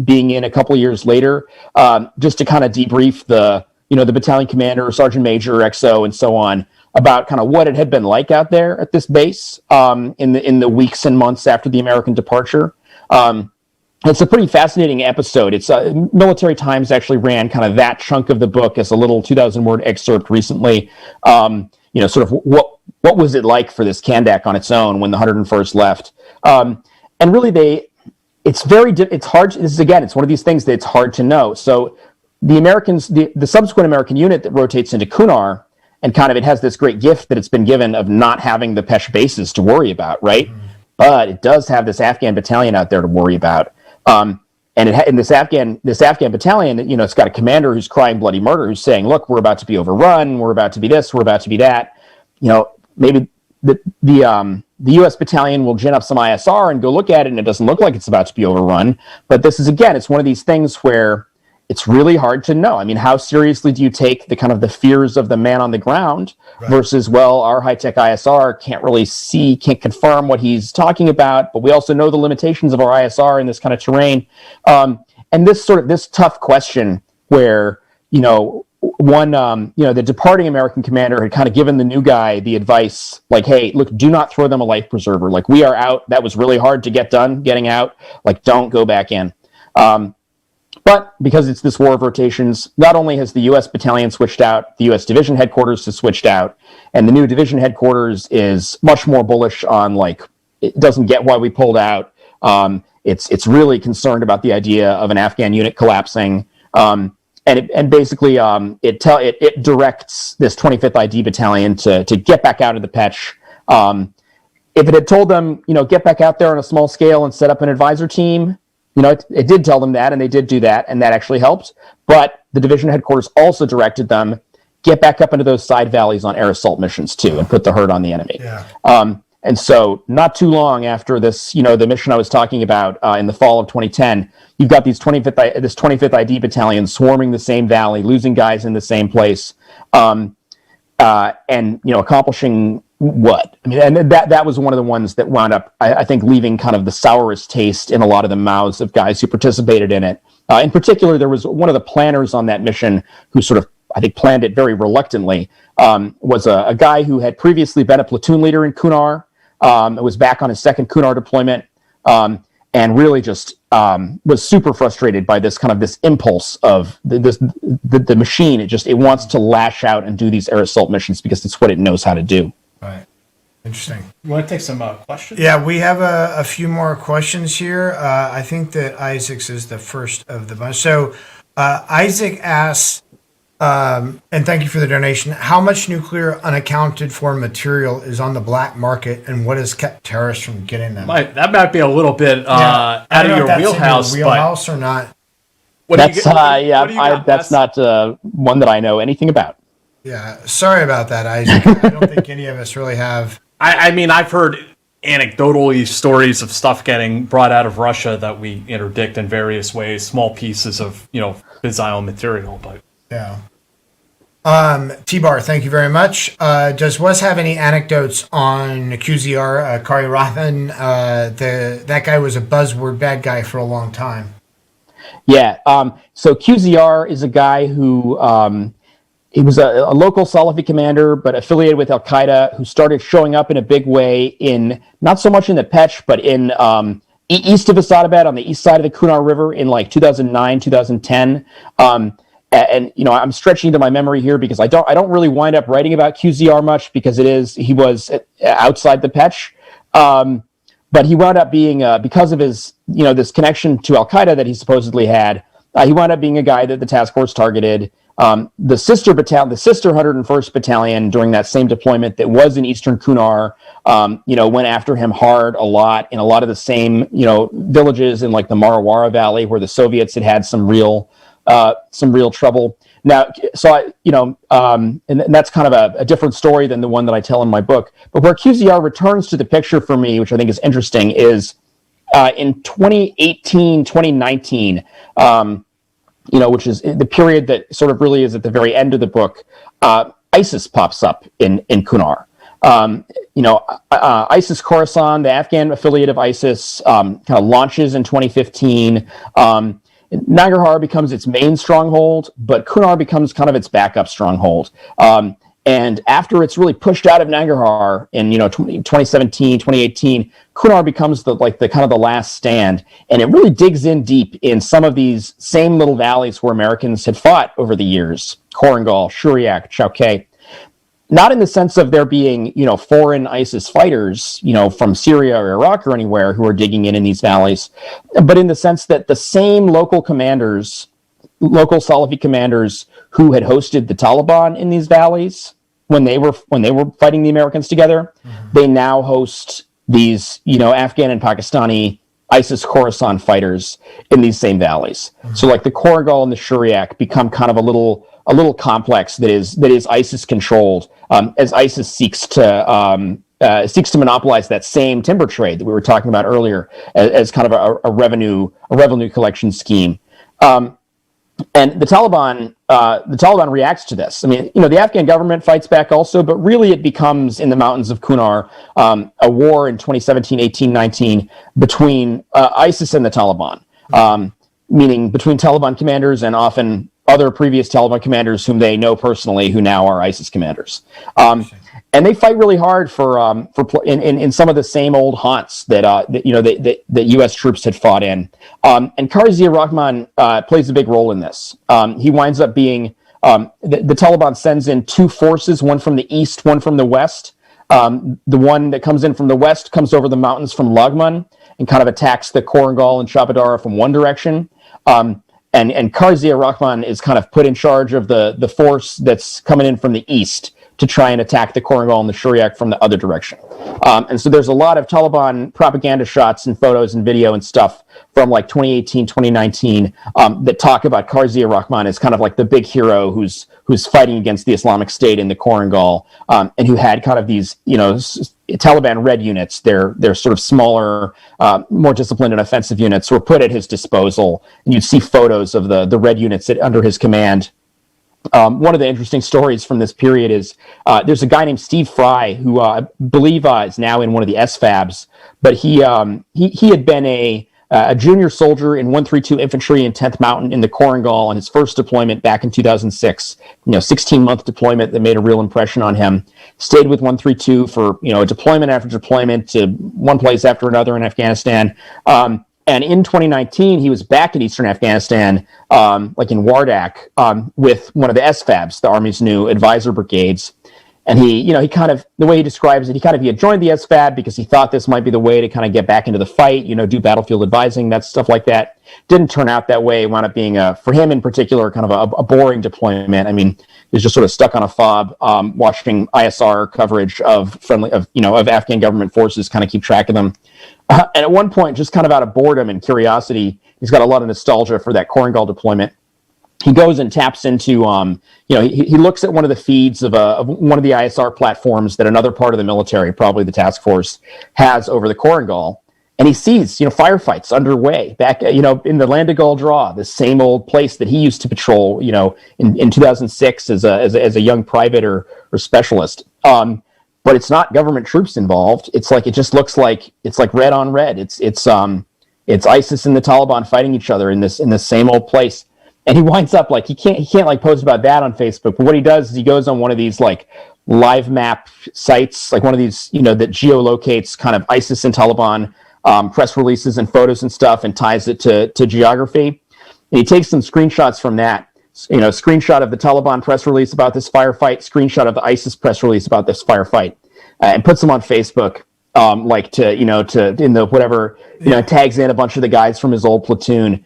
being in a couple years later, just to kind of debrief the battalion commander, Sergeant Major, XO, and so on, about kind of what it had been like out there at this base in the weeks and months after the American departure. It's a pretty fascinating episode. It's Military Times actually ran kind of that chunk of the book as a little 2,000-word excerpt recently. Sort of what was it like for this Kandak on its own when the 101st left? And really, it's hard. This is, again, it's one of these things that it's hard to know. So the Americans, the subsequent American unit that rotates into Kunar, and kind of it has this great gift that it's been given of not having the Pech bases to worry about, right? Mm-hmm. But it does have this Afghan battalion out there to worry about. And this Afghan battalion, it's got a commander who's crying bloody murder, who's saying, look, we're about to be overrun. We're about to be this. We're about to be that. Maybe the U.S. battalion will gin up some ISR and go look at it, and it doesn't look like it's about to be overrun. But this is, again, it's one of these things where it's really hard to know. I mean, how seriously do you take the kind of the fears of the man on the ground versus, well, our high-tech ISR can't really see, can't confirm what he's talking about, but we also know the limitations of our ISR in this kind of terrain. And this tough question where, the departing American commander had kind of given the new guy the advice, like, hey, look, do not throw them a life preserver. Like, we are out. That was really hard to get done, getting out. Like, don't go back in. But because it's this war of rotations, not only has the U.S. battalion switched out, the U.S. division headquarters has switched out, and the new division headquarters is much more bullish on, like, it doesn't get why we pulled out. It's really concerned about the idea of an Afghan unit collapsing. And basically, it directs this 25th ID battalion to get back out of the Pech. If it had told them, get back out there on a small scale and set up an advisor team, it did tell them that, and they did do that, and that actually helped. But the division headquarters also directed them, get back up into those side valleys on air assault missions too, and put the hurt on the enemy. Yeah. And so not too long after this, the mission I was talking about in the fall of 2010, you've got this 25th ID battalion swarming the same valley, losing guys in the same place, and accomplishing what? I mean, and that was one of the ones that wound up, I think, leaving kind of the sourest taste in a lot of the mouths of guys who participated in it. In particular, there was one of the planners on that mission who sort of, I think, planned it very reluctantly, was a guy who had previously been a platoon leader in Kunar, was back on his second Kunar deployment, and really just was super frustrated by this impulse of the machine. It wants to lash out and do these air assault missions because it's what it knows how to do. Right. Interesting. You want to take some questions? Yeah, we have a few more questions here. I think that Isaac's is the first of the bunch. So Isaac asks, and thank you for the donation, how much nuclear unaccounted for material is on the black market, and what has kept terrorists from getting them? That might be a little bit out of your wheelhouse. Wheelhouse or not? That's not one that I know anything about. Yeah, sorry about that, Isaac. I don't think any of us really have. I mean, I've heard anecdotally stories of stuff getting brought out of Russia that we interdict in various ways, small pieces of, fissile material, but yeah. T-Bar, thank you very much. Does Wes have any anecdotes on QZR, Kari Rathan? That guy was a buzzword bad guy for a long time. Yeah. So QZR is a guy who he was a local Salafi commander, but affiliated with Al-Qaeda, who started showing up in a big way in, not so much in the Pech, but in east of Asadabad on the east side of the Kunar River in like 2009, 2010. And I'm stretching to my memory here because I don't really wind up writing about QZR much because he was outside the Pech. But he wound up being, because of his, this connection to Al-Qaeda that he supposedly had, he wound up being a guy that the task force targeted. The sister 101st Battalion during that same deployment that was in Eastern Kunar, went after him hard a lot in a lot of the same, villages in like the Marawara Valley where the Soviets had some real trouble. Now, so and that's kind of a different story than the one that I tell in my book. But where QZR returns to the picture for me, which I think is interesting, is in 2018, 2019, which is the period that sort of really is at the very end of the book. ISIS pops up in Kunar. ISIS Khorasan, the Afghan affiliate of ISIS, kind of launches in 2015. Nangarhar becomes its main stronghold, but Kunar becomes kind of its backup stronghold. And after it's really pushed out of Nangarhar in 2017, 2018, Kunar becomes the kind of the last stand, and it really digs in deep in some of these same little valleys where Americans had fought over the years: Korangal, Shuriak, Chowkay. Not in the sense of there being, foreign ISIS fighters, from Syria or Iraq or anywhere who are digging in these valleys, but in the sense that the same local Salafi commanders who had hosted the Taliban in these valleys when they were fighting the Americans together, they now host these, Afghan and Pakistani ISIS Khorasan fighters in these same valleys. So like the Korangal and the Shuriak become kind of a little complex that is ISIS controlled, as ISIS seeks to monopolize that same timber trade that we were talking about earlier as kind of a revenue collection scheme. And the Taliban reacts to this. I mean, the Afghan government fights back also, but really it becomes in the mountains of Kunar a war in 2017, 18, 19 between ISIS and the Taliban, meaning between Taliban commanders and often other previous Taliban commanders whom they know personally, who now are ISIS commanders. And they fight really hard in some of the same old haunts that U.S. troops had fought in. And Karzai Rahman plays a big role in this. He winds up being the Taliban sends in two forces, one from the east, one from the west. The one that comes in from the west comes over the mountains from Laghman and kind of attacks the Korangal and Shabadara from one direction. And Karzai Rahman is kind of put in charge of the force that's coming in from the east to try and attack the Korangal and the Shuriak from the other direction. And so there's a lot of Taliban propaganda shots and photos and video and stuff from like 2018, 2019 that talk about Karzai Rahman as kind of like the big hero who's fighting against the Islamic State in the Korangal, and who had kind of these, Taliban red units, their sort of smaller, more disciplined and offensive units were put at his disposal. And you'd see photos of the red units under his command. One of the interesting stories from this period is there's a guy named Steve Fry who I believe is now in one of the SFABs, but he had been a junior soldier in 132 Infantry in 10th Mountain in the Korangal on his first deployment back in 2006. 16-month deployment that made a real impression on him. Stayed with 132 for deployment after deployment to one place after another in Afghanistan. And in 2019, he was back in eastern Afghanistan, like in Wardak, with one of the SFABs, the Army's new advisor brigades. And he kind of, the way he describes it, he had joined the SFAB because he thought this might be the way to kind of get back into the fight, do battlefield advising, that stuff like that. Didn't turn out that way. It wound up being, for him in particular, kind of a boring deployment. I mean, he was just sort of stuck on a fob, watching ISR coverage of Afghan government forces, kind of keep track of them. And at one point, just kind of out of boredom and curiosity, he's got a lot of nostalgia for that Korangal deployment. He goes and taps into, he looks at one of the feeds of one of the ISR platforms that another part of the military, probably the task force, has over the Korangal. And he sees, firefights underway back, in the Land of Gul Draw, the same old place that he used to patrol, in 2006 as a young private or specialist. But it's not government troops involved. It's like, it just looks like, it's like red on red. It's ISIS and the Taliban fighting each other in this same old place. And he winds up like, he can't like post about that on Facebook. But what he does is he goes on one of these like live map sites, like one of these, that geolocates kind of ISIS and Taliban press releases and photos and stuff and ties it to geography. And he takes some screenshots from that, screenshot of the Taliban press release about this firefight, screenshot of the ISIS press release about this firefight, and puts them on Facebook, tags in a bunch of the guys from his old platoon.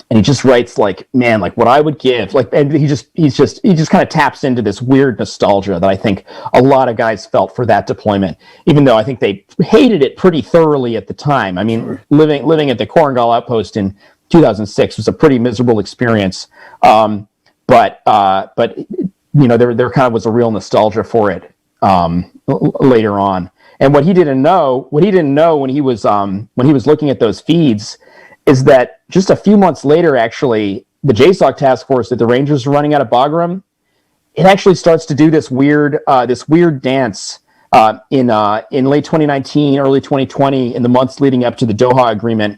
And he just writes like, man, like what I would give, like, and he just kind of taps into this weird nostalgia that I think a lot of guys felt for that deployment, even though I think they hated it pretty thoroughly at the time. I mean, living at the Korangal outpost in 2006 was a pretty miserable experience. But there kind of was a real nostalgia for it later on. And what he didn't know when he was looking at those feeds is that just a few months later, actually, the JSOC task force that the Rangers are running out of Bagram, it actually starts to do this weird dance in late 2019, early 2020, in the months leading up to the Doha Agreement,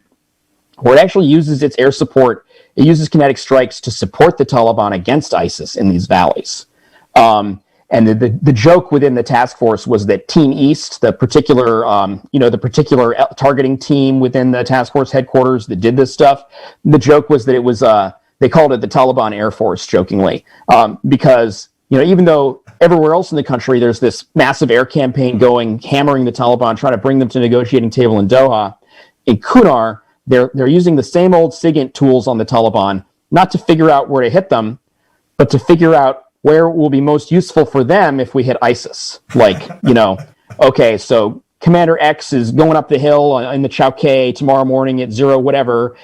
where it actually uses its air support. It uses kinetic strikes to support the Taliban against ISIS in these valleys. And the joke within the task force was that Team East, the particular targeting team within the task force headquarters that did this stuff, the joke was that it was they called it the Taliban Air Force, jokingly, because even though everywhere else in the country there's this massive air campaign going, hammering the Taliban, trying to bring them to the negotiating table in Doha, in Kunar they're using the same old SIGINT tools on the Taliban, not to figure out where to hit them, but to figure out where it will be most useful for them if we hit ISIS. Like, okay, so Commander X is going up the hill in the Chowkay tomorrow morning at 0 whatever.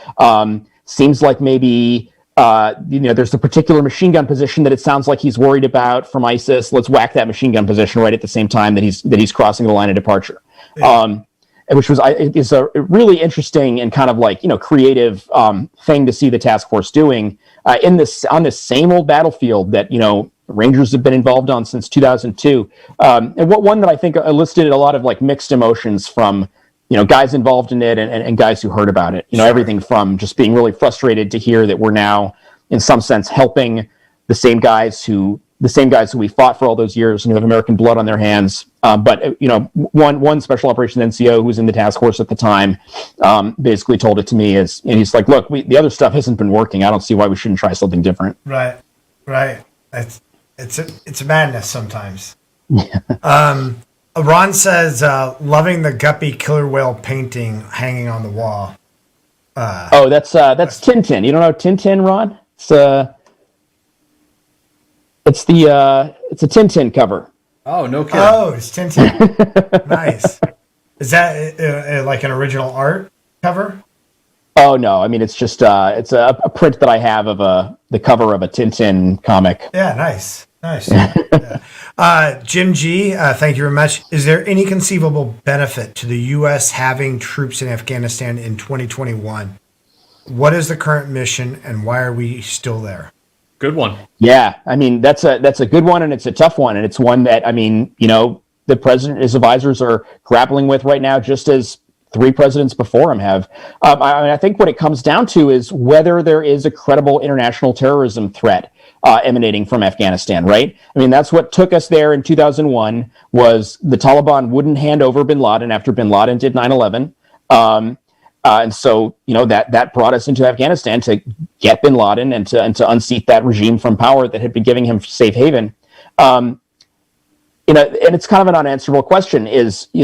Seems like maybe, there's a particular machine gun position that it sounds like he's worried about from ISIS. Let's whack that machine gun position right at the same time that he's crossing the line of departure. Yeah. which was is a really interesting and kind of like, creative thing to see the task force doing on this same old battlefield that, Rangers have been involved on since 2002. And one that I think elicited a lot of like mixed emotions from, guys involved in it and guys who heard about it. Everything from just being really frustrated to hear that we're now, in some sense, helping the same guys who we fought for all those years and who have American blood on their hands. But one special operations NCO who was in the task force at the time basically told it to me and he's like, look, the other stuff hasn't been working. I don't see why we shouldn't try something different. Right. It's a madness sometimes. Yeah. Ron says, loving the guppy killer whale painting hanging on the wall. That's Tintin. You don't know Tintin, Ron? It's a Tintin cover. Oh, no kidding. Oh, it's Tintin. Nice. Is that like an original art cover? Oh no, I mean it's just it's a print that I have of the cover of a Tintin comic. Yeah, nice. Yeah. Jim G, thank you very much. Is there any conceivable benefit to the U.S. having troops in Afghanistan in 2021? What is the current mission, and why are we still there? Good one. Yeah, I mean that's a good one, and it's a tough one, and it's one that the president and his advisors are grappling with right now, just as 3 presidents before him have. I think what it comes down to is whether there is a credible international terrorism threat emanating from Afghanistan, right? I mean, that's what took us there in 2001 was the Taliban wouldn't hand over bin Laden after bin Laden did 9/11. And so, that brought us into Afghanistan to get bin Laden and to unseat that regime from power that had been giving him safe haven. And it's kind of an unanswerable question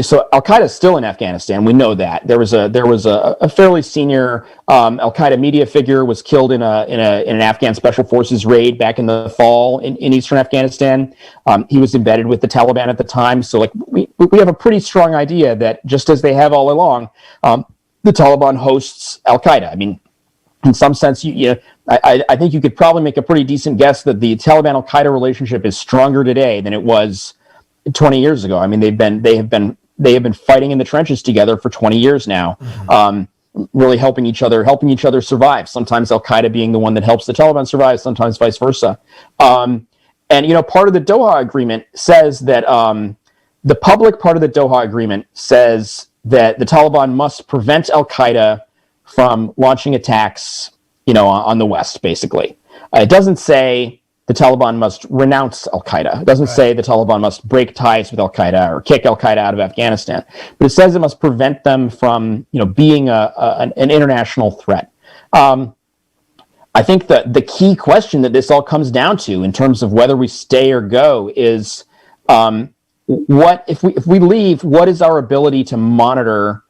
so Al-Qaeda is still in Afghanistan. We know that there was a fairly senior Al-Qaeda media figure was killed in an Afghan special forces raid back in the fall in eastern Afghanistan. He was embedded with the Taliban at the time. So we have a pretty strong idea that just as they have all along, the Taliban hosts Al-Qaeda. I mean, in some sense, I think you could probably make a pretty decent guess that the Taliban-Al-Qaeda relationship is stronger today than it was 20 years ago. I mean, they have been fighting in the trenches together for 20 years now, really helping each other survive. Sometimes Al-Qaeda being the one that helps the Taliban survive, sometimes vice versa. And part of the Doha Agreement says that the public part of the Doha Agreement says that the Taliban must prevent Al-Qaeda from launching attacks, on the West, basically. It doesn't say the Taliban must renounce Al-Qaeda. It doesn't say the Taliban must break ties with Al-Qaeda or kick Al-Qaeda out of Afghanistan. But it says it must prevent them from, being an international threat. I think that the key question that this all comes down to in terms of whether we stay or go is what if we leave, what is our ability to monitor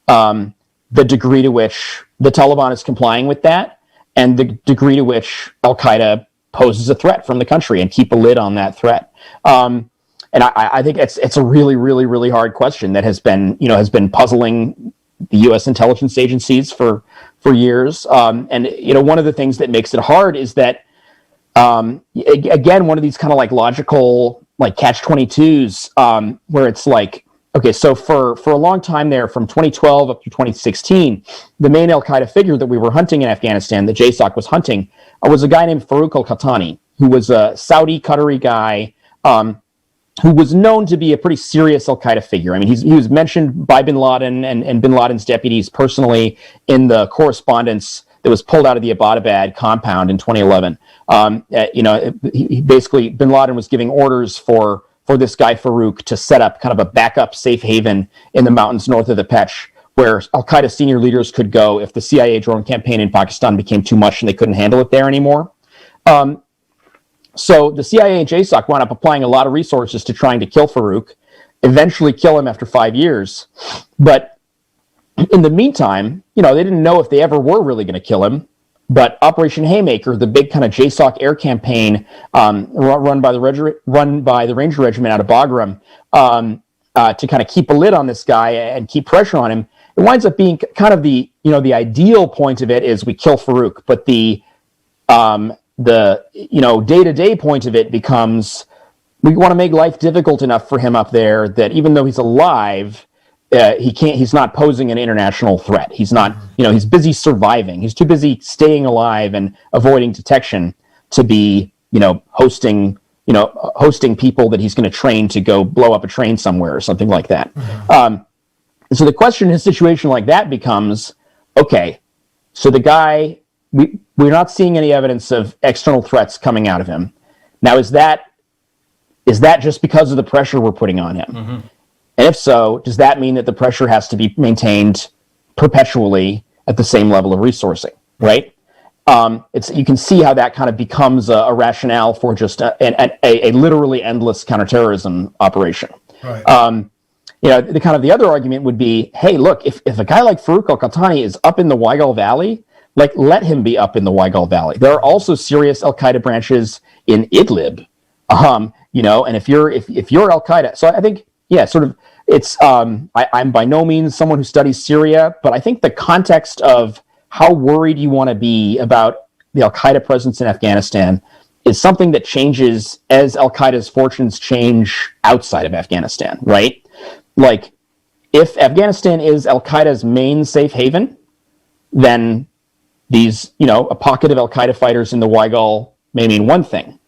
the degree to which the Taliban is complying with that and the degree to which Al-Qaeda poses a threat from the country and keep a lid on that threat. And I think it's a really, really, really hard question that has been puzzling the U.S. intelligence agencies for years. And one of the things that makes it hard is that, again, one of these kind of like logical, like catch-22s, where it's like, okay, so for a long time there, from 2012 up to 2016, the main Al-Qaeda figure that we were hunting in Afghanistan, that JSOC was hunting, was a guy named Farouk al-Qahtani, who was a Saudi Qatari guy who was known to be a pretty serious Al-Qaeda figure. I mean, he was mentioned by bin Laden and bin Laden's deputies personally in the correspondence that was pulled out of the Abbottabad compound in 2011. He basically, bin Laden was giving orders for this guy Farouk to set up kind of a backup safe haven in the mountains north of the Pech, where Al-Qaeda senior leaders could go if the CIA drone campaign in Pakistan became too much and they couldn't handle it there anymore. So the CIA and JSOC wound up applying a lot of resources to trying to kill Farouk, eventually kill him after 5 years. But in the meantime, they didn't know if they ever were really going to kill him. But Operation Haymaker, the big kind of JSOC air campaign run by the Ranger Regiment out of Bagram to kind of keep a lid on this guy and keep pressure on him, it winds up being kind of the ideal point of it is we kill Farouk, but the day-to-day point of it becomes we want to make life difficult enough for him up there that even though he's alive, He's not posing an international threat. He's not, he's busy surviving. He's too busy staying alive and avoiding detection to be, hosting people that he's going to train to go blow up a train somewhere or something like that. So the question in a situation like that becomes, okay, so the guy, we're not seeing any evidence of external threats coming out of him. Now, is that just because of the pressure we're putting on him? And if so, does that mean that the pressure has to be maintained perpetually at the same level of resourcing, right? You can see how that kind of becomes a rationale for just a literally endless counterterrorism operation. Right. The other argument would be, hey, look, if a guy like Farouk al-Qahtani is up in the Weigel Valley, let him be up in the Weigel Valley. There are also serious Al-Qaeda branches in Idlib, and if you're Al-Qaeda, so I think, it's, I'm by no means someone who studies Syria, but I think the context of how worried you want to be about the Al-Qaeda presence in Afghanistan is something that changes as Al-Qaeda's fortunes change outside of Afghanistan, right? Like, if Afghanistan is Al-Qaeda's main safe haven, then these, a pocket of Al-Qaeda fighters in the Weigel may mean one thing.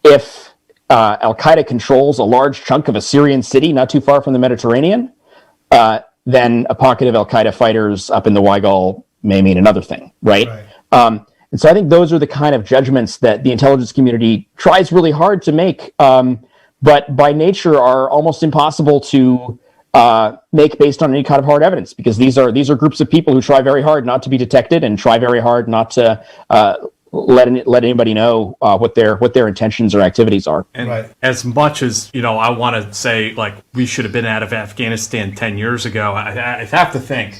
If Al-Qaeda controls a large chunk of a Syrian city not too far from the Mediterranean, then a pocket of Al-Qaeda fighters up in the Weigel may mean another thing, right? And so I think those are the kind of judgments that the intelligence community tries really hard to make, but by nature are almost impossible to make based on any kind of hard evidence, because these are groups of people who try very hard not to be detected and try very hard not to let anybody know what their intentions or activities are. And as much as I want to say like we should have been out of Afghanistan 10 years ago, I have to think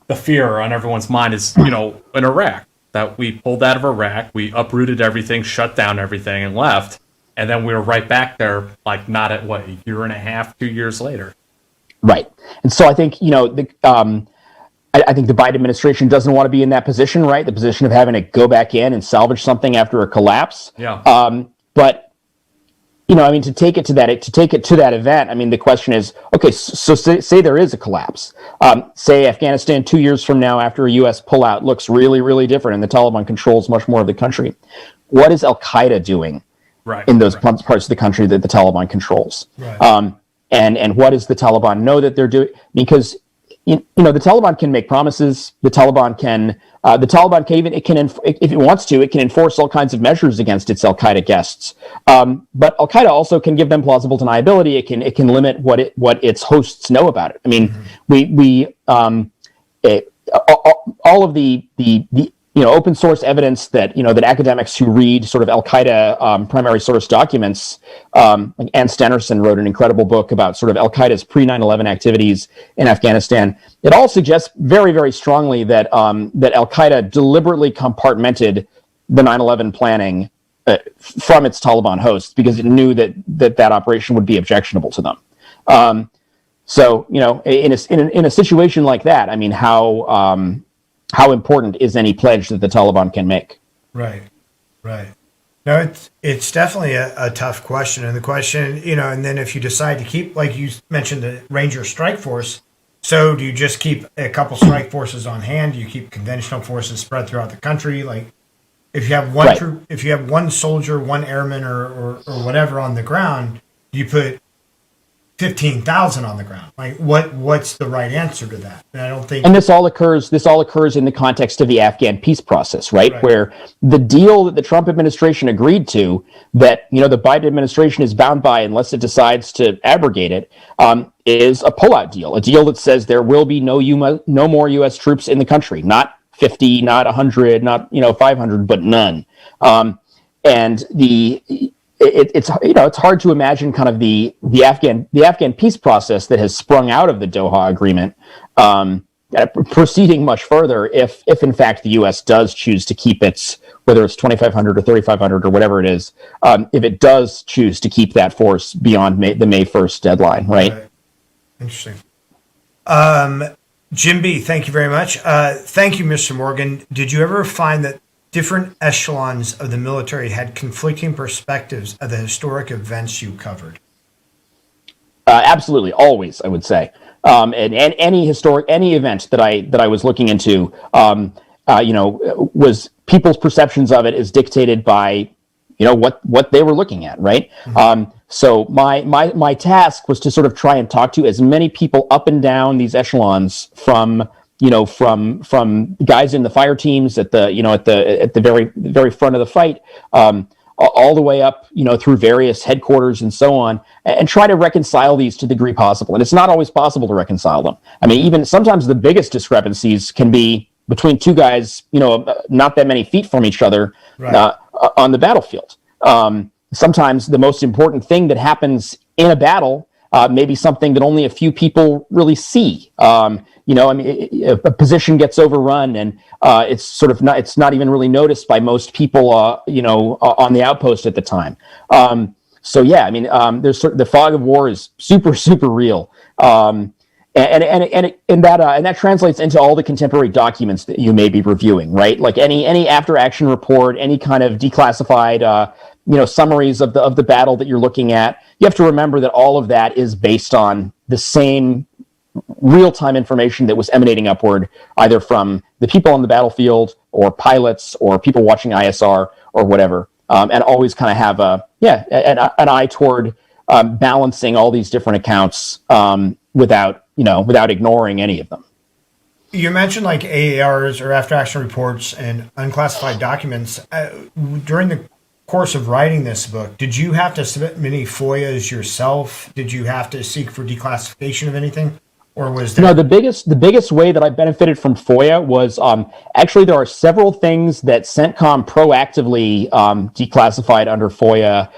the fear on everyone's mind is in Iraq, that we pulled out of Iraq, we uprooted everything, shut down everything, and left, and then we were right back there, like not at a year and a half, 2 years later. Right, and so I think I think the Biden administration doesn't want to be in that position, right? The position of having to go back in and salvage something after a collapse. Yeah. But to take it to that event, the question is, okay, so say there is a collapse. Say Afghanistan 2 years from now, after a U.S. pullout, looks really, really different, and the Taliban controls much more of the country. What is Al Qaeda doing in those parts of the country that the Taliban controls? Right. And what does the Taliban know that they're doing? Because the Taliban can make promises. The Taliban can even, if it wants to, it can enforce all kinds of measures against its Al Qaeda guests. But Al Qaeda also can give them plausible deniability. It can limit what its hosts know about it. All of the open source evidence that that academics who read sort of Al Qaeda primary source documents, like Ann Stenerson wrote an incredible book about sort of Al Qaeda's pre 9/11 activities in Afghanistan. It all suggests very, very strongly that that Al Qaeda deliberately compartmented the 9/11 planning from its Taliban hosts because it knew that operation would be objectionable to them. So in a situation like that, how important is any pledge that the Taliban can make? Right. No, it's definitely a tough question. And the question, and then if you decide to keep, like you mentioned, the Ranger Strike Force, so do you just keep a couple strike forces on hand? Do you keep conventional forces spread throughout the country? Like if you have one troop, if you have one soldier, one airman or whatever on the ground, you put 15,000 on the ground. Like what's the right answer to that? And I don't think. And this all occurs in the context of the Afghan peace process, right? Where the deal that the Trump administration agreed to, that the Biden administration is bound by unless it decides to abrogate it, is a pullout deal. A deal that says there will be no more U.S. troops in the country, not 50, not 100, not 500, but none. And it's hard to imagine kind of the Afghan peace process that has sprung out of the Doha Agreement proceeding much further if in fact the U.S. does choose to keep its, whether it's 2,500 or 3,500 or whatever it is, if it does choose to keep that force beyond the May 1st deadline, right? Interesting. Jim B., thank you very much. Thank you, Mr. Morgan. Did you ever find that different echelons of the military had conflicting perspectives of the historic events you covered? Absolutely, always, I would say. and any event that I was looking into, was people's perceptions of it is dictated by, what they were looking at, right? Mm-hmm. So my task was to sort of try and talk to as many people up and down these echelons from guys in the fire teams at the very front of the fight, all the way up, through various headquarters and so on, and try to reconcile these to the degree possible. And it's not always possible to reconcile them. I mean, even sometimes the biggest discrepancies can be between two guys, not that many feet from each other, right, on the battlefield. Sometimes the most important thing that happens in a battle may be something that only a few people really see. A position gets overrun, and it's not even really noticed by most people, on the outpost at the time. There's the fog of war is super, super real. And that translates into all the contemporary documents that you may be reviewing, right? Like any after action report, any kind of declassified, summaries of the battle that you're looking at. You have to remember that all of that is based on the same real-time information that was emanating upward, either from the people on the battlefield or pilots or people watching ISR or whatever, and always kind of have an eye toward balancing all these different accounts without ignoring any of them. You mentioned like AARs or after action reports and unclassified documents. During the course of writing this book, did you have to submit many FOIAs yourself? Did you have to seek for declassification of anything? Or was there... No, the biggest way that I benefited from FOIA was actually there are several things that CENTCOM proactively declassified under FOIA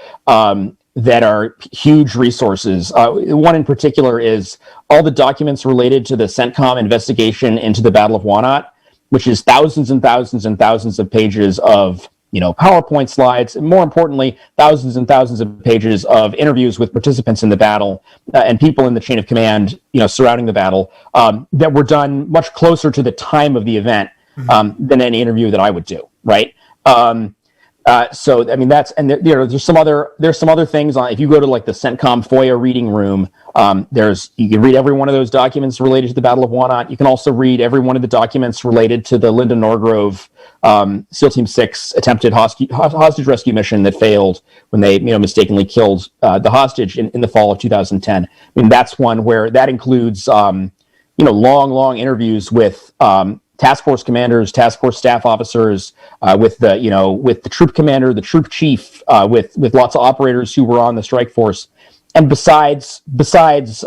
that are huge resources. One in particular is all the documents related to the CENTCOM investigation into the Battle of Wanat, which is thousands and thousands and thousands of pages of PowerPoint slides, and more importantly, thousands and thousands of pages of interviews with participants in the battle and people in the chain of command, surrounding the battle, that were done much closer to the time of the event than any interview that I would do, right? There's some other things on. If you go to like the CENTCOM FOIA reading room, you can read every one of those documents related to the Battle of Wanat. You can also read every one of the documents related to the Linda Norgrove SEAL Team 6 attempted hostage rescue mission that failed when they mistakenly killed the hostage in the fall of 2010. I mean, that's one where that includes long interviews with task force commanders, task force staff officers, with the troop commander, the troop chief, with lots of operators who were on the strike force. And besides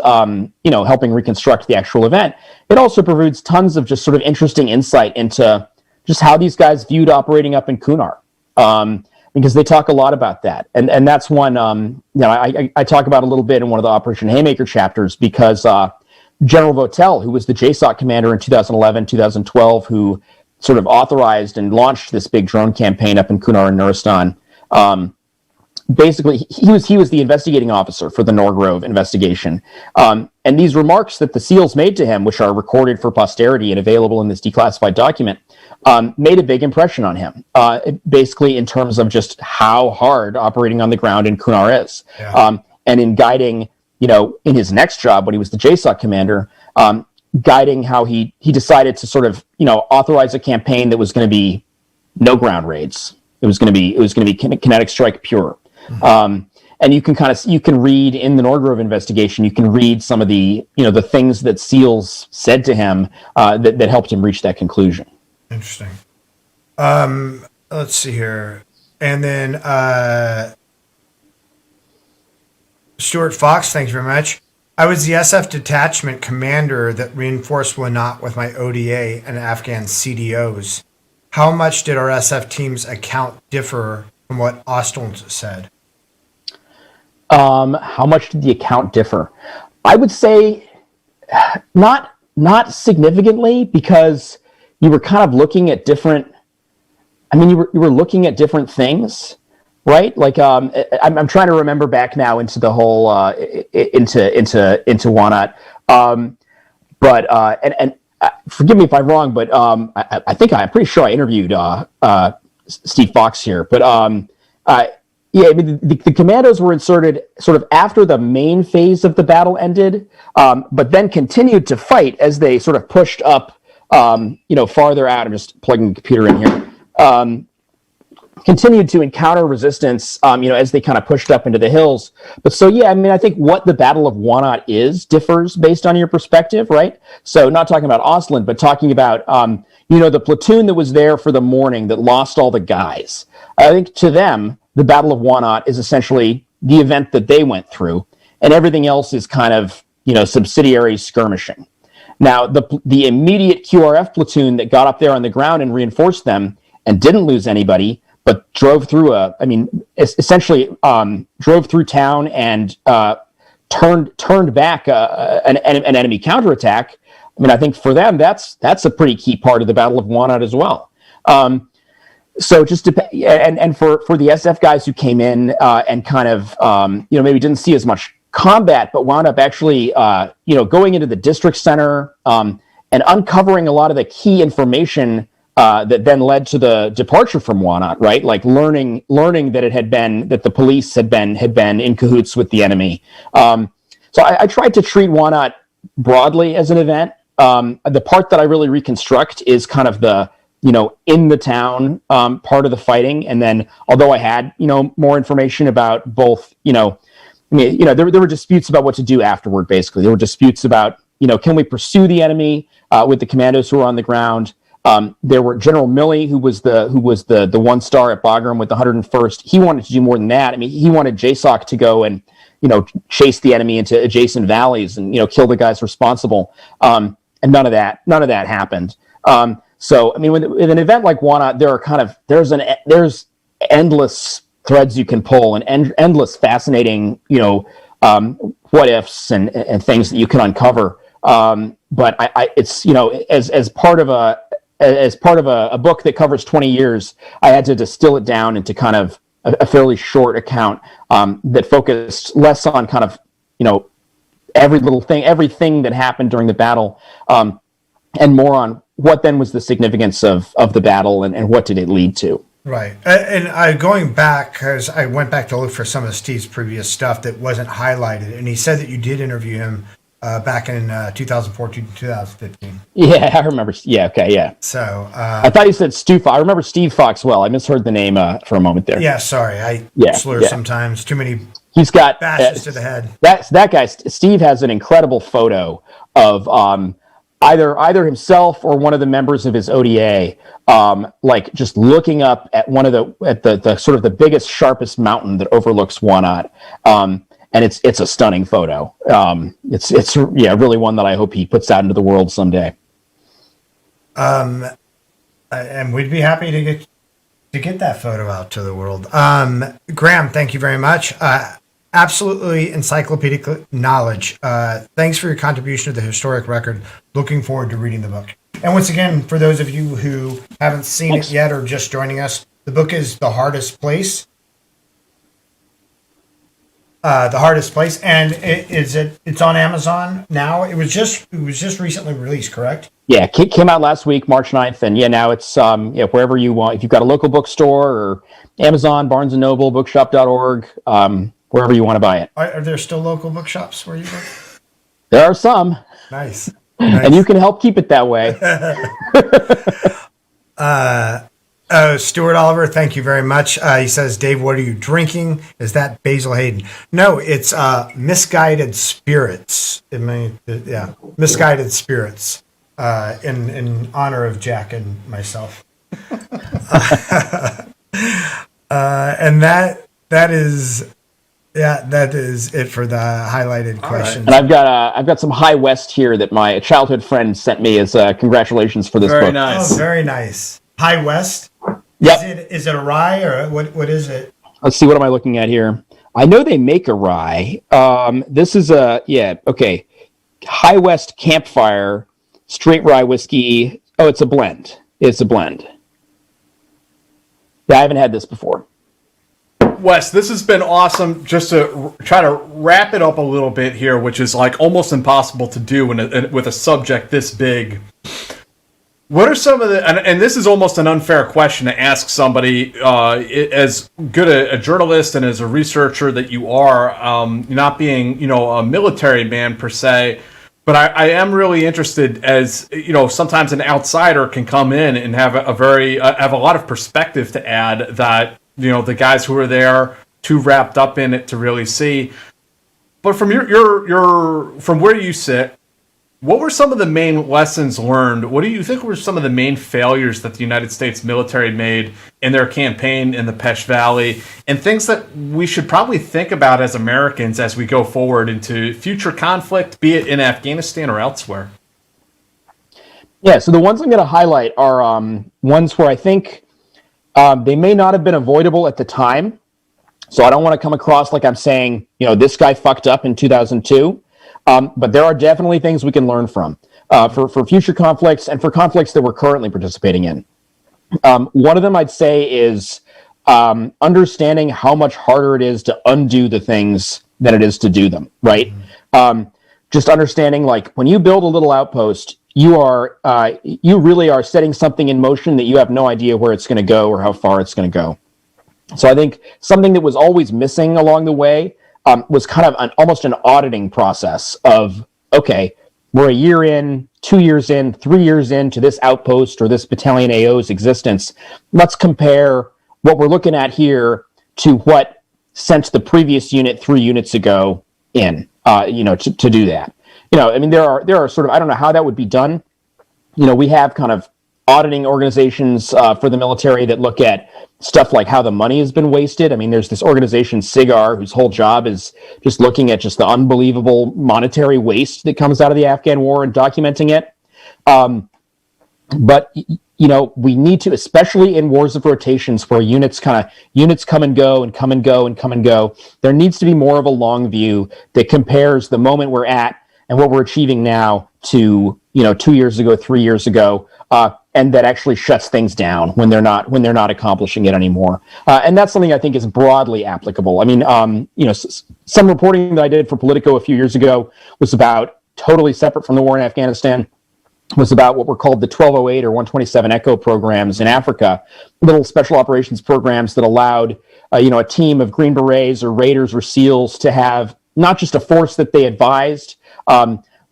helping reconstruct the actual event, it also provides tons of just sort of interesting insight into just how these guys viewed operating up in Kunar, because they talk a lot about that. And that's one I talk about a little bit in one of the Operation Haymaker chapters, because General Votel, who was the JSOC commander in 2011, 2012, who sort of authorized and launched this big drone campaign up in Kunar and Nuristan. Basically, he was the investigating officer for the Norgrove investigation. And these remarks that the SEALs made to him, which are recorded for posterity and available in this declassified document, made a big impression on him, basically in terms of just how hard operating on the ground in Kunar is. Yeah. And in guiding, in his next job when he was the JSOC commander, guiding how he decided to sort of, authorize a campaign that was going to be no ground raids. It was going to be kinetic strike pure. Mm-hmm. And you can read in the Norgrove investigation, you can read some of the, the things that SEALs said to him that helped him reach that conclusion. Interesting. Let's see here. And then Stuart Fox, thanks very much. I was the SF detachment commander that reinforced Wanat with my ODA and Afghan CDOs. How much did our SF team's account differ from what Ostland said? How much did the account differ? I would say not significantly, because you were kind of looking at different. I mean, you were looking at different things, right? Like I'm trying to remember back now into the whole into Wanat, but forgive me if I'm wrong, but I think I'm pretty sure I interviewed Steve Fox here, but Yeah, I mean, the commandos were inserted sort of after the main phase of the battle ended, but then continued to fight as they sort of pushed up, farther out. I'm just plugging the computer in here. Continued to encounter resistance, as they kind of pushed up into the hills. But so, yeah, I mean, I think what the Battle of Wanat differs based on your perspective, right? So not talking about Ostland, but talking about, the platoon that was there for the morning that lost all the guys. I think to them, the Battle of Wanat is essentially the event that they went through, and everything else is kind of, subsidiary skirmishing. Now, the immediate QRF platoon that got up there on the ground and reinforced them and didn't lose anybody, but drove through essentially drove through town and turned back an enemy counterattack. I mean, I think for them, that's a pretty key part of the Battle of Wanat as well. So just for the SF guys who came in and kind of maybe didn't see as much combat, but wound up actually going into the district center and uncovering a lot of the key information that then led to the departure from Wanat, right? Like learning that the police had been in cahoots with the enemy. So I tried to treat Wanat broadly as an event. The part that I really reconstruct is kind of the in the town part of the fighting. And then, although I had, more information about both, there were disputes about what to do afterward, basically. There were disputes about, can we pursue the enemy with the commandos who were on the ground? There were General Milley, who was the 1-star at Bagram with the 101st. He wanted to do more than that. I mean, he wanted JSOC to go and, chase the enemy into adjacent valleys and, kill the guys responsible. And none of that happened. So, I mean, with an event like Wanat, there's endless threads you can pull and endless fascinating, what ifs and things that you can uncover. But it's, as part of a book that covers 20 years, I had to distill it down into kind of a fairly short account that focused less on kind of, everything that happened during the battle, and more on what then was the significance of the battle and what did it lead to. Right. And going back, because I went back to look for some of Steve's previous stuff that wasn't highlighted, and he said that you did interview him back in 2014, 2015. Yeah, I remember. Yeah, okay, yeah. So I thought you said Stu. I remember Steve Foxwell. I misheard the name for a moment there. Yeah, sorry. I slur sometimes. Too many. He's got bashes to the head. That guy. Steve has an incredible photo of either himself or one of the members of his ODA, like just looking up at the sort of the biggest, sharpest mountain that overlooks Wanat. And it's a stunning photo. It's really one that I hope he puts out into the world someday. And we'd be happy to get that photo out to the world. Graham, thank you very much. Absolutely encyclopedic knowledge. Thanks for your contribution to the historic record. Looking forward to reading the book. And once again, for those of you who haven't seen it yet or just joining us, the book is The Hardest Place. The Hardest Place, and it's on Amazon now. It was just recently released, correct? Yeah, it came out last week, March 9th, and now it's wherever you want. If you've got a local bookstore or Amazon, Barnes & Noble, bookshop.org, wherever you want to buy it. Are there still local bookshops where you go? There are some. Nice. And you can help keep it that way. Stuart Oliver, thank you very much. He says, Dave, what are you drinking? Is that Basil Hayden? No, it's Misguided Spirits. Misguided Spirits in honor of Jack and myself. And that is it for the highlighted questions. And I've got some High West here that my childhood friend sent me as congratulations for this book. Very nice. Oh, very nice. High West. Yep. Is it a rye or what is it? Let's see. What am I looking at here? I know they make a rye. This is okay. High West Campfire straight rye whiskey. Oh, it's a blend. Yeah, I haven't had this before. Wes, this has been awesome. Just to try to wrap it up a little bit here, which is like almost impossible to do with a subject this big. What are some of the, and this is almost an unfair question to ask somebody as good a journalist and as a researcher that you are, not being, a military man per se, but I am really interested as, sometimes an outsider can come in and have have a lot of perspective to add that, the guys who are there too wrapped up in it to really see. But from from where you sit, what were some of the main lessons learned? What do you think were some of the main failures that the United States military made in their campaign in the Pech Valley, and things that we should probably think about as Americans as we go forward into future conflict, be it in Afghanistan or elsewhere? Yeah, so the ones I'm going to highlight are ones where I think they may not have been avoidable at the time. So I don't want to come across like I'm saying, this guy fucked up in 2002. But there are definitely things we can learn from for future conflicts and for conflicts that we're currently participating in. One of them I'd say is understanding how much harder it is to undo the things than it is to do them, right? Just understanding, like, when you build a little outpost, you really are setting something in motion that you have no idea where it's going to go or how far it's going to go. So I think something that was always missing along the way was kind of almost an auditing process of, okay, we're a year in, 2 years in, 3 years into this outpost or this battalion AO's existence. Let's compare what we're looking at here to what sent the previous unit 3 units ago in, to do that. There are sort of, I don't know how that would be done. We have kind of auditing organizations for the military that look at stuff like how the money has been wasted. There's this organization, SIGAR, whose whole job is just looking at just the unbelievable monetary waste that comes out of the Afghan war and documenting it. But we need to, especially in wars of rotations where units come and go and come and go and come and go, there needs to be more of a long view that compares the moment we're at and what we're achieving now to 2 years ago, 3 years ago, and that actually shuts things down when they're not accomplishing it anymore. And that's something I think is broadly applicable. Some reporting that I did for Politico a few years ago was about, totally separate from the war in Afghanistan, was about what were called the 1208 or 127 Echo programs in Africa, little special operations programs that allowed a team of Green Berets or Raiders or SEALs to have not just a force that they advised,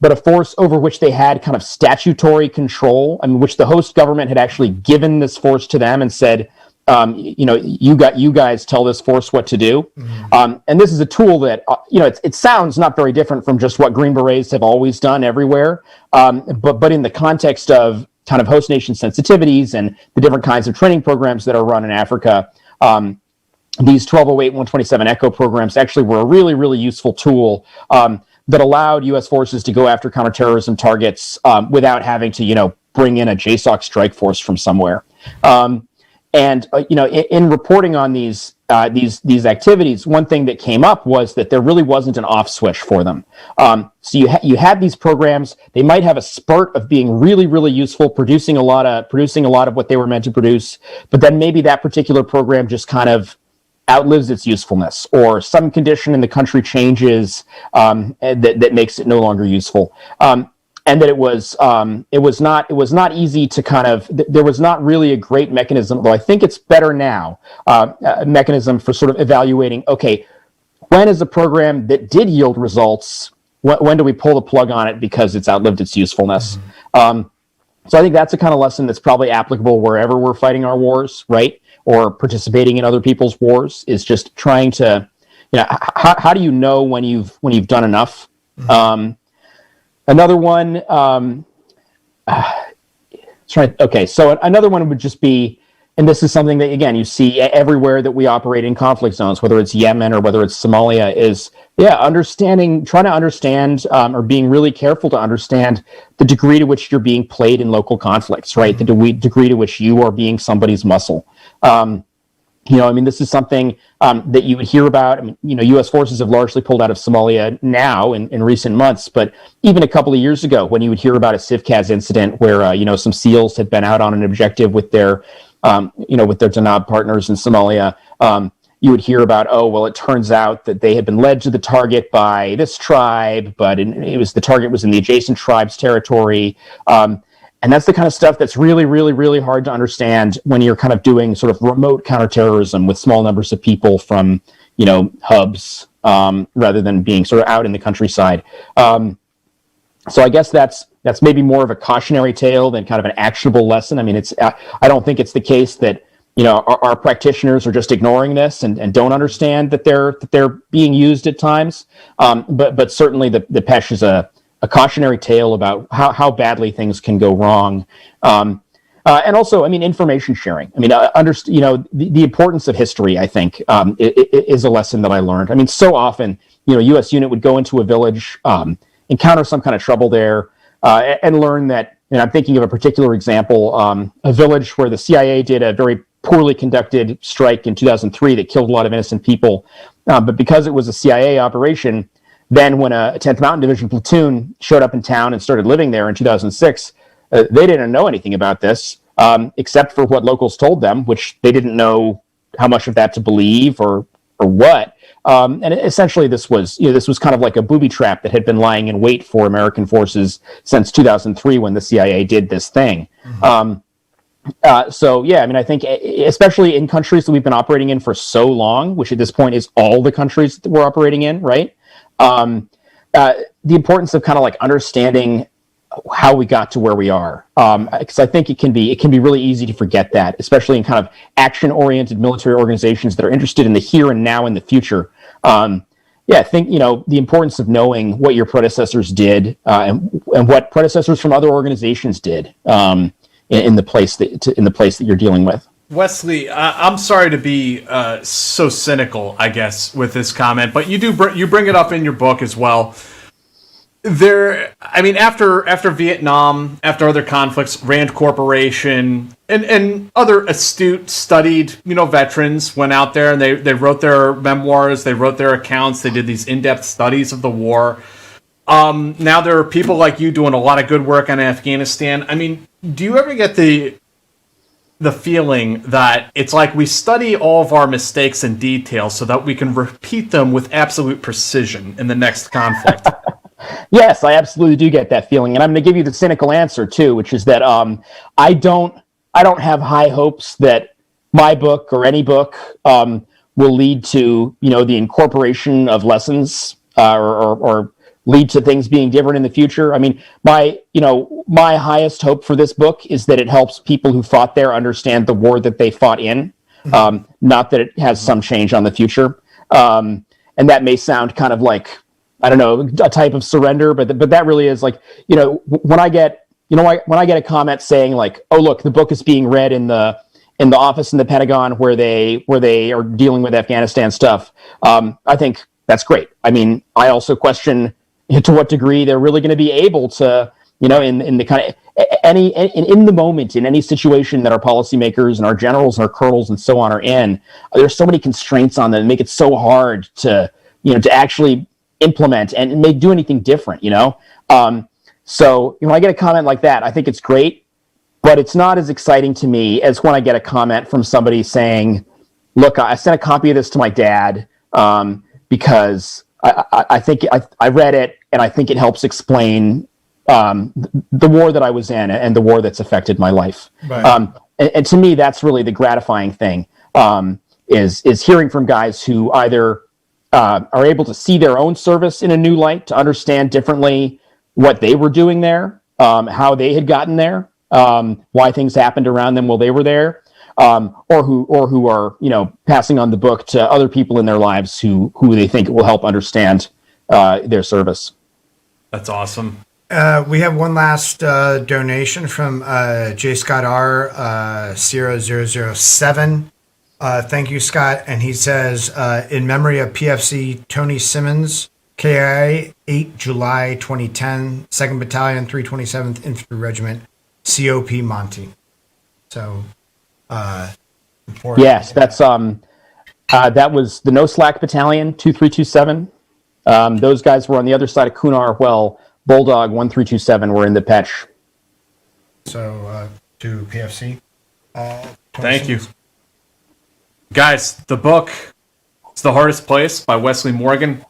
but a force over which they had kind of statutory control, which the host government had actually given this force to them and said, you guys tell this force what to do. Mm-hmm. And this is a tool that, it sounds not very different from just what Green Berets have always done everywhere. But in the context of kind of host nation sensitivities and the different kinds of training programs that are run in Africa, these 1208, 127 Echo programs actually were a really, really useful tool that allowed U.S. forces to go after counterterrorism targets without having to, bring in a JSOC strike force from somewhere. In reporting on these activities, one thing that came up was that there really wasn't an off switch for them. So you had these programs; they might have a spurt of being really, really useful, producing a lot of what they were meant to produce, but then maybe that particular program just kind of outlives its usefulness, or some condition in the country changes that makes it no longer useful, and that it was not easy to kind of. There was not really a great mechanism, though I think it's better now. A mechanism for sort of evaluating. Okay, when is a program that did yield results? When do we pull the plug on it because it's outlived its usefulness? Mm-hmm. So I think that's a kind of lesson that's probably applicable wherever we're fighting our wars, right? Or participating in other people's wars, is just trying to, how do you know when you've done enough? Mm-hmm. Another one, so another one would just be, and this is something that, again, you see everywhere that we operate in conflict zones, whether it's Yemen or whether it's Somalia, is, trying to understand, or being really careful to understand the degree to which you're being played in local conflicts, right? The degree to which you are being somebody's muscle. This is something that you would hear about. U.S. forces have largely pulled out of Somalia now in recent months, but even a couple of years ago, when you would hear about a CIVCAS incident where, some SEALs had been out on an objective with their Danab partners in Somalia, you would hear about, it turns out that they had been led to the target by this tribe, but the target was in the adjacent tribe's territory. And that's the kind of stuff that's really, really, really hard to understand when you're kind of doing sort of remote counterterrorism with small numbers of people from, hubs, rather than being sort of out in the countryside. So I guess that's maybe more of a cautionary tale than kind of an actionable lesson. I mean, I don't think it's the case that, our practitioners are just ignoring this and don't understand that they're being used at times. But certainly the Pech is a cautionary tale about how badly things can go wrong. And also, I mean, information sharing. I mean, the importance of history, I think, is a lesson that I learned. I mean, so often, U.S. unit would go into a village, encounter some kind of trouble there, and learn that, and I'm thinking of a particular example, a village where the CIA did a very poorly conducted strike in 2003 that killed a lot of innocent people. But because it was a CIA operation, then when a 10th Mountain Division platoon showed up in town and started living there in 2006, they didn't know anything about this, except for what locals told them, which they didn't know how much of that to believe or what. And essentially, this was kind of like a booby trap that had been lying in wait for American forces since 2003 when the CIA did this thing. Mm-hmm. So yeah, I mean, I think especially in countries that we've been operating in for so long, which at this point is all the countries that we're operating in, right? The importance of kind of like understanding how we got to where we are, because I think it can be really easy to forget that, especially in kind of action-oriented military organizations that are interested in the here and now and the future. I think the importance of knowing what your predecessors did and what predecessors from other organizations did in the place that you're dealing with. Wesley, I'm sorry to be so cynical, I guess, with this comment, but you bring it up in your book as well. After Vietnam, after other conflicts, Rand Corporation and other astute, studied, veterans went out there and they wrote their memoirs, they wrote their accounts, they did these in-depth studies of the war. Now there are people like you doing a lot of good work on Afghanistan. I mean, do you ever get the feeling that it's like we study all of our mistakes in detail so that we can repeat them with absolute precision in the next conflict? Yes, I absolutely do get that feeling, and I'm going to give you the cynical answer too, which is that I don't have high hopes that my book or any book will lead to the incorporation of lessons or lead to things being different in the future. I mean, my highest hope for this book is that it helps people who fought there understand the war that they fought in, not that it has some change on the future. And that may sound kind of like, I don't know, a type of surrender, but that really is like, when I get a comment saying like, oh, look, the book is being read in the office in the Pentagon where they are dealing with Afghanistan stuff. I think that's great. I mean, I also question to what degree they're really going to be able to, in the kind of in the moment, in any situation that our policymakers and our generals and our colonels and so on are in, there's so many constraints on them that make it so hard to actually implement and do anything different, So when I get a comment like that, I think it's great, but it's not as exciting to me as when I get a comment from somebody saying, look, I sent a copy of this to my dad because I think I read it and I think it helps explain the war that I was in and the war that's affected my life. Right. And to me, that's really the gratifying thing, is hearing from guys who either are able to see their own service in a new light, to understand differently what they were doing there, how they had gotten there, why things happened around them while they were there, or who are passing on the book to other people in their lives who they think will help understand their service. That's awesome. We have one last donation from J. Scott R. 0007. Thank you, Scott. And he says, in memory of PFC Tony Simmons, KIA, 8 July 2010, 2nd Battalion, 327th Infantry Regiment, COP Monty. So, yes, that's that was the No Slack Battalion, 2327. Those guys were on the other side of Kunar, while Bulldog 1327 were in the Pech. So, to PFC. Thank you. Guys, the book, It's the Hardest Place by Wesley Morgan.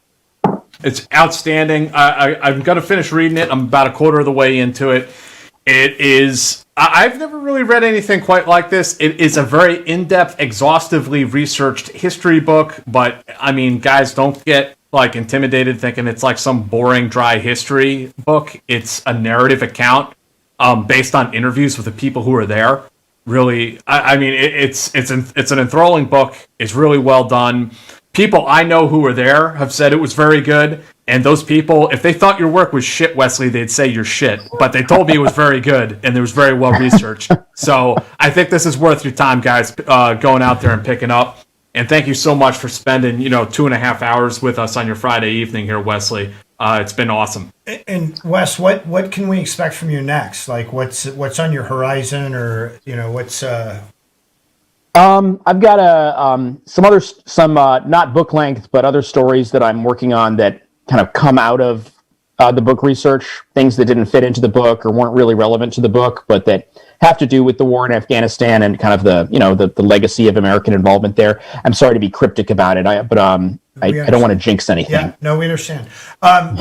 It's outstanding. I'm going to finish reading it. I'm about a quarter of the way into it. It is. I've never really read anything quite like this. It is a very in-depth, exhaustively researched history book. But I mean, guys, don't get like intimidated thinking it's like some boring, dry history book. It's a narrative account based on interviews with the people who are there. Really, I mean, it's an enthralling book. It's really well done. People I know who were there have said it was very good. And those people, if they thought your work was shit, Wesley, they'd say you're shit. But they told me it was very good, and it was very well researched. So I think this is worth your time, guys, going out there and picking up. And thank you so much for spending, 2.5 hours with us on your Friday evening here, Wesley. It's been awesome. And Wes, what can we expect from you next? Like, what's on your horizon, or what's? I've got some not book length, but other stories that I'm working on that kind of come out of the book research, things that didn't fit into the book or weren't really relevant to the book, but that have to do with the war in Afghanistan and kind of the legacy of American involvement there. I'm sorry to be cryptic about it, I don't want to jinx anything. Yeah, no, we understand.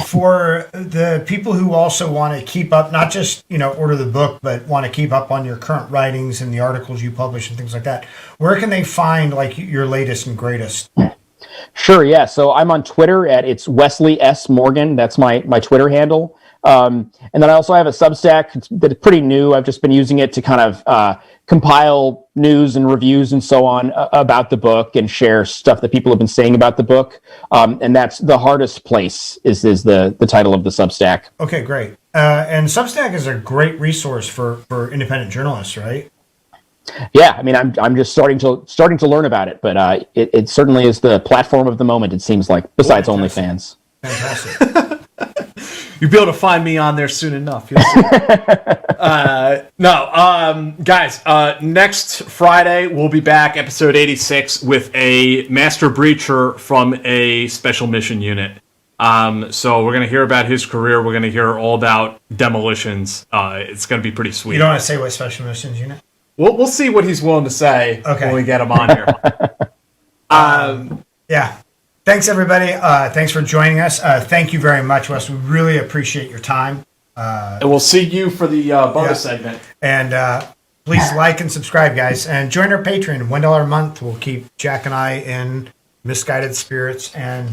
For the people who also want to keep up, not just order the book, but want to keep up on your current writings and the articles you publish and things like that, where can they find like your latest and greatest? Sure, yeah. So I'm on Twitter it's Wesley S. Morgan. That's my Twitter handle. And then I also have a Substack that's pretty new. I've just been using it to kind of compile news and reviews and so on about the book and share stuff that people have been saying about the book. And that's The Hardest Place is the title of the Substack. Okay, great. And Substack is a great resource for independent journalists, right? Yeah, I mean, I'm just starting to learn about it, but it certainly is the platform of the moment. It seems like, besides OnlyFans. Fantastic. You'll be able to find me on there soon enough. You'll see. Guys, next Friday we'll be back, episode 86, with a master breacher from a special mission unit. So we're going to hear about his career. We're going to hear all about demolitions. It's going to be pretty sweet. You don't want to say what special missions unit? We'll see what he's willing to say when we get him on here. Yeah. Thanks, everybody. Thanks for joining us. Thank you very much, Wes. We really appreciate your time. And we'll see you for the bonus segment. And please like and subscribe, guys. And join our Patreon. $1 a month will keep Jack and I in misguided spirits and